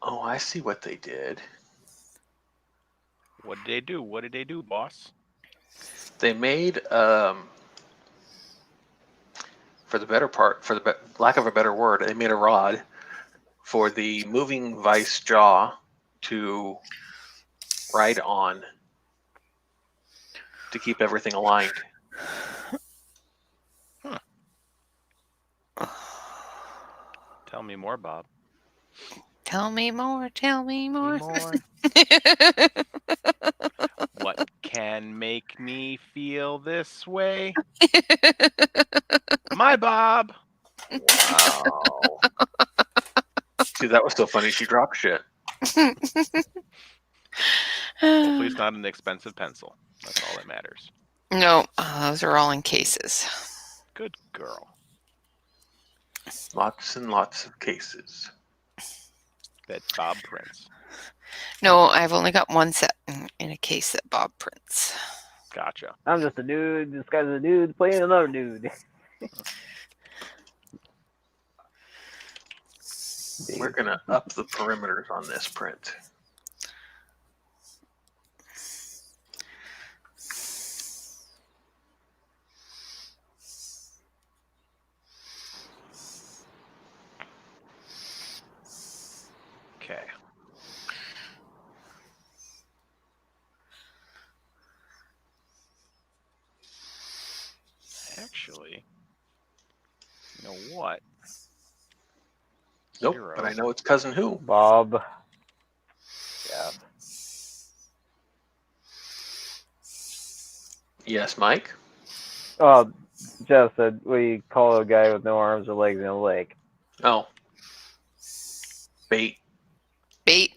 Oh, I see what they did. What did they do? What did they do, boss? They made, for the better part, for the lack of a better word, they made a rod for the moving vice jaw to ride on to keep everything aligned. Tell me more, Bob. Tell me more. Tell me more. What can make me feel this way? My Bob. Wow. See, that was so funny. She dropped shit. Hopefully it's not an expensive pencil. That's all that matters. No, those are all in cases. Good girl. Lots and lots of cases. That Bob prints. No, I've only got one set in a case that Bob prints. Gotcha. I'm just a dude. This guy's a dude playing another dude. We're going to up the perimeters on this print. Okay. Actually, you know what? Nope, 0. but I know it's Cousin Who. Bob. Yeah. Yes, Mike? Jeff said we call a guy with no arms or legs in a lake. Oh. Bait. Bait.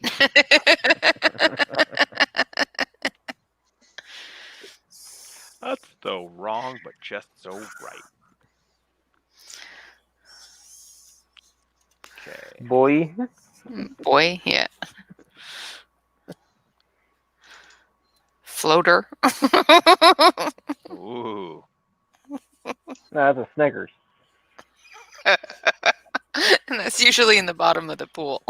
That's so wrong, but just so right. Okay. Boy. Boy, yeah. Floater. Ooh. No, that's a Snickers. And that's usually in the bottom of the pool.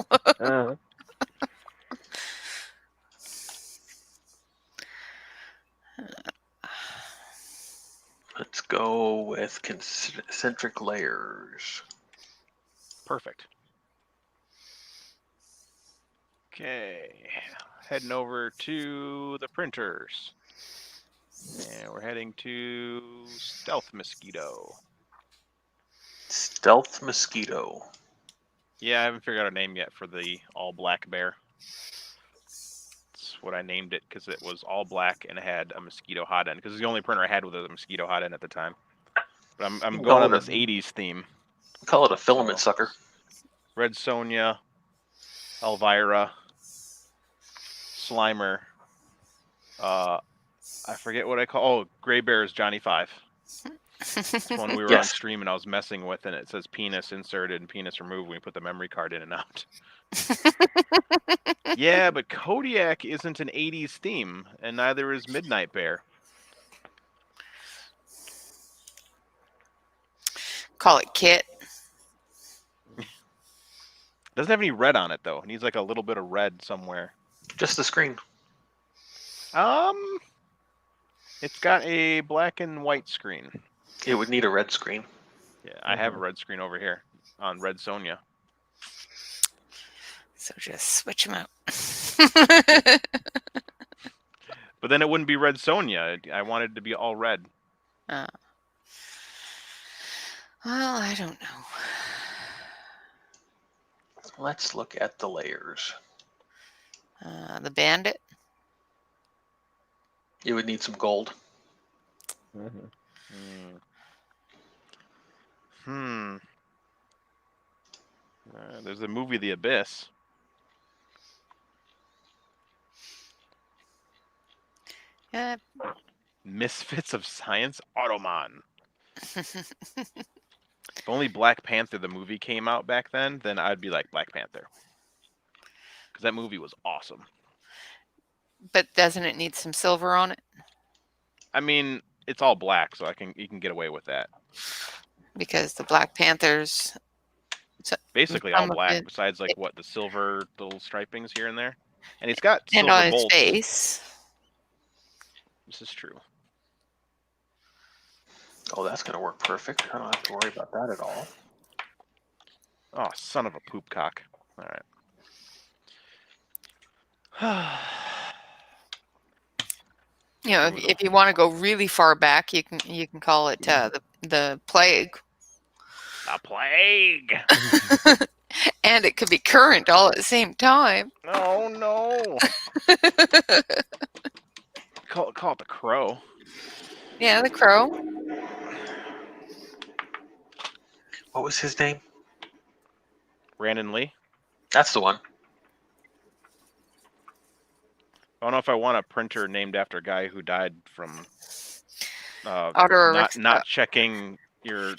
Let's go with concentric layers. Perfect. Okay. Heading over to the printers. And we're heading to Stealth Mosquito. Stealth Mosquito. Yeah, I haven't figured out a name yet for the all black bear. That's what I named it because it was all black and it had a mosquito hot end. Because it's the only printer I had with a mosquito hot end at the time. But I'm going on this 80s theme. Call it a filament sucker. Red Sonja, Elvira, Slimer. I forget what I call. Oh, Gray Bear is Johnny 5. It's one we were on stream and I was messing with, and it says penis inserted and penis removed when we put the memory card in and out. Yeah, but Kodiak isn't an 80s theme, and neither is Midnight Bear. Call it Kit. Doesn't have any red on it though. It needs like a little bit of red somewhere. Just the screen. It's got a black and white screen. It would need a red screen. Yeah, I have a red screen over here on Red Sonja. So just switch them out. But then it wouldn't be Red Sonja. I wanted it to be all red. Well, I don't know. Let's look at the layers. The Bandit. You would need some gold. There's the movie The Abyss. Yeah. Misfits of Science Automan. If only Black Panther the movie came out back then I'd be like Black Panther. Because that movie was awesome. But doesn't it need some silver on it? I mean, it's all black, so you can get away with that. Because the Black Panthers... Basically all black, besides like the silver little stripings here and there. And he's got silver on his bolts. face. This is true. Oh, that's going to work perfect. I don't have to worry about that at all. Oh, son of a poop cock. All right. You know, if you want to go really far back, you can call it the plague. The plague. And it could be current all at the same time. Oh no. Call it the crow. Yeah, the crow. What was his name? Brandon Lee. That's the one. I don't know if I want a printer named after a guy who died from not checking your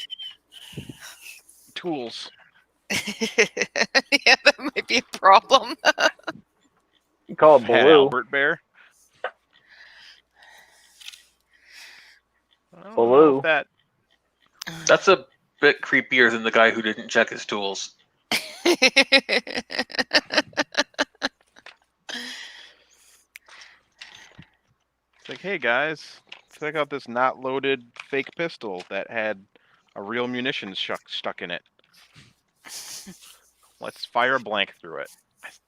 tools. Yeah, that might be a problem. You call it Blue. Albert Bear. Blue. That's a bit creepier than the guy who didn't check his tools. It's like, hey guys, check out this not loaded fake pistol that had a real munitions stuck in it. Let's fire a blank through it.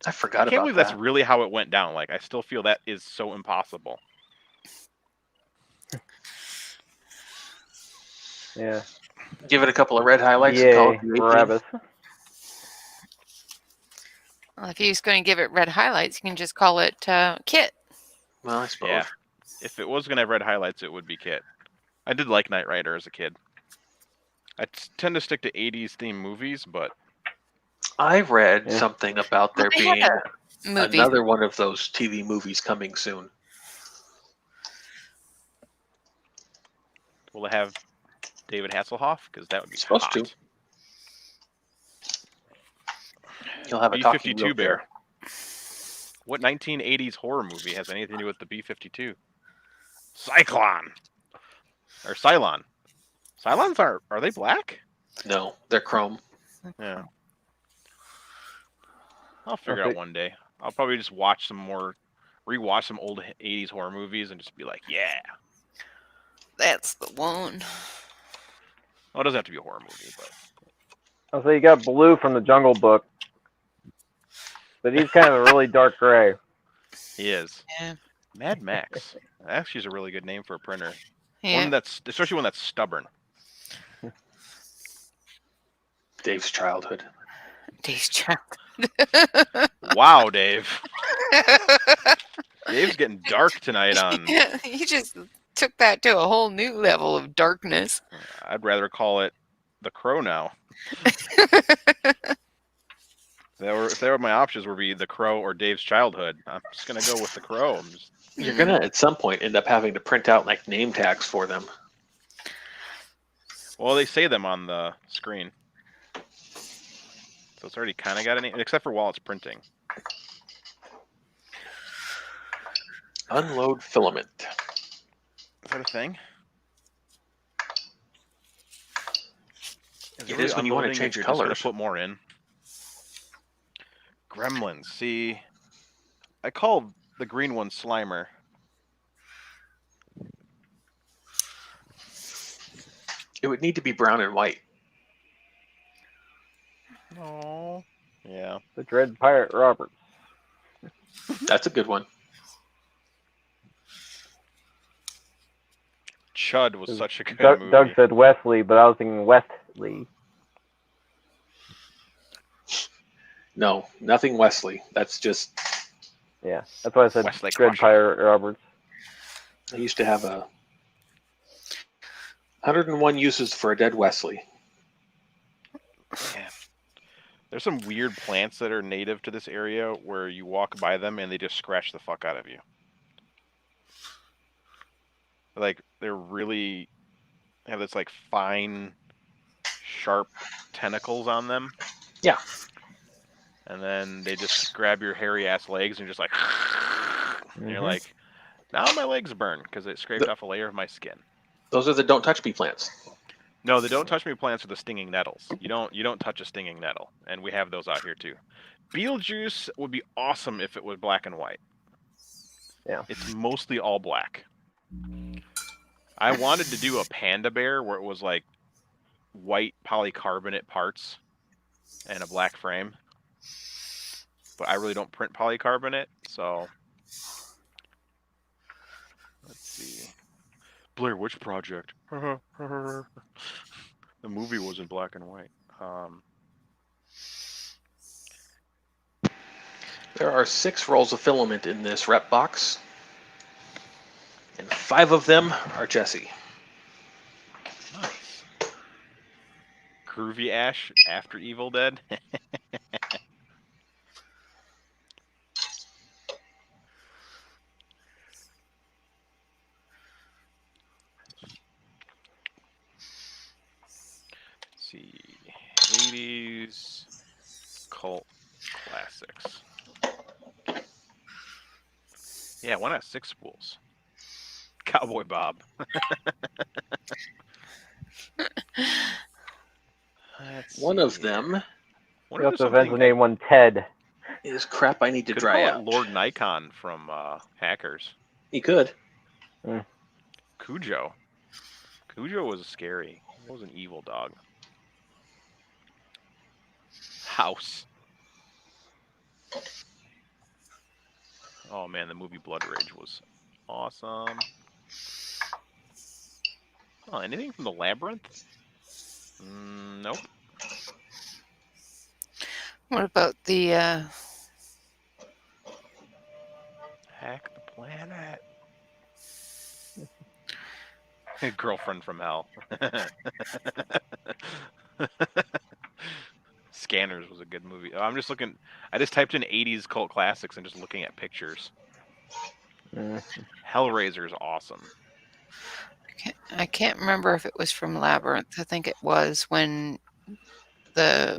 I forgot can't about believe that. that's really how it went down. Like, I still feel that is so impossible. Yeah. Give it a couple of red highlights and call it the 18. Barabbas. Well, if he's going to give it red highlights, you can just call it Kit. Well, I suppose. Yeah. If it was going to have red highlights, it would be Kit. I did like Knight Rider as a kid. I tend to stick to 80s themed movies, but... I read something about there They being had a movie. another one of those TV movies coming soon. Will it have David Hasselhoff? Because that would be Supposed hot. to. He'll have a talking B-52 wheelchair. bear. What 1980s horror movie has anything to do with the B-52? Cyclone. Or Cylon. Cylons are they black? No, they're chrome. Yeah. I'll figure it out one day. I'll probably just watch rewatch some old 80s horror movies and just be like, yeah. That's the one. Well, it doesn't have to be a horror movie, but... I'll say you got Blue from the Jungle Book. But he's kind of a really dark gray. He is. Yeah. Mad Max. Actually is a really good name for a printer. Yeah. Especially one that's stubborn. Dave's childhood. Dave's childhood. Wow, Dave. Dave's getting dark tonight on... He just took that to a whole new level of darkness. I'd rather call it The Crow now. If they were my options, would be The Crow or Dave's childhood. I'm just gonna go with The Crow. You're gonna at some point end up having to print out like name tags for them. Well, they say them on the screen, so it's already kind of got a name, except for while it's printing. Unload filament. Is that a thing? It is when you want to change colors. Just put more in. Gremlins. See, I called the green one Slimer. It would need to be brown and white. Oh, yeah. The Dread Pirate Roberts. That's a good one. Chud was such a good movie. Doug said Wesley, but I was thinking Westley. No, nothing Wesley. That's just... Yeah, that's why I said Wesley Dread Crusher. Pirate Roberts. I used to have 101 uses for a dead Wesley. Yeah. There's some weird plants that are native to this area where you walk by them and they just scratch the fuck out of you. Like, they're really have this like fine, sharp tentacles on them. Yeah. And then they just grab your hairy ass legs and just like, and you're like, now my legs burn because it scraped off a layer of my skin. Those are the don't touch me plants. No, the don't touch me plants are the stinging nettles. You don't touch a stinging nettle, and we have those out here too. Beetlejuice would be awesome if it was black and white. Yeah. It's mostly all black. I wanted to do a panda bear where it was like white polycarbonate parts and a black frame. But I really don't print polycarbonate, so let's see. Blair Witch Project. The movie was in black and white. There are 6 rolls of filament in this rep box, and 5 of them are Jesse. Nice. Groovy Ash after Evil Dead. See, 80s cult classics. Yeah, why not 6 spools? Cowboy Bob. One of them You also have to name one Ted. is crap I need to Could dry call it out. Lord Nikon from Hackers. He could. Cujo. Cujo was scary. He was an evil dog. House. Oh man, the movie Blood Rage was awesome. Oh, anything from the Labyrinth? Nope. What about the Hack the Planet? Girlfriend from Hell. Scanners was a good movie. I'm just looking. I just typed in 80s cult classics and just looking at pictures. Hellraiser is awesome. I can't remember if it was from Labyrinth. I think it was when the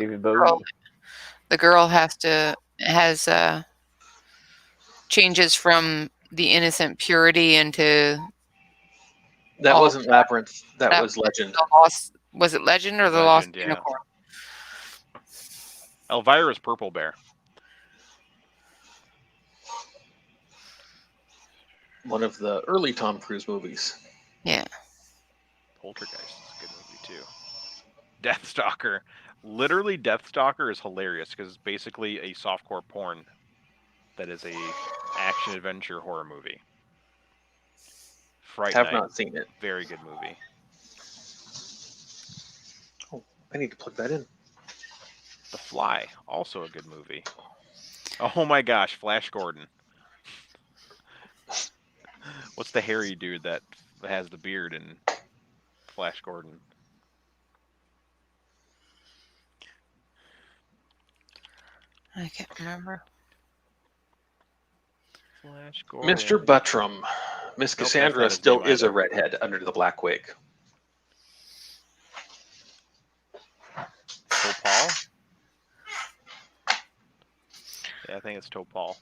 girl has changes from the innocent purity into. That wasn't Labyrinth. That was Legend. Was it Legend or the Lost Unicorn? Elvira's Purple Bear. One of the early Tom Cruise movies. Yeah. Poltergeist is a good movie too. Deathstalker. Literally, Deathstalker is hilarious because it's basically a softcore porn that is a action adventure horror movie. Fright Night. Have not seen it. Very good movie. Oh, I need to plug that in. The Fly, also a good movie. Oh my gosh, Flash Gordon. What's the hairy dude that has the beard in Flash Gordon? I can't remember. Flash Gordon. Mr. Buttram. Miss Cassandra still is a redhead under the black wig. Topal? Yeah, I think it's Topal.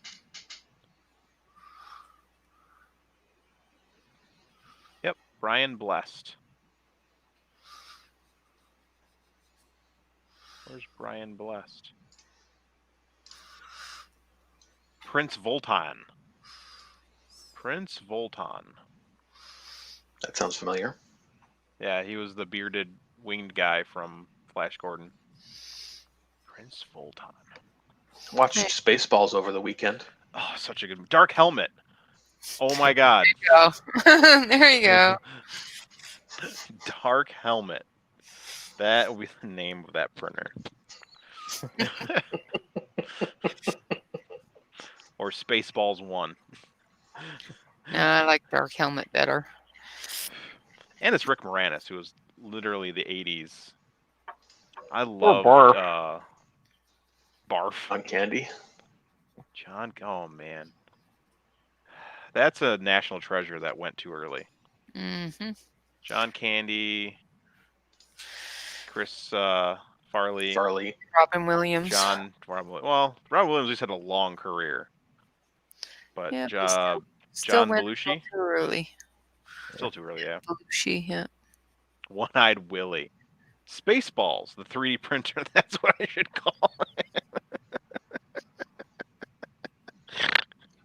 Yep, Brian Blessed. Where's Brian Blessed? Prince Voltan. Prince Voltan. That sounds familiar. Yeah, he was the bearded winged guy from Flash Gordon. Prince Voltan. Watched Spaceballs over the weekend. Oh, such a good Dark Helmet. Oh my god. There you go. There you go. Dark Helmet. That will be the name of that printer. Or Spaceballs 1. No, I like Dark Helmet better. And it's Rick Moranis, who was literally the 80s. I love Barf. On Candy. Oh man. That's a national treasure that went too early. Mm-hmm. John Candy, Chris Farley. Robin Williams. Robin Williams at least had a long career. But yeah, John Belushi? Too early. Still too early, yeah. Belushi, yeah. One-Eyed Willie. Spaceballs, the 3D printer. That's what I should call it.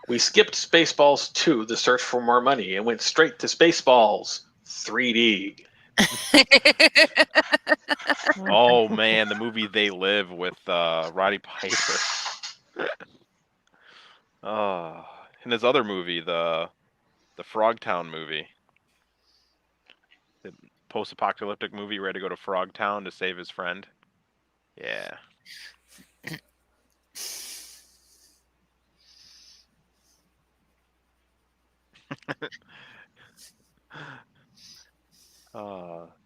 We skipped Spaceballs 2, The Search for More Money, and went straight to Spaceballs 3D. Oh man, the movie They Live with Roddy Piper. And his other movie, the Frogtown movie. The post-apocalyptic movie where he had to go to Frogtown to save his friend. Yeah.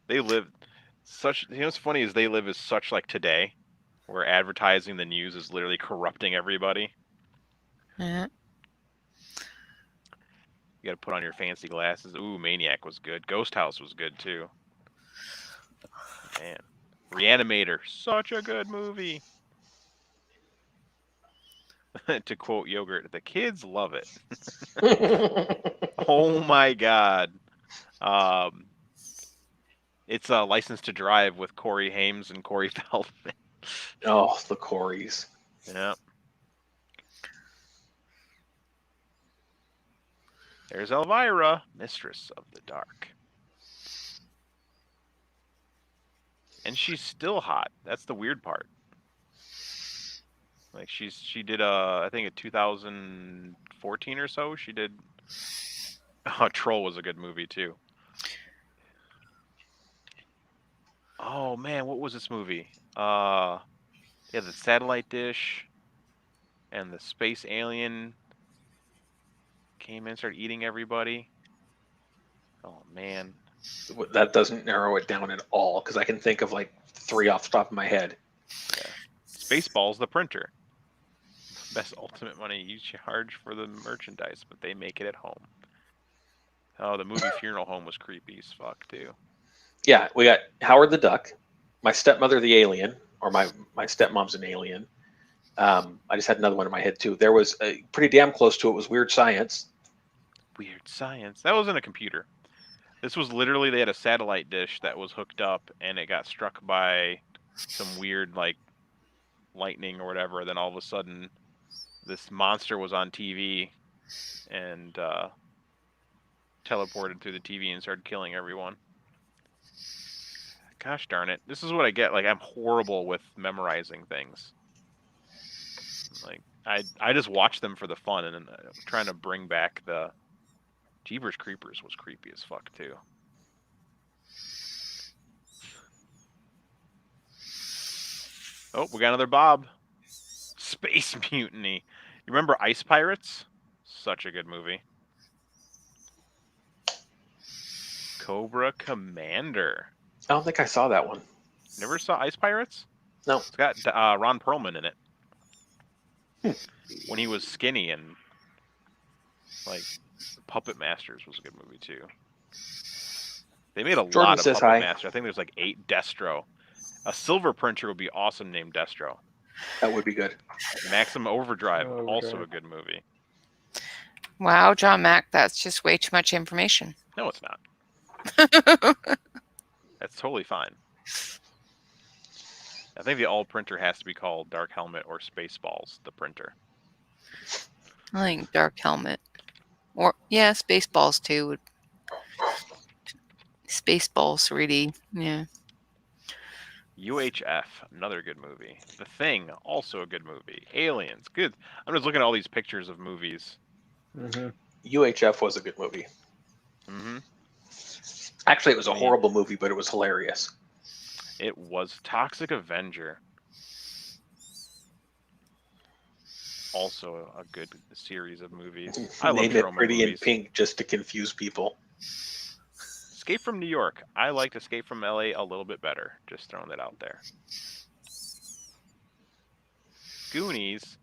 They Live such, you know what's funny is They Live is such like today, where advertising the news is literally corrupting everybody. Yeah. You gotta put on your fancy glasses. Ooh, Maniac was good. Ghost House was good too. Man. Reanimator, such a good movie. To quote Yogurt, the kids love it. Oh my god. It's a License to Drive with Corey Haim and Corey Feldman. Oh, the Coreys. Yeah. There's Elvira, Mistress of the Dark. And she's still hot. That's the weird part. Like she did I think in 2014 or so she did. Troll was a good movie too. Oh man, what was this movie? Yeah, the satellite dish and the space alien came in, started eating everybody. Oh man, That doesn't narrow it down at all because I can think of like 3 off the top of my head. yeah. Spaceballs, the printer. Best ultimate money you charge for the merchandise, but they make it at home. Oh, the movie Funeral Home was creepy as fuck too. Yeah, we got Howard the Duck, My Stepmother the Alien, or my stepmom's an alien. I just had another one in my head too. There was pretty damn close to it was Weird Science. Weird Science. That wasn't a computer. This was literally they had a satellite dish that was hooked up and it got struck by some weird like lightning or whatever. Then all of a sudden, this monster was on TV and teleported through the TV and started killing everyone. Gosh darn it! This is what I get. Like I'm horrible with memorizing things. Like I just watch them for the fun, and I'm trying to bring back the Jeepers Creepers was creepy as fuck too. Oh, we got another Bob. Space Mutiny. You remember Ice Pirates? Such a good movie. Cobra Commander. I don't think I saw that one. Never saw Ice Pirates? No. It's got Ron Perlman in it. When he was skinny and like Puppet Masters was a good movie too. They made a lot of Puppet Masters. I think there's like 8 Destro. A silver printer would be awesome named Destro. That would be good. Maximum Overdrive, also a good movie. Wow, John Mack, that's just way too much information. No, it's not. That's totally fine. I think the all printer has to be called Dark Helmet or Spaceballs, the printer. I think Dark Helmet. Or, yeah, Spaceballs too. Spaceballs 3D, yeah. UHF, another good movie. The Thing, also a good movie. Aliens, good. I'm just looking at all these pictures of movies. Mm-hmm. UHF was a good movie. Mm-hmm. Actually, it was a horrible movie, but it was hilarious. It was Toxic Avenger. Also a good series of movies. I love Name it Troma Pretty movies. in Pink just to confuse people. Escape from New York. I liked Escape from LA a little bit better. Just throwing that out there. Goonies.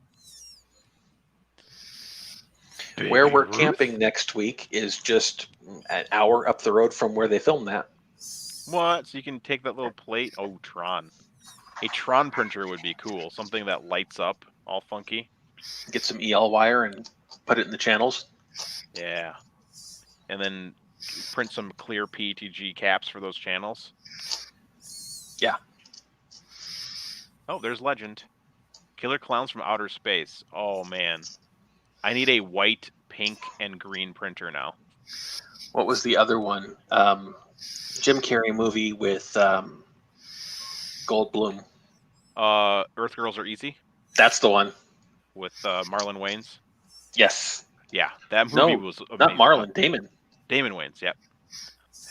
Where we're camping next week is just an hour up the road from where they filmed that. What? So you can take that little plate. Oh, Tron. A Tron printer would be cool. Something that lights up all funky. Get some EL wire and put it in the channels. Yeah. And then print some clear PETG caps for those channels. Yeah. Oh, there's Legend. Killer Clowns from Outer Space. Oh, man. I need a white, pink, and green printer now. What was the other one? Jim Carrey movie with Goldblum. Earth Girls Are Easy? That's the one. With Marlon Wayans? Yes. Yeah, that movie was amazing. Not Marlon, Damon. Damon Wayans, yep.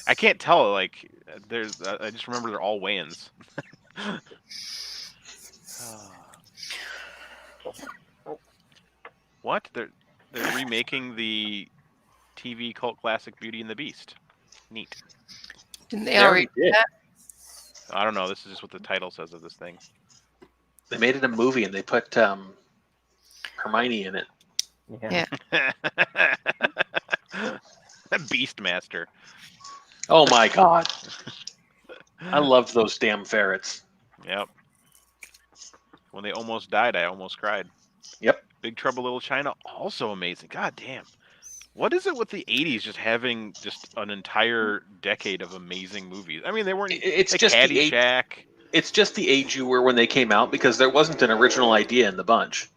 I can't tell, like, there's. I just remember they're all Wayans. What? They're remaking the TV cult classic Beauty and the Beast. Neat. Didn't they already do that? I don't know. This is just what the title says of this thing. They made it a movie and they put Hermione in it. Yeah. Beastmaster. Oh my god. I loved those damn ferrets. Yep. When they almost died, I almost cried. Yep. Big Trouble Little China, also amazing. God damn. What is it with the 80s just having just an entire decade of amazing movies? I mean, they weren't. It's like just Caddyshack. It's just the age you were when they came out because there wasn't an original idea in the bunch.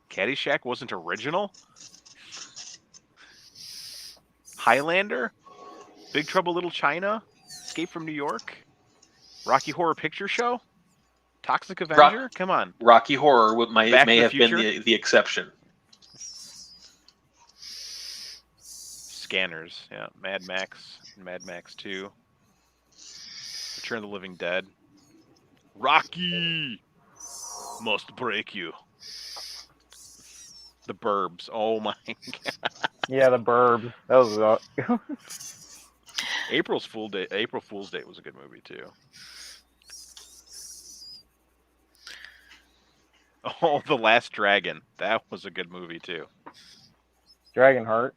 Caddyshack wasn't original? Highlander? Big Trouble Little China? Escape from New York? Rocky Horror Picture Show? Toxic Avenger? Come on. Rocky Horror may Back to the have been Future? the exception. Scanners, yeah. Mad Max 2. Return of the Living Dead. Rocky must break you. The Burbs. Oh my god. Yeah, the Burbs. That was April Fool's Day was a good movie too. Oh, The Last Dragon. That was a good movie too. Dragonheart.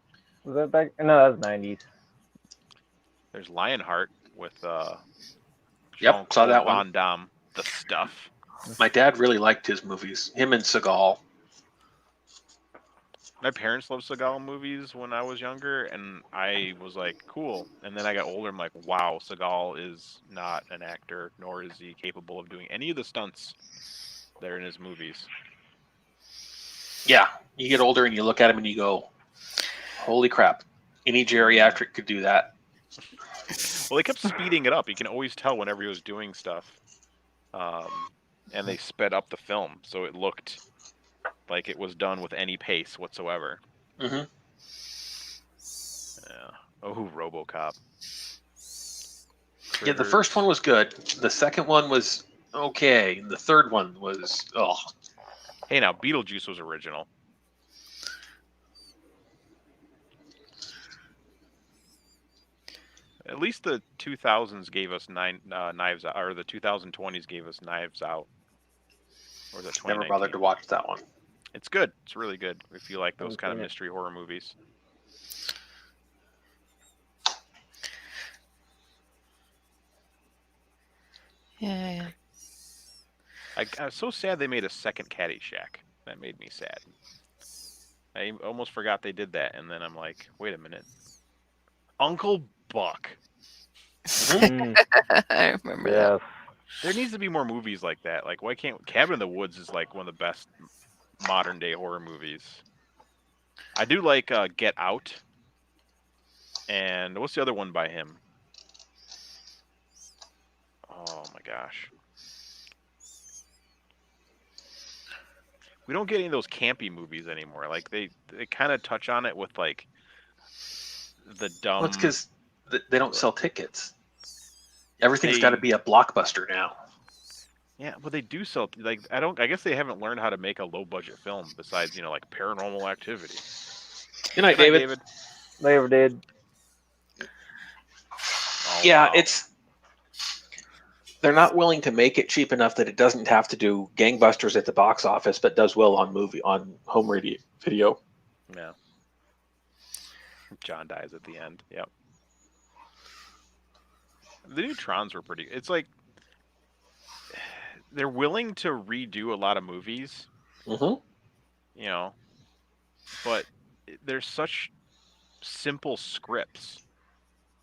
Was that back? No, that was 90s. There's Lionheart with Yep, saw that one. Van Damme. The Stuff. My dad really liked his movies. Him and Seagal. My parents loved Seagal movies when I was younger, and I was like, cool. And then I got older, I'm like, wow, Seagal is not an actor, nor is he capable of doing any of the stunts that are in his movies. Yeah, you get older and you look at him and you go, holy crap, any geriatric could do that. Well, they kept speeding it up. You can always tell whenever he was doing stuff. And they sped up the film, so it looked like it was done with any pace whatsoever. Mm-hmm. Yeah. Oh, RoboCop. Yeah, the first one was good. The second one was okay. The third one was, oh. Hey, now, Beetlejuice was original. At least the 2000s gave us Knives Out, or the 2020s gave us Knives Out. Or was it 2019? Never bothered to watch that one. It's good. It's really good if you like those kind of mystery horror movies. Yeah. I was so sad they made a second Caddyshack. That made me sad. I almost forgot they did that, and then I'm like, wait a minute. Uncle Buck. I remember that. There needs to be more movies like that. Like, why can't Cabin in the Woods is like one of the best modern day horror movies. I do like Get Out. And what's the other one by him? Oh my gosh. We don't get any of those campy movies anymore. Like they kind of touch on it with like the dumb. Well, it's because they don't sell tickets. Everything's got to be a blockbuster now. Yeah, but they do sell. Like I guess they haven't learned how to make a low budget film besides like Paranormal Activity. Good night, David. Never did. Oh, yeah, wow. They're not willing to make it cheap enough that it doesn't have to do gangbusters at the box office, but does well on home video. Yeah. John dies at the end. Yep. The new Trons were pretty. It's like they're willing to redo a lot of movies. Mm-hmm. But there's such simple scripts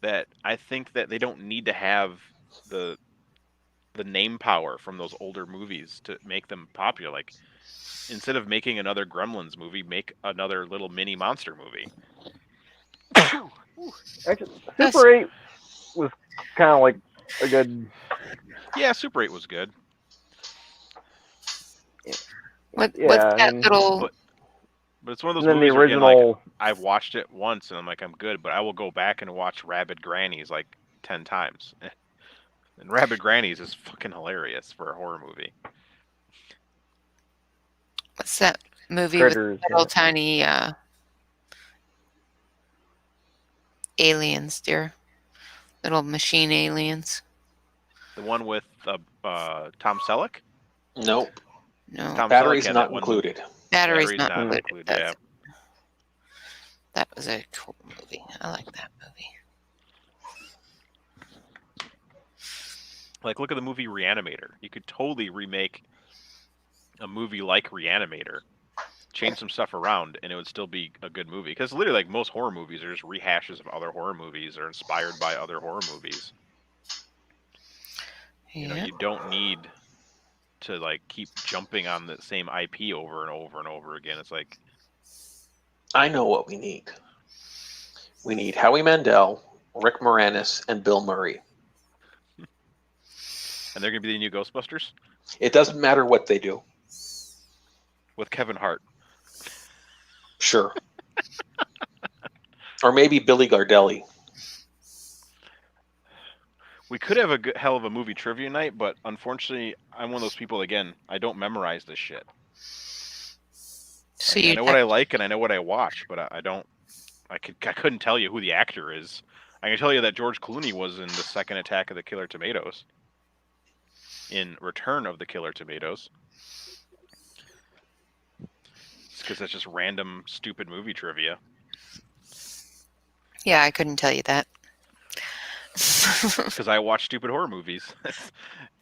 that I think that they don't need to have the name power from those older movies to make them popular. Like, instead of making another Gremlins movie, make another little mini monster movie. Actually, Super 8 was kind of like a good. Yeah, Super 8 was good. What's that little? But it's one of those then movies the where, again, original. like, I've watched it once and I'm like, I'm good, but I will go back and watch Rabid Grannies like 10 times. And Rabid Grannies is fucking hilarious for a horror movie. What's that movie Critters, with little tiny aliens, dear? Little machine aliens. The one with Tom Selleck? Nope. No. Tom Batteries Selleck had not that one. included. Batteries not included. Yeah. That was a cool movie. I like that movie. Like, look at the movie Reanimator. You could totally remake a movie like Reanimator, change some stuff around, and it would still be a good movie. Because literally, like, most horror movies are just rehashes of other horror movies or inspired by other horror movies. Yeah. You don't need to, like, keep jumping on the same IP over and over and over again. It's like... I know what we need. We need Howie Mandel, Rick Moranis, and Bill Murray. And they're going to be the new Ghostbusters? It doesn't matter what they do. With Kevin Hart. Sure. Or maybe Billy Gardelli. We could have a good, hell of a movie trivia night, but unfortunately, I'm one of those people, again, I don't memorize this shit. So I know what I like and I know what I watch, but I couldn't tell you who the actor is. I can tell you that George Clooney was in the second Attack of the Killer Tomatoes. In Return of the Killer Tomatoes. It's because that's just random, stupid movie trivia. Yeah, I couldn't tell you that. Because I watch stupid horror movies.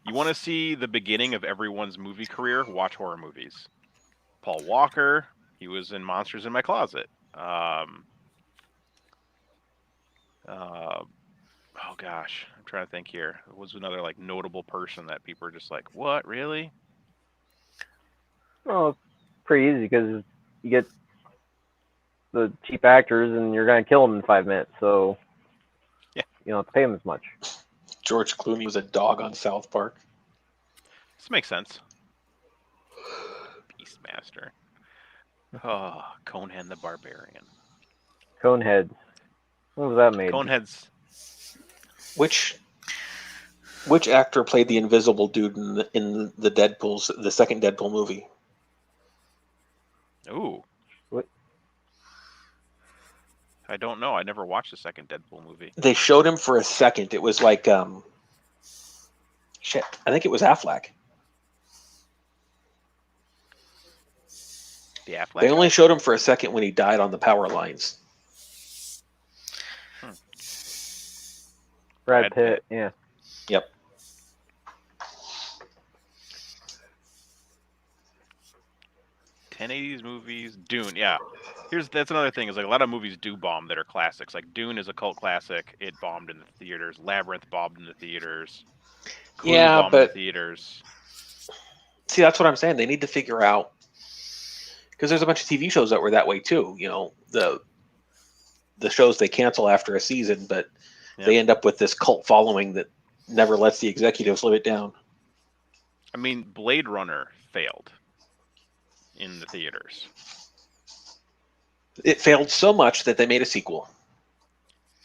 You want to see the beginning of everyone's movie career? Watch horror movies. Paul Walker, he was in Monsters in My Closet. Oh gosh, I'm trying to think here. It was another like notable person that people are just like, what, really? Well, it's pretty easy because you get the cheap actors and you're going to kill them in 5 minutes. So, yeah, you don't have to pay them as much. George Clooney was a dog on South Park. This makes sense. Beastmaster. Oh, Conehead the Barbarian. Coneheads. When was that made? Coneheads. Which actor played the invisible dude in the second Deadpool movie? Ooh. What? I don't know. I never watched the second Deadpool movie. They showed him for a second. It was like shit. I think it was Affleck. The Affleck. They only showed him for a second when he died on the power lines. Brad Pitt. Yeah. Yep. '80s movies. Dune. Yeah. That's another thing. Is like a lot of movies do bomb that are classics. Like Dune is a cult classic. It bombed in the theaters. Labyrinth bombed in the theaters. Clue bombed in the theaters. See, that's what I'm saying. They need to figure out, because there's a bunch of TV shows that were that way too. You know, the shows they cancel after a season, but they end up with this cult following that never lets the executives live it down. I mean, Blade Runner failed in the theaters. It failed so much that they made a sequel.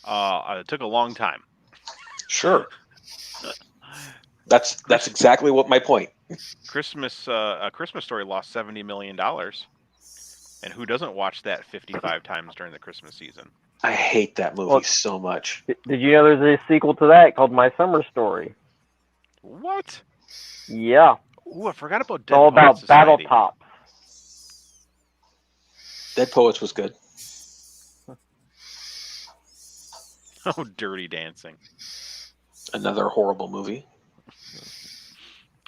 It took a long time. Sure. That's exactly what my point. Christmas Story lost $70 million. And who doesn't watch that 55 times during the Christmas season? I hate that movie so much. Did you know there's a sequel to that called My Summer Story? What? Yeah. Ooh, I forgot about It's all about battle tops. Dead Poets was good. Oh, Dirty Dancing. Another horrible movie.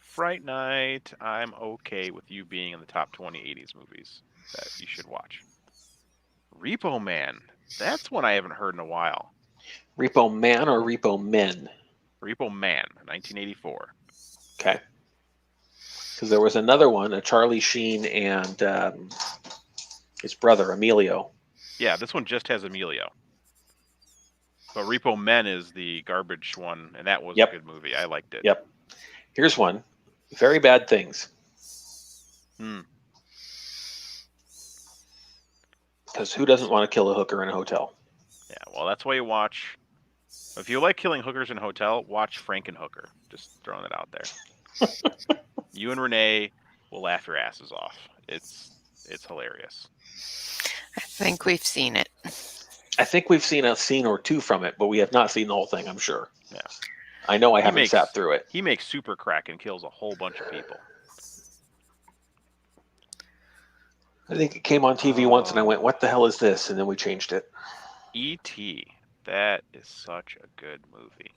Fright Night. I'm okay with you being in the top 20 '80s movies that you should watch. Repo Man. That's one I haven't heard in a while. Repo Man or Repo Men? Repo Man, 1984. Okay. Because there was another one, a Charlie Sheen and his brother, Emilio. Yeah, this one just has Emilio. But Repo Men is the garbage one, and that was a good movie. I liked it. Yep. Here's one. Very Bad Things. Because who doesn't want to kill a hooker in a hotel? Yeah, well, that's why you watch. If you like killing hookers in a hotel, watch Frankenhooker. Just throwing it out there. You and Renee will laugh your asses off. It's hilarious. I think we've seen it. I think we've seen a scene or two from it, but we have not seen the whole thing, I'm sure. Yeah. I know I haven't sat through it. He makes super crack and kills a whole bunch of people. I think it came on TV once and I went, what the hell is this? And then we changed it. E.T. That is such a good movie.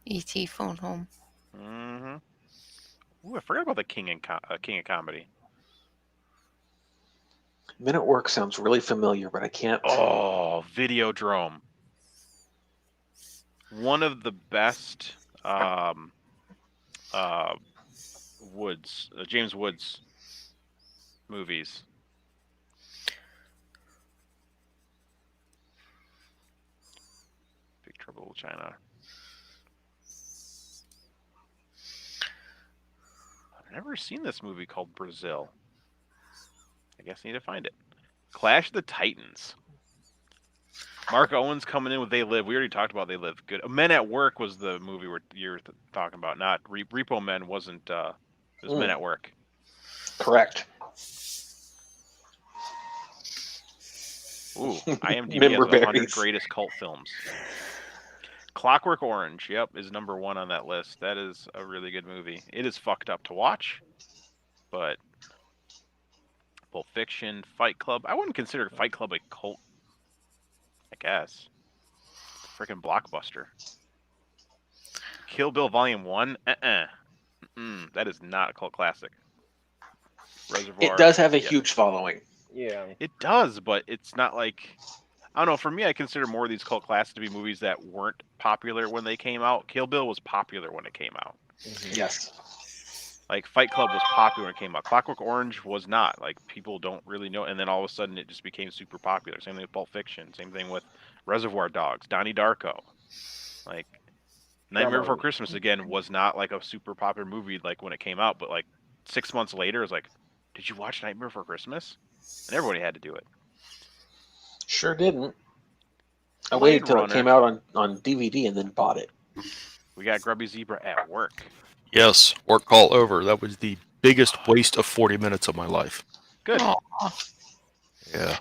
E.T. Phone Home. Mm-hmm. Ooh, I forgot about the King of Comedy. Men at Work sounds really familiar, but I can't. Oh, Videodrome. One of the best James Woods movies. Big Trouble in China. I've never seen this movie called Brazil. I guess I need to find it. Clash of the Titans. Mark Owens coming in with They Live. We already talked about They Live. Good. Men at Work was the movie you're talking about. Not Repo Men wasn't. It was Men at Work. Correct. Ooh, IMDb has 100 greatest cult films. Clockwork Orange, yep, is number 1 on that list. That is a really good movie. It is fucked up to watch, but Pulp Fiction, Fight Club. I wouldn't consider Fight Club a cult, I guess. Freaking blockbuster. Kill Bill Volume 1? That is not a cult classic. Reservoir. It does have a huge following. Yeah. It does, but it's not like... I don't know. For me, I consider more of these cult classics to be movies that weren't popular when they came out. Kill Bill was popular when it came out. Yes. Like Fight Club was popular when it came out. Clockwork Orange was not. Like people don't really know. And then all of a sudden, it just became super popular. Same thing with Pulp Fiction. Same thing with Reservoir Dogs. Donnie Darko. Like Nightmare Before Christmas again was not like a super popular movie like when it came out. But like 6 months later, it was like, did you watch Nightmare Before Christmas? And everybody had to do it. Sure didn't. I waited till it came out on DVD and then bought it. We got Grubby Zebra at Work. Yes, Work Call Over. That was the biggest waste of 40 minutes of my life. Good. Aww. Yeah.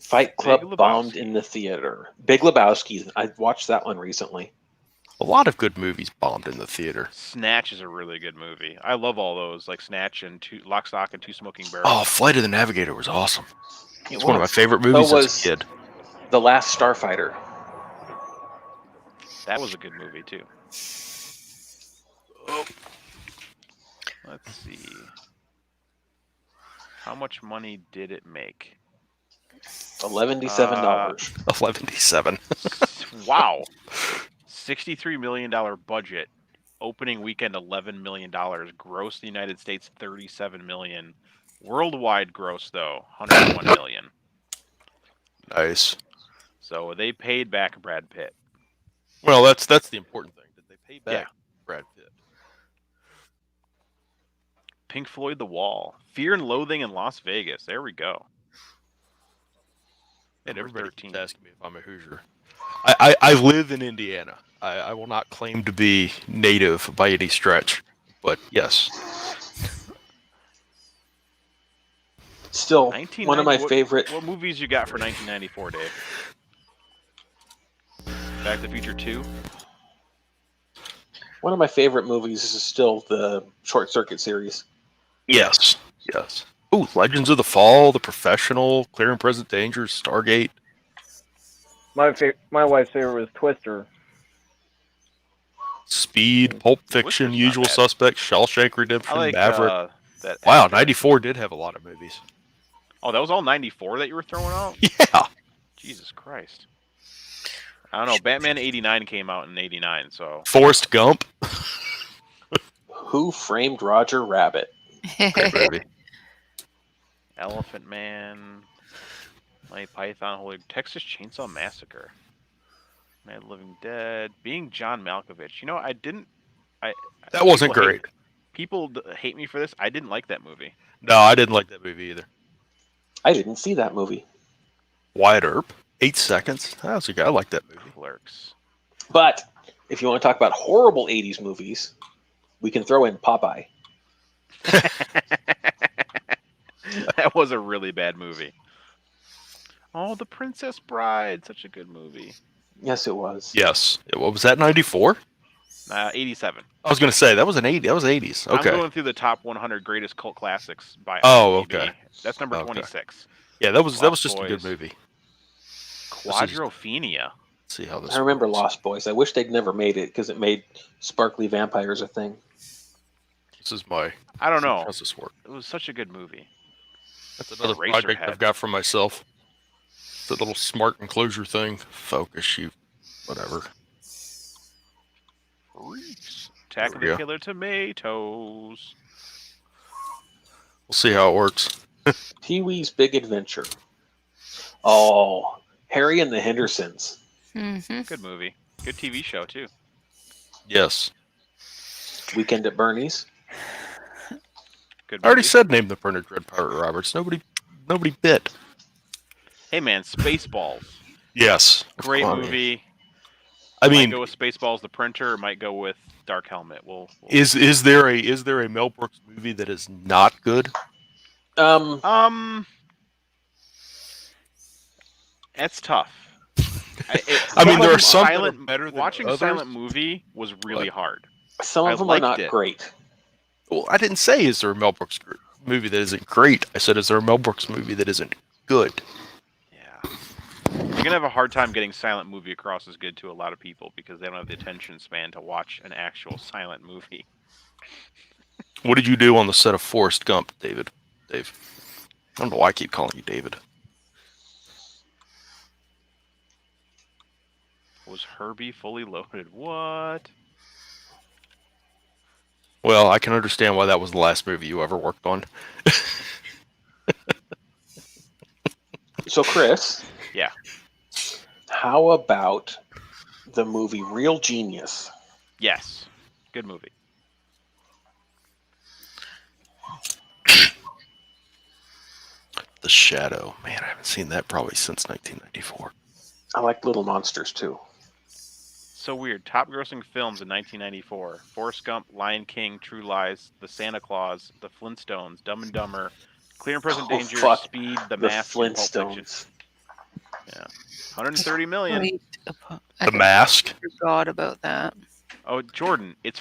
Fight Club bombed in the theater. Big Lebowski. I watched that one recently. A lot of good movies bombed in the theater. Snatch is a really good movie. I love all those, like Snatch and Lock, Stock, and Two Smoking Barrels. Oh, Flight of the Navigator was awesome. It's one of my favorite movies as a kid. The Last Starfighter. That was a good movie, too. Oh. Let's see. How much money did it make? $11.7. $11.7. Wow. $63 million budget. Opening weekend, $11 million. Gross in the United States, $37 million. Worldwide gross, though, $101 million. Nice. So they paid back Brad Pitt. Well, that's the important thing. Did they pay back Brad Pitt? Pink Floyd, The Wall. Fear and Loathing in Las Vegas. There we go. And everybody keeps asking me if I'm a Hoosier. I live in Indiana. I will not claim to be native by any stretch, but yes. Still, one of my favorite... What movies you got for 1994, Dave? Back to the Future 2? One of my favorite movies is still the Short Circuit series. Yes. Yes. Ooh, Legends of the Fall, The Professional, Clear and Present Danger, Stargate. My wife's favorite was Twister. Speed, Pulp Fiction, Usual Suspects, Shawshank Redemption, like, Maverick. Wow, 94 did have a lot of movies. Oh, that was all 94 that you were throwing out? Yeah. Jesus Christ. I don't know. Batman 89 came out in 89, so... Forrest Gump. Who Framed Roger Rabbit? Great movie. Elephant Man. Monty Python, Holy... Texas Chainsaw Massacre. Night of the Living Dead. Being John Malkovich. You know, that wasn't great. People hate me for this. I didn't like that movie. No, I didn't like that movie either. I didn't see that movie. Wyatt Earp, 8 Seconds. I like that movie. Clerks. But if you want to talk about horrible 80s movies, we can throw in Popeye. That was a really bad movie. Oh, The Princess Bride. Such a good movie. Yes, it was. Yes. What was that, 94? 87. I was going to say, that was 80s. Okay. I'm going through the top 100 greatest cult classics by IMDb. Okay. That's number 26. Yeah, that was just a good movie. Quadrophenia. Let's see how this I remember Lost Boys. I wish they'd never made it because it made sparkly vampires a thing. This is my... I don't know. How does this work? It was such a good movie. That's another project I've got for myself. The little smart enclosure thing. Focus, shoot, whatever. Attack of the Killer Tomatoes. We'll see how it works. Pee-wee's Big Adventure. Oh, Harry and the Hendersons. Mm-hmm. Good movie. Good TV show, too. Yes. Weekend at Bernie's. Good I already movie. said name the printer Dread Pirate Roberts. Nobody bit. Hey man, Spaceballs. Yes. Great movie. I Might mean, go with Spaceballs the printer, or might go with Dark Helmet. We'll is there a Mel Brooks movie that is not good? That's tough. I mean, there are some silent, that are better than watching others. silent movie was really hard. Some of them are not great. Well, I didn't say is there a Mel Brooks movie that isn't great. I said is there a Mel Brooks movie that isn't good? Yeah. You're gonna have a hard time getting silent movie across as good to a lot of people because they don't have the attention span to watch an actual silent movie. What did you do on the set of Forrest Gump, Dave? I don't know why I keep calling you David. Was Herbie fully loaded? What? Well, I can understand why that was the last movie you ever worked on. So, Chris. Yeah. How about the movie Real Genius? Yes. Good movie. The Shadow. Man, I haven't seen that probably since 1994. I like Little Monsters, too. So weird. Top grossing films in 1994. Forrest Gump, Lion King, True Lies, The Santa Claus, The Flintstones, Dumb and Dumber, Clear and Present Danger, fuck. Speed, The The Mask, and Pulp Fiction. Flintstones. Yeah. 130 million. I Mask. forgot about that. Oh, Jordan, it's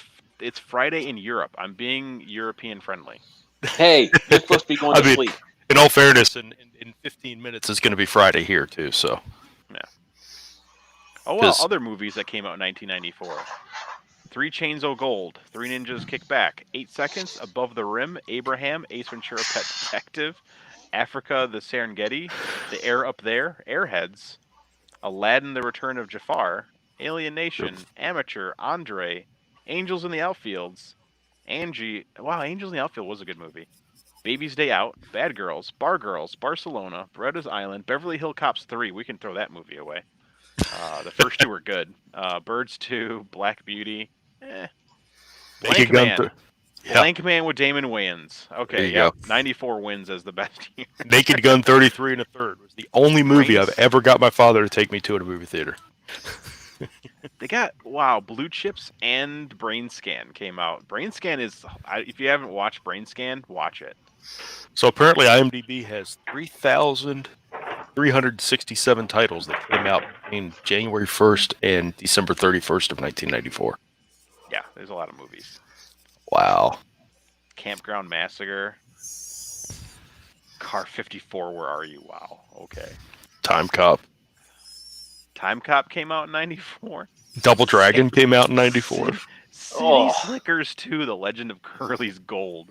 Friday in Europe. I'm being European friendly. Hey, you're supposed to be going to sleep. In all fairness, in 15 minutes it's going to be Friday here too. So. Yeah. Oh well, other movies that came out in 1994. 3 Chains o' Gold, 3 Ninjas Kick Back, 8 Seconds, Above the Rim, Abraham, Ace Ventura Pet Detective, Africa, The Serengeti, The Air Up There, Airheads, Aladdin, The Return of Jafar, Alien Nation, Amateur, Andre, Angels in the Outfields, Angie. Wow, Angels in the Outfield was a good movie. Baby's Day Out, Bad Girls, Bar Girls, Barcelona, Beretta's Island, Beverly Hill Cops 3. We can throw that movie away. The first 2 were good. Birds 2, Black Beauty. Blank Man. Blank Man with Damon Wayans. Okay, yeah. 94 wins as the best year. Naked Gun 33 1/3 was the only movie I've ever got my father to take me to at a movie theater. They got, Blue Chips and Brain Scan came out. Brain Scan is, if you haven't watched Brain Scan, watch it. So apparently IMDb has 3,367 titles that came out between January 1st and December 31st of 1994. Yeah, there's a lot of movies. Wow. Campground Massacre. Car 54, Where Are You? Wow, okay. Time Cop. Time Cop came out in 94. Double Dragon came out in 94. City Slickers 2, The Legend of Curly's Gold.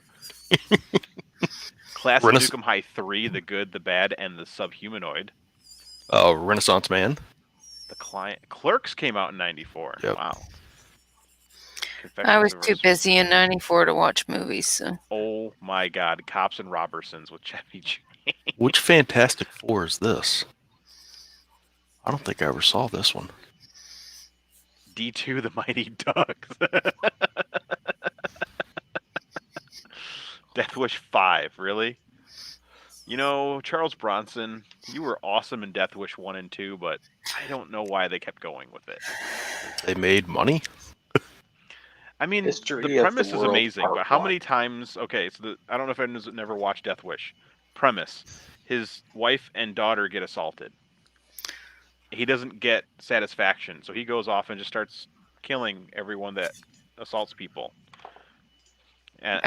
Class of Nukem High 3, The Good, the Bad, and the Subhumanoid. Renaissance Man. The Client. Clerks came out in 94. Yep. Wow. I was too busy in 94 to watch movies. So. Oh my God. Cops and Robertsons with Chevy Chase. Which Fantastic Four is this? I don't think I ever saw this one. D2, The Mighty Ducks. Death Wish 5, really? You know, Charles Bronson, you were awesome in Death Wish 1 and 2, but I don't know why they kept going with it. They made money? I mean, the premise is amazing, but how many times... Okay, so I don't know if anyone's never watched Death Wish. Premise. His wife and daughter get assaulted. He doesn't get satisfaction, so he goes off and just starts killing everyone that assaults people. And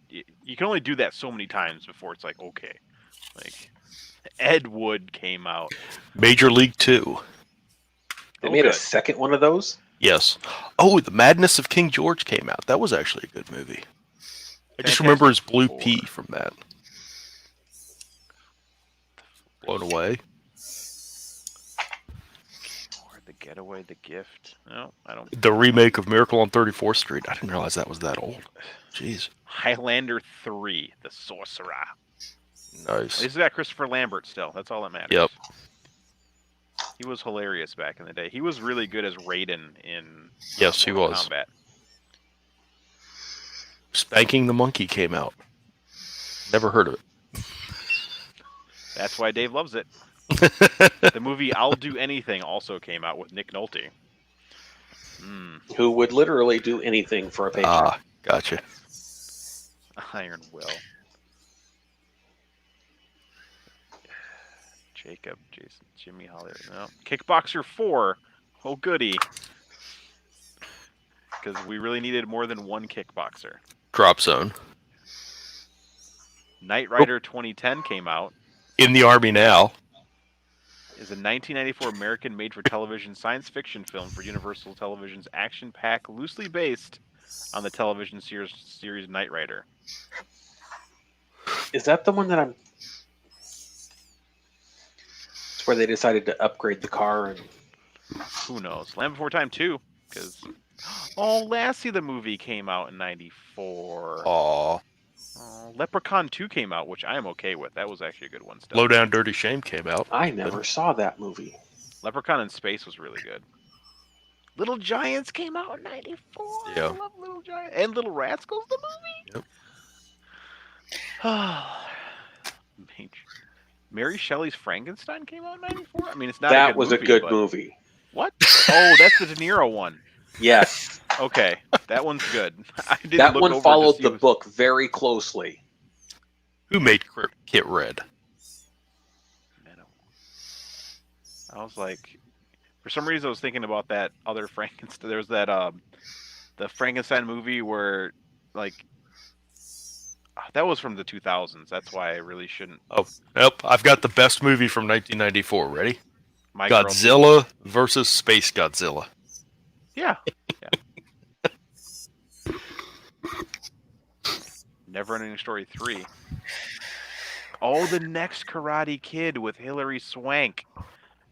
you can only do that so many times before it's like, okay. Like, Ed Wood came out. Major League 2. They made a second one of those? Yes. Oh, The Madness of King George came out. That was actually a good movie. I just remember his blue pea from that. Blown Away. Or The Getaway, The Gift. No, I don't. The remake of Miracle on 34th Street. I didn't realize that was that old. Jeez. Highlander 3, The Sorcerer. Nice. This got Christopher Lambert still. That's all that matters. Yep. He was hilarious back in the day. He was really good as Raiden in Yes, he was. Combat. Spanking the Monkey came out. Never heard of it. That's why Dave loves it. The movie I'll Do Anything also came out with Nick Nolte. Who would literally do anything for a paycheck. Ah, gotcha. Iron Will. Jacob, Jason, Jimmy Holly. No. Kickboxer 4. Oh, goody. Because we really needed more than one kickboxer. Drop Zone. Knight Rider 2010 came out. In the Army Now. Is a 1994 American made-for-television science fiction film for Universal Television's action-packed, loosely based on the television series Knight Rider. Is that the one that I'm... It's where they decided to upgrade the car and... Who knows? Land Before Time 2, because... Oh, Lassie the movie came out in 94. Aw. Leprechaun 2 came out, which I am okay with. That was actually a good one. Still. Low Down Dirty Shame came out. I never saw that movie. Leprechaun in Space was really good. Little Giants came out in 94. Yeah. I love Little Giants. And Little Rascals, the movie? Yep. Mary Shelley's Frankenstein came out in 94? I mean, it's not that a good was movie, a good but... movie. What? Oh, that's the De Niro one. Yes. Okay, that one's good. That one followed the book very closely. Who made Kit Red? I was like, for some reason, I was thinking about that other Frankenstein. There was that the Frankenstein movie where, like, that was from the 2000s. That's why I really shouldn't. Oh, nope. I've got the best movie from 1994. Ready? Micro. Godzilla versus Space Godzilla. Yeah. Neverending Story 3. Oh, the next Karate Kid with Hilary Swank.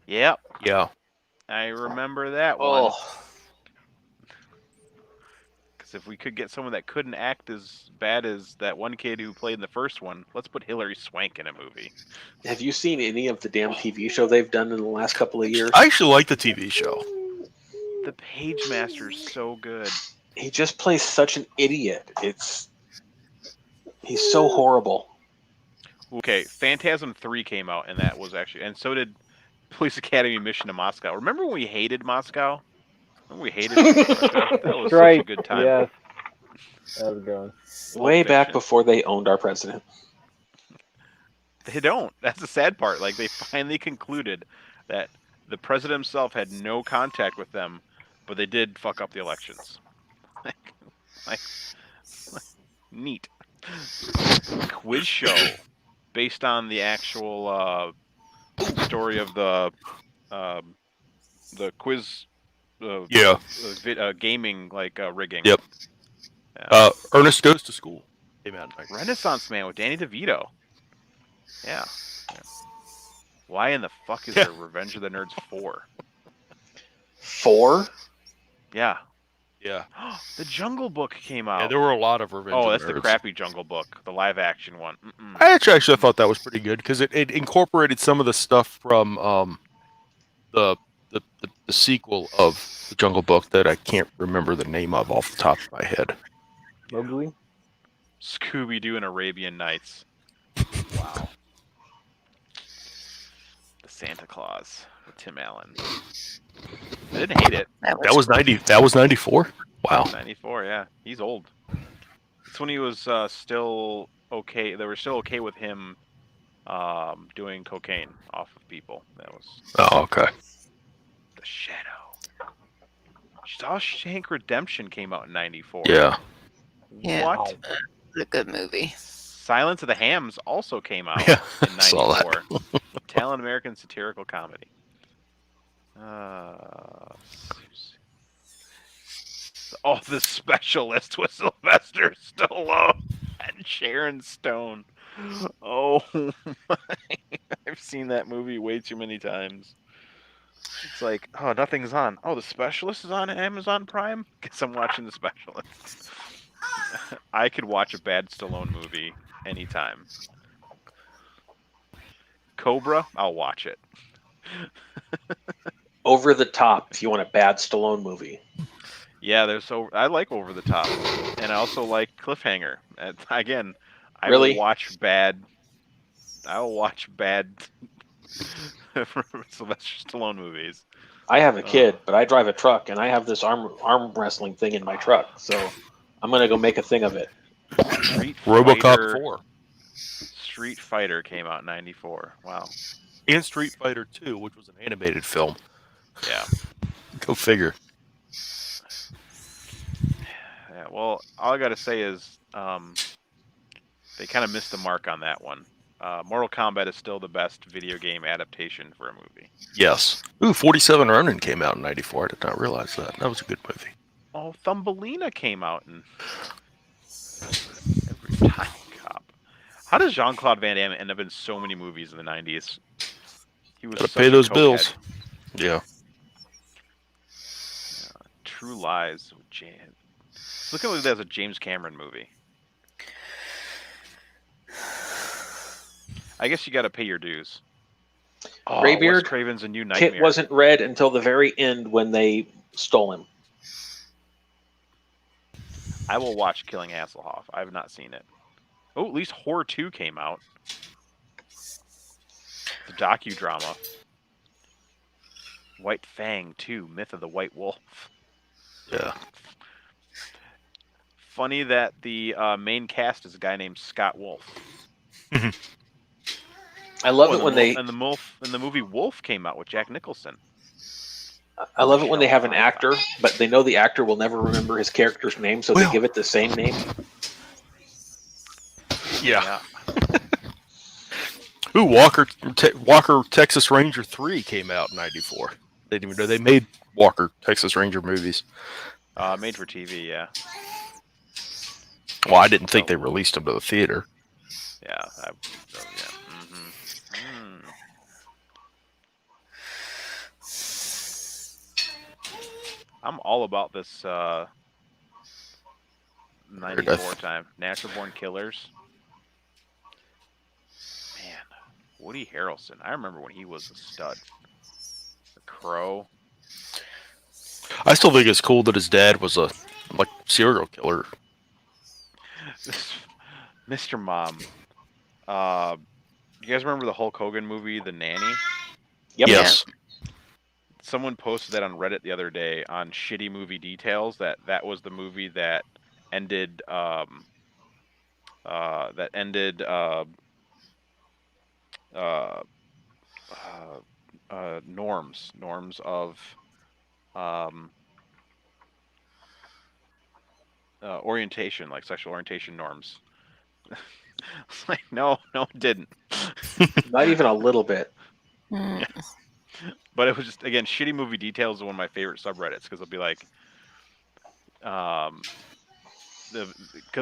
Yep. Yeah. I remember that one. Oh. Because if we could get someone that couldn't act as bad as that one kid who played in the first one, let's put Hilary Swank in a movie. Have you seen any of the damn TV show they've done in the last couple of years? I actually like the TV show. The Page Master's so good. He just plays such an idiot. He's so horrible. Okay, Phantasm 3 came out, and that was actually... And so did Police Academy Mission to Moscow. Remember when we hated Moscow? When we hated Russia? That was such a good time. Yes. That was good. Way back before they owned our president. They don't. That's the sad part. Like, they finally concluded that the president himself had no contact with them, but they did fuck up the elections. like neat. Quiz show based on the actual story of the quiz gaming rigging. Yep. Ernest Goes to School came out. Renaissance Man with Danny DeVito. Yeah. Why in the fuck is there Revenge of the Nerds 4? 4? Yeah. Yeah. The Jungle Book came out. Yeah, there were a lot of Revenge of the that's Nerds. the crappy Jungle Book, the live action one. I actually thought that was pretty good because it incorporated some of the stuff from the sequel of the Jungle Book that I can't remember the name of off the top of my head. Mowgli? Scooby-Doo and Arabian Nights. Wow. The Santa Claus with Tim Allen. I didn't hate it. That was 90. That was 94. Wow. 94. Yeah, he's old. It's when he was still okay. They were still okay with him doing cocaine off of people. That was. Oh, okay. The Shadow. Shawshank Redemption came out in 94. Yeah. Yeah. What? A good movie. Silence of the Hams also came out Yeah, in 94. saw that. Talent American satirical comedy. The Specialist with Sylvester Stallone and Sharon Stone. Oh my! I've seen that movie way too many times. It's like, oh, nothing's on. Oh, The Specialist is on Amazon Prime? Guess I'm watching The Specialist. I could watch a bad Stallone movie anytime. Cobra, I'll watch it. Over the Top, if you want a bad Stallone movie. Yeah, I like Over the Top, and I also like cliffhanger. Again, I Really? will watch bad. I will watch bad Sylvester Stallone movies. I have a kid, but I drive a truck, and I have this arm wrestling thing in my truck. So I'm gonna go make a thing of it. RoboCop 4 Street Fighter came out in '94. Wow. and Street Fighter 2, which was an animated film. Yeah. Go figure. Yeah. Well, all I gotta say is they kind of missed the mark on that one. Mortal Kombat is still the best video game adaptation for a movie. Yes. Ooh, 47 Ronin came out in '94. I did not realize that. That was a good movie. Oh, Thumbelina came out in every time cop. How does Jean-Claude Van Damme end up in so many movies in the '90s? He was Gotta such pay a those cokehead. bills. Yeah. True Lies. Look at that as a James Cameron movie. I guess you got to pay your dues. Oh, Graybeard, Wes Craven's A New Nightmare. Kit wasn't read until the very end when they stole him. I will watch Killing Hasselhoff. I have not seen it. Oh, at least Horror 2 came out. The docudrama. White Fang 2, Myth of the White Wolf. Yeah. Funny that the main cast is a guy named Scott Wolf. I love it when and the movie Wolf came out with Jack Nicholson. I love it when they have an actor, but they know the actor will never remember his character's name, so they give it the same name. Yeah. Ooh, Walker Texas Ranger 3 came out in '94. They didn't even know they made Walker Texas Ranger movies. Made for TV, yeah. Well, I didn't think they released them to the theater. Yeah. I'm all about this 94 time. Natural Born Killers. Man, Woody Harrelson. I remember when he was a stud. The Crow. I still think it's cool that his dad was a serial killer. Mr. Mom. You guys remember the Hulk Hogan movie, The Nanny? Yep. Yes. Someone posted that on Reddit the other day on Shitty Movie Details that was the movie that ended norms of orientation, like sexual orientation norms. It's like no, it didn't. Not even a little bit. Yeah. But it was just, again, Shitty Movie Details is one of my favorite subreddits because it'll be like, because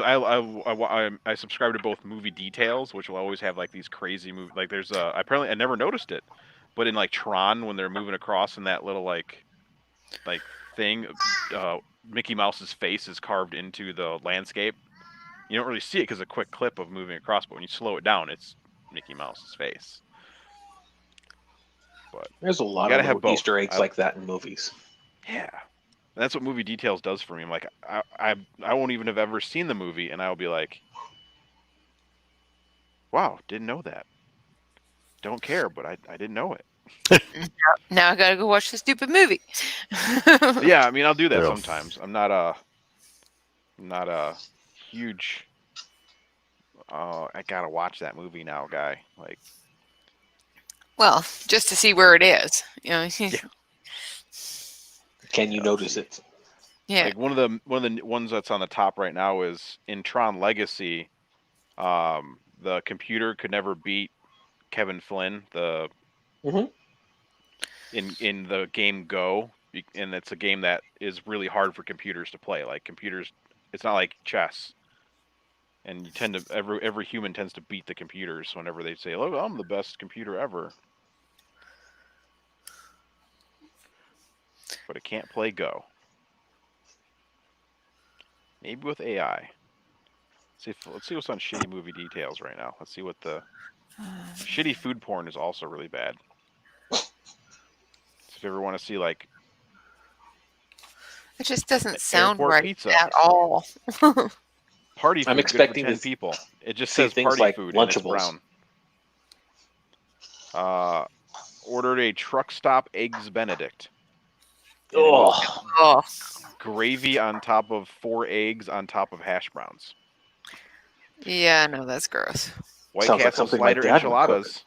I subscribe to both Movie Details, which will always have like these crazy movies. Like there's apparently I never noticed it, but in like Tron when they're moving across in that little like thing, Mickey Mouse's face is carved into the landscape. You don't really see it because it's a quick clip of moving across, but when you slow it down, it's Mickey Mouse's face. But there's a lot of little Easter eggs like that in movies. Yeah. And that's what Movie Details does for me. I'm like, I won't even have ever seen the movie, and I'll be like, wow, didn't know that. Don't care, but I didn't know it. Now I gotta go watch the stupid movie. Yeah, I mean, I'll do that sometimes. I'm not a huge, I gotta watch that movie now guy. Like, well, just to see where it is, you know. Yeah. Can you notice it? Yeah. Like one of the ones that's on the top right now is in Tron Legacy. The computer could never beat Kevin Flynn. In the game Go, and it's a game that is really hard for computers to play. Like computers, it's not like chess. And you tend to every human tends to beat the computers whenever they say, "Look, I'm the best computer ever." But it can't play Go. Maybe with AI. Let's see what's on Shitty Movie Details right now. Let's see what the shitty food porn is also really bad. So if you ever want to see like, it just doesn't sound airport right pizza at all. Party food. I'm expecting good for 10 to people. It just see says things party like food and it's Lunchables. brown. Ordered a truck stop eggs Benedict. And it Oh, was gravy on top of 4 eggs on top of hash browns. Yeah, no, that's gross. White sounds like Castle something my slider dad would cook. enchiladas.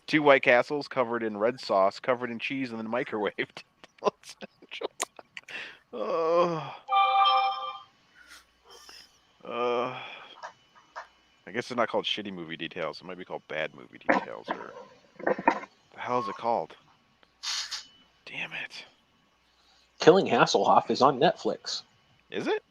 2 White Castles covered in red sauce, covered in cheese, and then microwaved. I guess it's not called shitty movie details. It might be called bad movie details, or the hell is it called? Damn it! Killing Hasselhoff is on Netflix. Is it?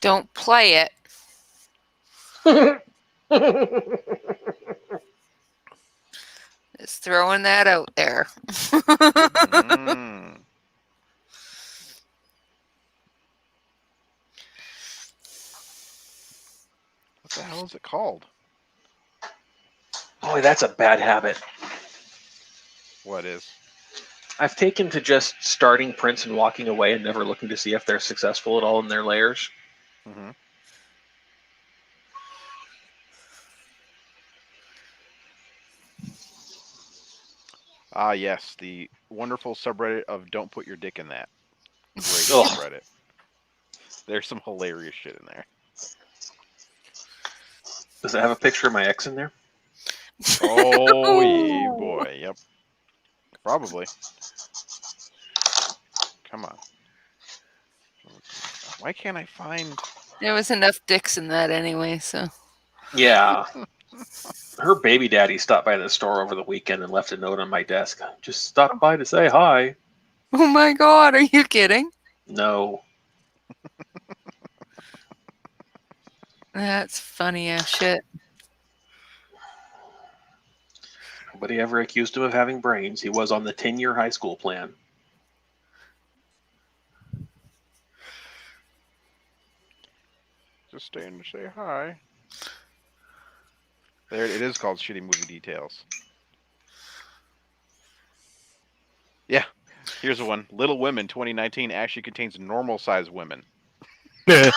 Don't play it. Just throwing that out there. What the hell is it called? Boy, that's a bad habit. What is? I've taken to just starting prints and walking away and never looking to see if they're successful at all in their layers. Mm-hmm. Ah, yes, the wonderful subreddit of "Don't Put Your Dick in That." Great subreddit. There's some hilarious shit in there. Does it have a picture of my ex in there? Oh, yeah, boy. Yep. Probably. Come on. Why can't I find... There was enough dicks in that anyway, so... Yeah. Her baby daddy stopped by the store over the weekend and left a note on my desk. Just stopped by to say hi. Oh my god, are you kidding? No. That's funny as shit. Nobody ever accused him of having brains. He was on the 10-year high school plan. Just staying to say hi. There, it is called Shitty Movie Details. Yeah, here's one. Little Women 2019 actually contains normal-sized women. In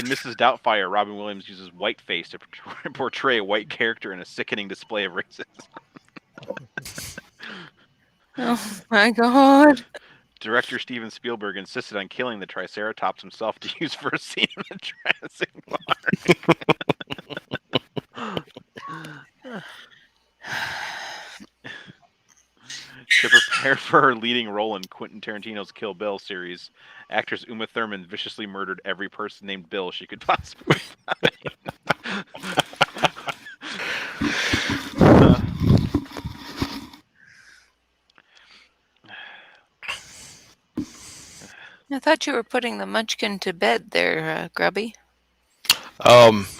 Mrs. Doubtfire, Robin Williams uses whiteface to portray a white character in a sickening display of racism. Oh my god. Director Steven Spielberg insisted on killing the Triceratops himself to use for a scene in the Jurassic Park. To prepare for her leading role in Quentin Tarantino's Kill Bill series, actress Uma Thurman viciously murdered every person named Bill she could possibly find. I thought you were putting the munchkin to bed there, Grubby.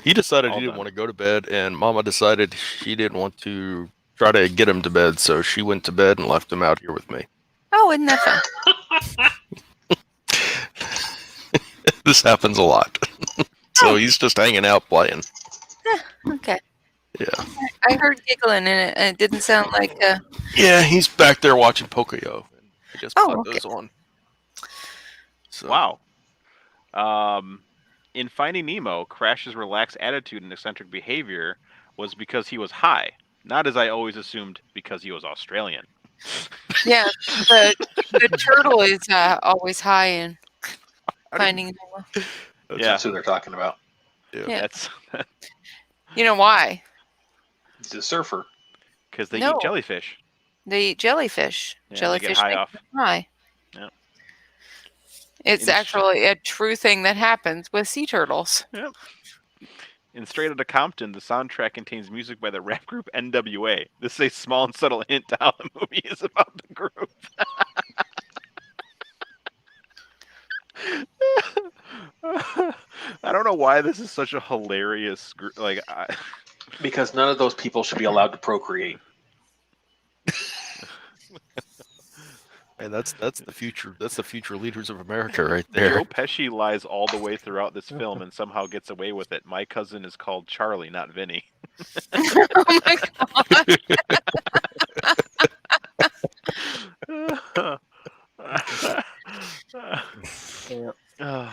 He decided he didn't want to go to bed, and Mama decided she didn't want to try to get him to bed, so she went to bed and left him out here with me. Oh, isn't that fun? This happens a lot. So he's just hanging out playing. Okay. Yeah. I heard giggling in it, and it didn't sound like... Yeah, he's back there watching Pocoyo. I just put those on. So. Wow. In Finding Nemo, Crash's relaxed attitude and eccentric behavior was because he was high, not as I always assumed because he was Australian. Yeah, the turtle is always high in Finding Nemo. That's who they're talking about. Yeah. That's you know why? He's a surfer. Because they eat jellyfish. They eat jellyfish. Yeah, Jellyfish they get high make off. them high. Yeah. It's actually a true thing that happens with sea turtles. Yep. In Straight Outta Compton, the soundtrack contains music by the rap group NWA. This is a small and subtle hint to how the movie is about the group. I don't know why this is such a hilarious group. Because none of those people should be allowed to procreate. Hey, that's the future. That's the future leaders of America right there. Joe Pesci lies all the way throughout this film and somehow gets away with it. My cousin is called Charlie, not Vinny. Oh my Yeah.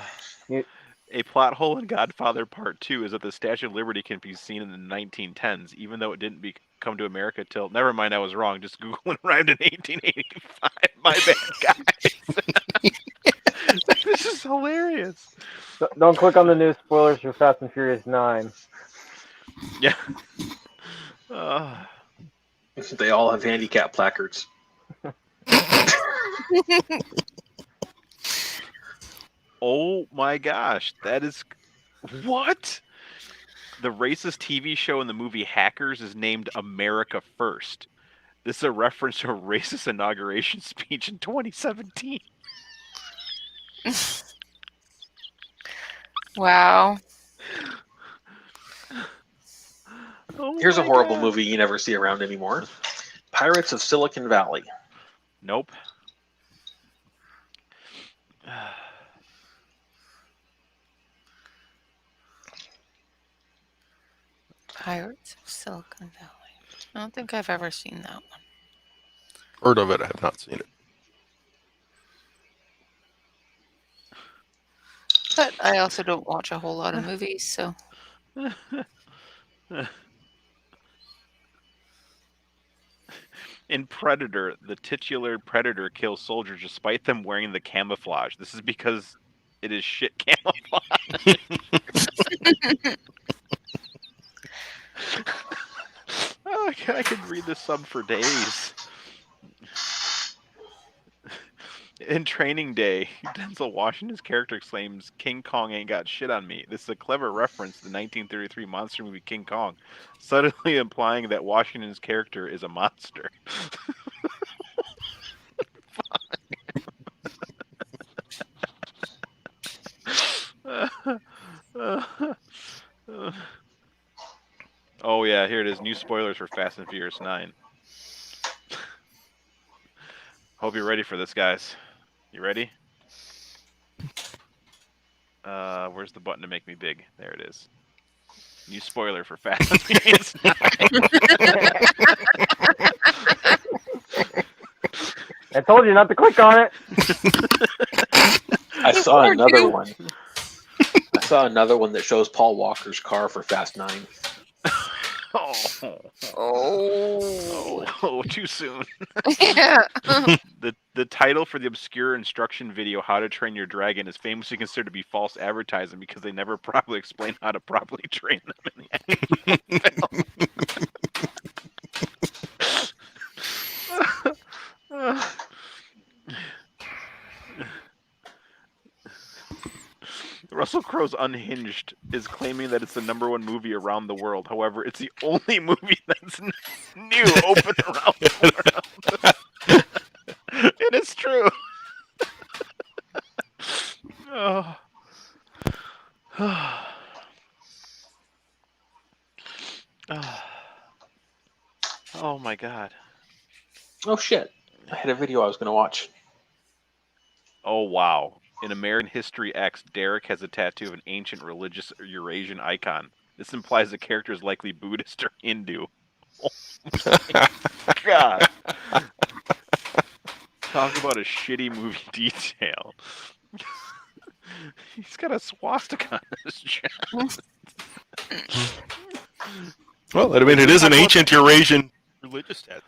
A plot hole in Godfather Part 2 is that the Statue of Liberty can be seen in the 1910s, even though it didn't come to America till... Never mind, I was wrong. Just Google when it arrived in 1885. My bad, guys. This is hilarious. Don't click on the new spoilers for Fast and Furious 9. Yeah. They all have handicap placards. Oh my gosh, that is... What? The racist TV show in the movie Hackers is named America First. This is a reference to a racist inauguration speech in 2017. Wow. Here's a horrible movie you never see around anymore. Pirates of Silicon Valley. Nope. Pirates of Silicon Valley. I don't think I've ever seen that one. Heard of it, I have not seen it. But I also don't watch a whole lot of movies, so. In Predator, the titular predator kills soldiers despite them wearing the camouflage. This is because it is shit camouflage. Oh, I could read this sub for days. In Training Day, Denzel Washington's character exclaims, "King Kong ain't got shit on me." This is a clever reference to the 1933 monster movie King Kong, subtly implying that Washington's character is a monster. Oh yeah, here it is. New spoilers for Fast and Furious 9. Hope you're ready for this, guys. You ready? Where's the button to make me big? There it is. New spoiler for Fast and Furious 9. I told you not to click on it. I saw another one. I saw another one that shows Paul Walker's car for Fast 9. Oh, too soon. Yeah. The title for the obscure instruction video, How to Train Your Dragon, is famously considered to be false advertising because they never properly explain how to properly train them in the actual film. Russell Crowe's Unhinged is claiming that it's the #1 movie around the world. However, it's the only movie that's new open around the world. And it's true. Oh my god. Oh shit. I had a video I was going to watch. Oh wow. In American History X, Derek has a tattoo of an ancient religious Eurasian icon. This implies the character is likely Buddhist or Hindu. Oh my god. Talk about a shitty movie detail. He's got a swastika on his chest. Well, I mean, it is an ancient Eurasian religious tattoo.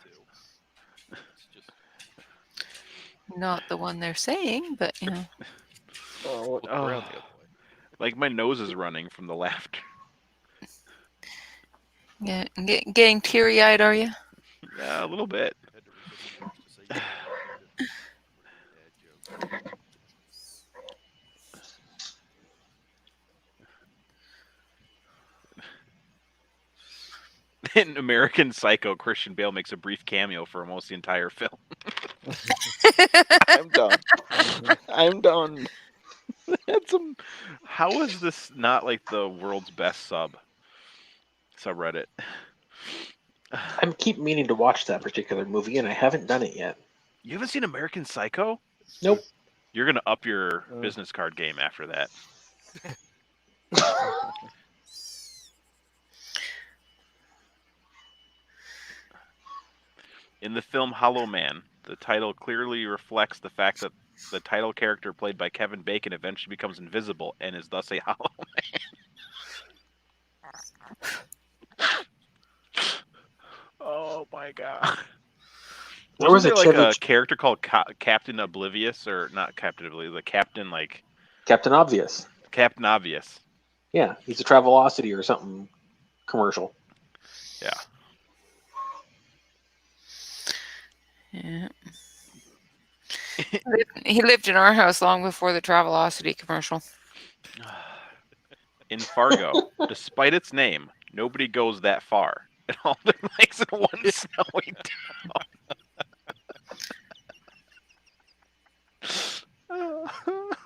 Not the one they're saying, but you know. Oh, like my nose is running from the laughter. Yeah, getting teary-eyed, are you? Yeah, a little bit. In American Psycho, Christian Bale makes a brief cameo for almost the entire film. I'm done. I'm done. How is this not like the world's best subreddit? I keep meaning to watch that particular movie, and I haven't done it yet. You haven't seen American Psycho? Nope. You're gonna up your business card game after that. In the film Hollow Man, the title clearly reflects the fact that the title character played by Kevin Bacon eventually becomes invisible and is thus a Hollow Man. Oh my god. Wasn't there like a character called Captain Oblivious, or not Captain Oblivious, the Captain like... Captain Obvious. Captain Obvious. Yeah, he's a Travelocity or something commercial. Yeah. Yeah. He lived in our house long before the Travelocity commercial. In Fargo, despite its name, nobody goes that far. It all makes it one snowy town.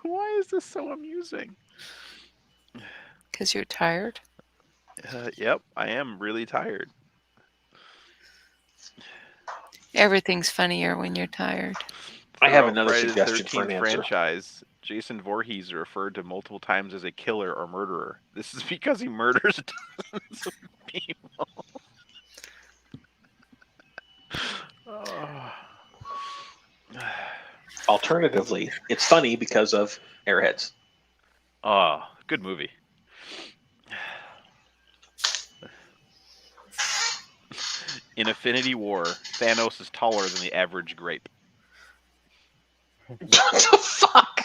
Why is this so amusing? Because you're tired? Yep, I am really tired. Everything's funnier when you're tired. I have another Friday suggestion the for an 13th answer. franchise. Jason Voorhees referred to multiple times as a killer or murderer. This is because he murders dozens of people. Alternatively, it's funny because of Airheads. Oh, good movie. In Infinity War, Thanos is taller than the average grape. What the fuck?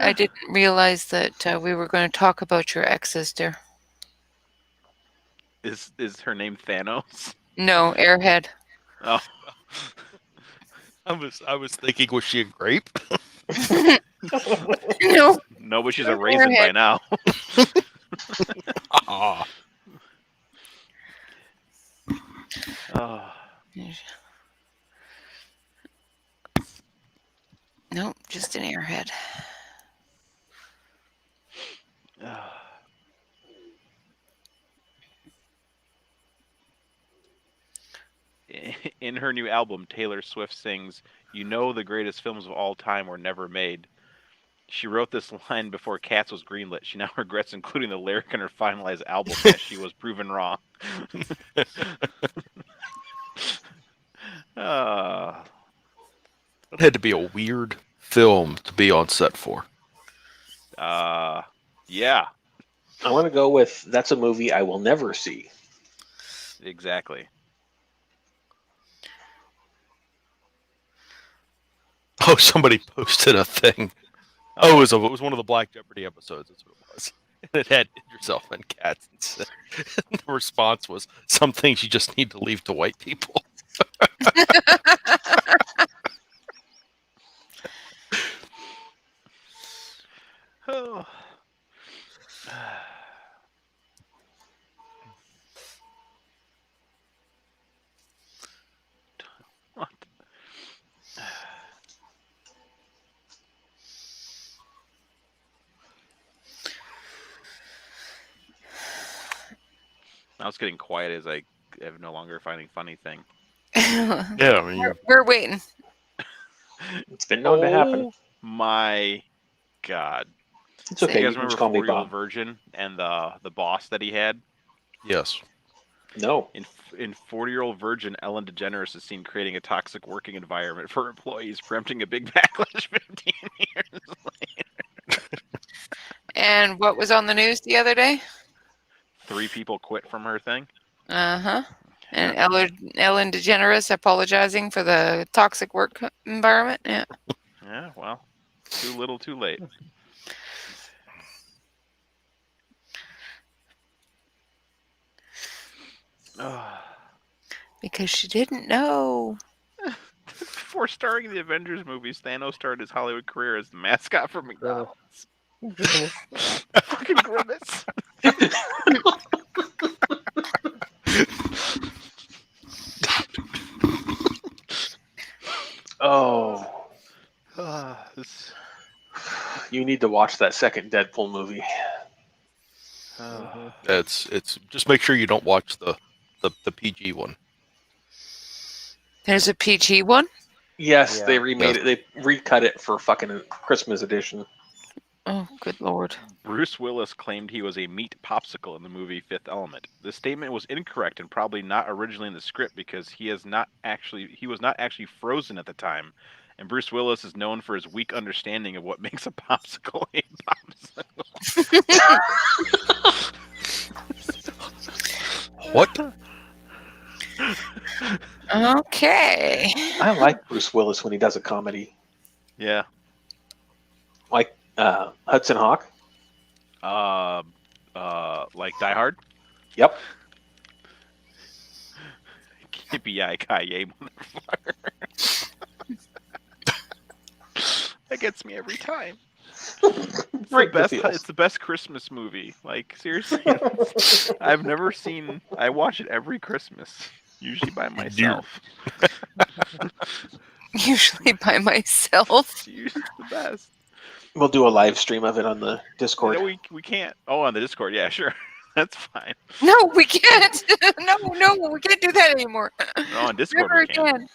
I didn't realize that we were going to talk about your exes, dear. Is her name Thanos? No, Airhead. Oh. I was thinking, was she a grape? No. No, but she's a raisin by now. Oh. Nope, just an Airhead. In her new album, Taylor Swift sings, "You know the greatest films of all time were never made." She wrote this line before Cats was greenlit. She now regrets including the lyric in her finalized album as she was proven wrong. It had to be a weird film to be on set for. Yeah. I want to go with that's a movie I will never see. Exactly. Oh, somebody posted a thing. Oh, it was one of the Black Jeopardy episodes. That's what it was. And it had yourself and cats. And the response was, "Some things you just need to leave to white people." Oh. What? Now it's getting quiet as I have no longer finding funny thing. Yeah, I mean, we're waiting. It's been known to happen. Oh my god! It's okay. You guys You can remember just call me 4-Year-Old Bob. Virgin and the boss that he had? yes. No. In 40-Year-Old Virgin, Ellen DeGeneres is seen creating a toxic working environment for employees, preempting a big backlash 15 years later. And what was on the news the other day? 3 people quit from her thing. Uh-huh. And Ellen DeGeneres apologizing for the toxic work environment. Yeah. Yeah, well, too little, too late. Because she didn't know. Before starring in the Avengers movies, Thanos started his Hollywood career as the mascot for McDonald's. Fucking grimace. Oh. You need to watch that second Deadpool movie. It's just make sure you don't watch the the PG one. There's a PG one? Yes, Yeah. they remade it. They recut it for fucking Christmas edition. Oh, good lord. Bruce Willis claimed he was a meat popsicle in the movie Fifth Element. This statement was incorrect and probably not originally in the script because he was not actually frozen at the time, and Bruce Willis is known for his weak understanding of what makes a popsicle a popsicle. What? Okay. I like Bruce Willis when he does a comedy, Yeah. like Hudson Hawk. Like Die Hard. Yep. Yippee-yi-ki-yay, motherfucker. That gets me every time. It's the best Christmas movie. Like, seriously. I've never seen... I watch it every Christmas. Usually by myself. Usually by myself. It's usually the best. We'll do a live stream of it on the Discord. No, we can't. Oh, on the Discord. Yeah, sure. That's fine. No, we can't. No, we can't do that anymore. No, on Discord Never we can.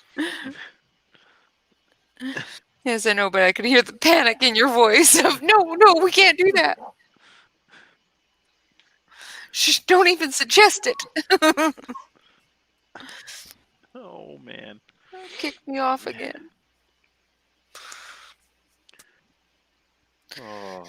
again. Yes, I know, but I could hear the panic in your voice of, no, we can't do that. Shh, don't even suggest it. Oh, man. Kick me off again. Oh.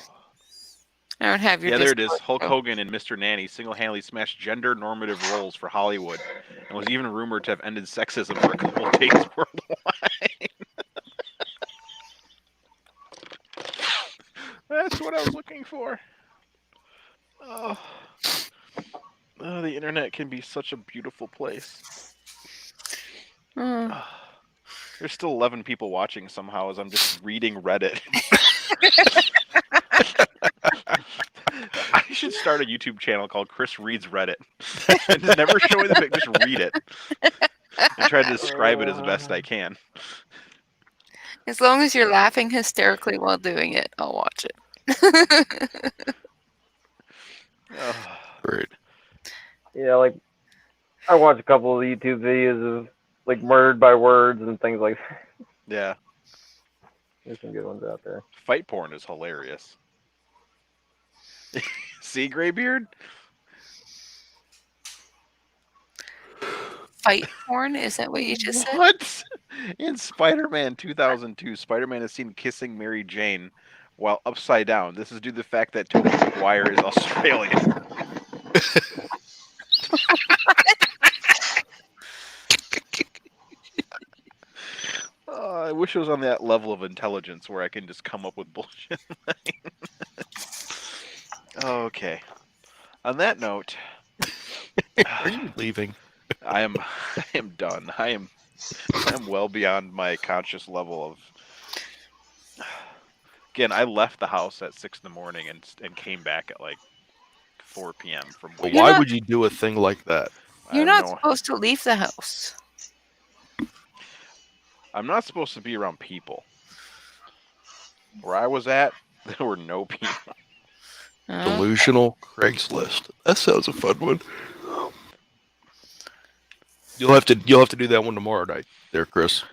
I don't have your Yeah, there it Discord. is. Hulk Hogan and Mr. Nanny single-handedly smashed gender-normative roles for Hollywood and was even rumored to have ended sexism for a couple of days worldwide. That's what I was looking for. Oh, the internet can be such a beautiful place. There's still 11 people watching somehow as I'm just reading Reddit. I should start a YouTube channel called Chris Reads Reddit. And just never show me the picture, just read it. And try to describe it as best I can. As long as you're laughing hysterically while doing it, I'll watch it. Great. Yeah, like I watched a couple of YouTube videos of like murdered by words and things like that. Yeah. There's some good ones out there. Fight porn is hilarious. See, Graybeard? Fight porn? Is that what you just said? What? In Spider-Man 2002, Spider-Man is seen kissing Mary Jane while upside down. This is due to the fact that Tobey Maguire is Australian. I wish it was on that level of intelligence where I can just come up with bullshit. Okay. On that note, Are you leaving? I am done. I'm well beyond my conscious level of. Again, I left the house at 6 in the morning and came back at like 4 p.m. from. But why would you do a thing like that? You're not supposed to leave the house. I'm not supposed to be around people. Where I was at, there were no people. Delusional Craigslist. That sounds a fun one. You'll have to do that one tomorrow night, there, Chris.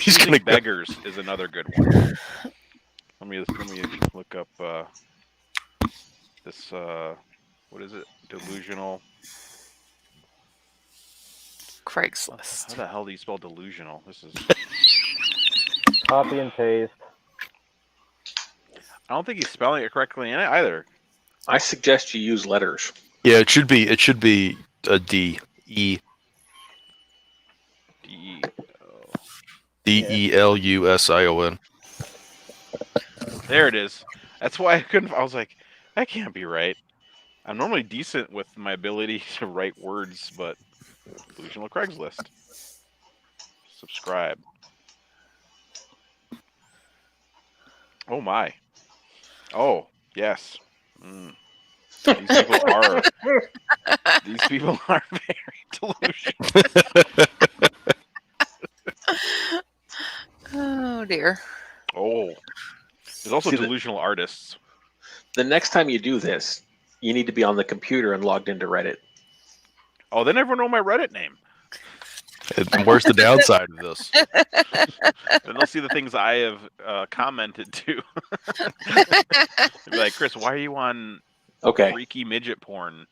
He's gonna beggars is another good one. Let me look up this. What is it? Delusional. Craigslist. How the hell do you spell delusional? This is. Copy and paste. I don't think he's spelling it correctly in it either. I suggest you use letters. Yeah, it should be a D. E. Delusion. There it is. That's why I couldn't. I was like, that can't be right. I'm normally decent with my ability to write words, but delusional Craigslist. Subscribe. Oh my. Oh yes. These people are very delusional. Oh dear. Oh. There's also delusional artists. The next time you do this, you need to be on the computer and logged into Reddit. Oh, then everyone know my Reddit name. And where's the downside of this? Then they'll see the things I have commented to. They'll be like, Chris, why are you on freaky midget porn?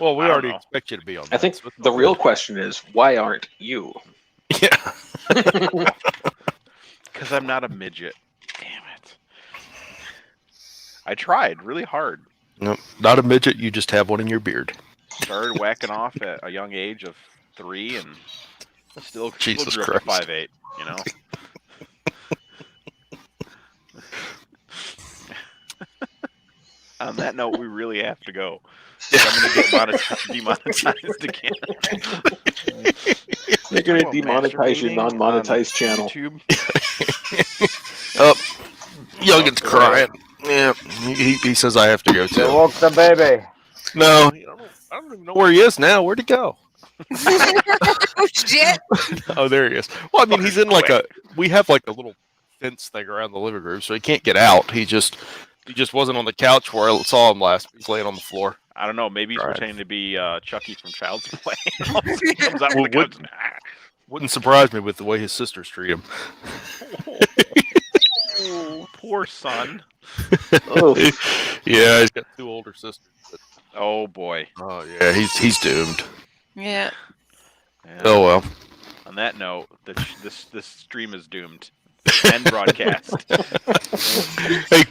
Well, we already expect you to be on that. I think the real question is, why aren't you? Yeah. Because I'm not a midget. Damn it. I tried really hard. Nope, not a midget. You just have one in your beard. Started whacking off at a young age of 3 and still Jesus drip Christ. at 5'8", you know? On that note, we really have to go. I'm going to get demonetized again. They're going to demonetize your non-monetized channel. Oh, Youngins crying. Yeah, he says I have to go too. They woke the baby. No, I don't even know where he is now. Where'd he go? Oh shit! Oh, there he is. Well, I mean, he's in we have like a little fence thing around the living room, so he can't get out. He just wasn't on the couch where I saw him last. He's laying on the floor. I don't know. Maybe he's pretending to be Chucky from Child's Play. Comes out Well, with the couch. Wouldn't surprise me with the way his sisters treat him. Oh, poor son. Yeah, he's got 2 older sisters. But... Oh boy. Oh yeah, he's doomed. Yeah. Oh well. On that note, this stream is doomed. End broadcast. Hey,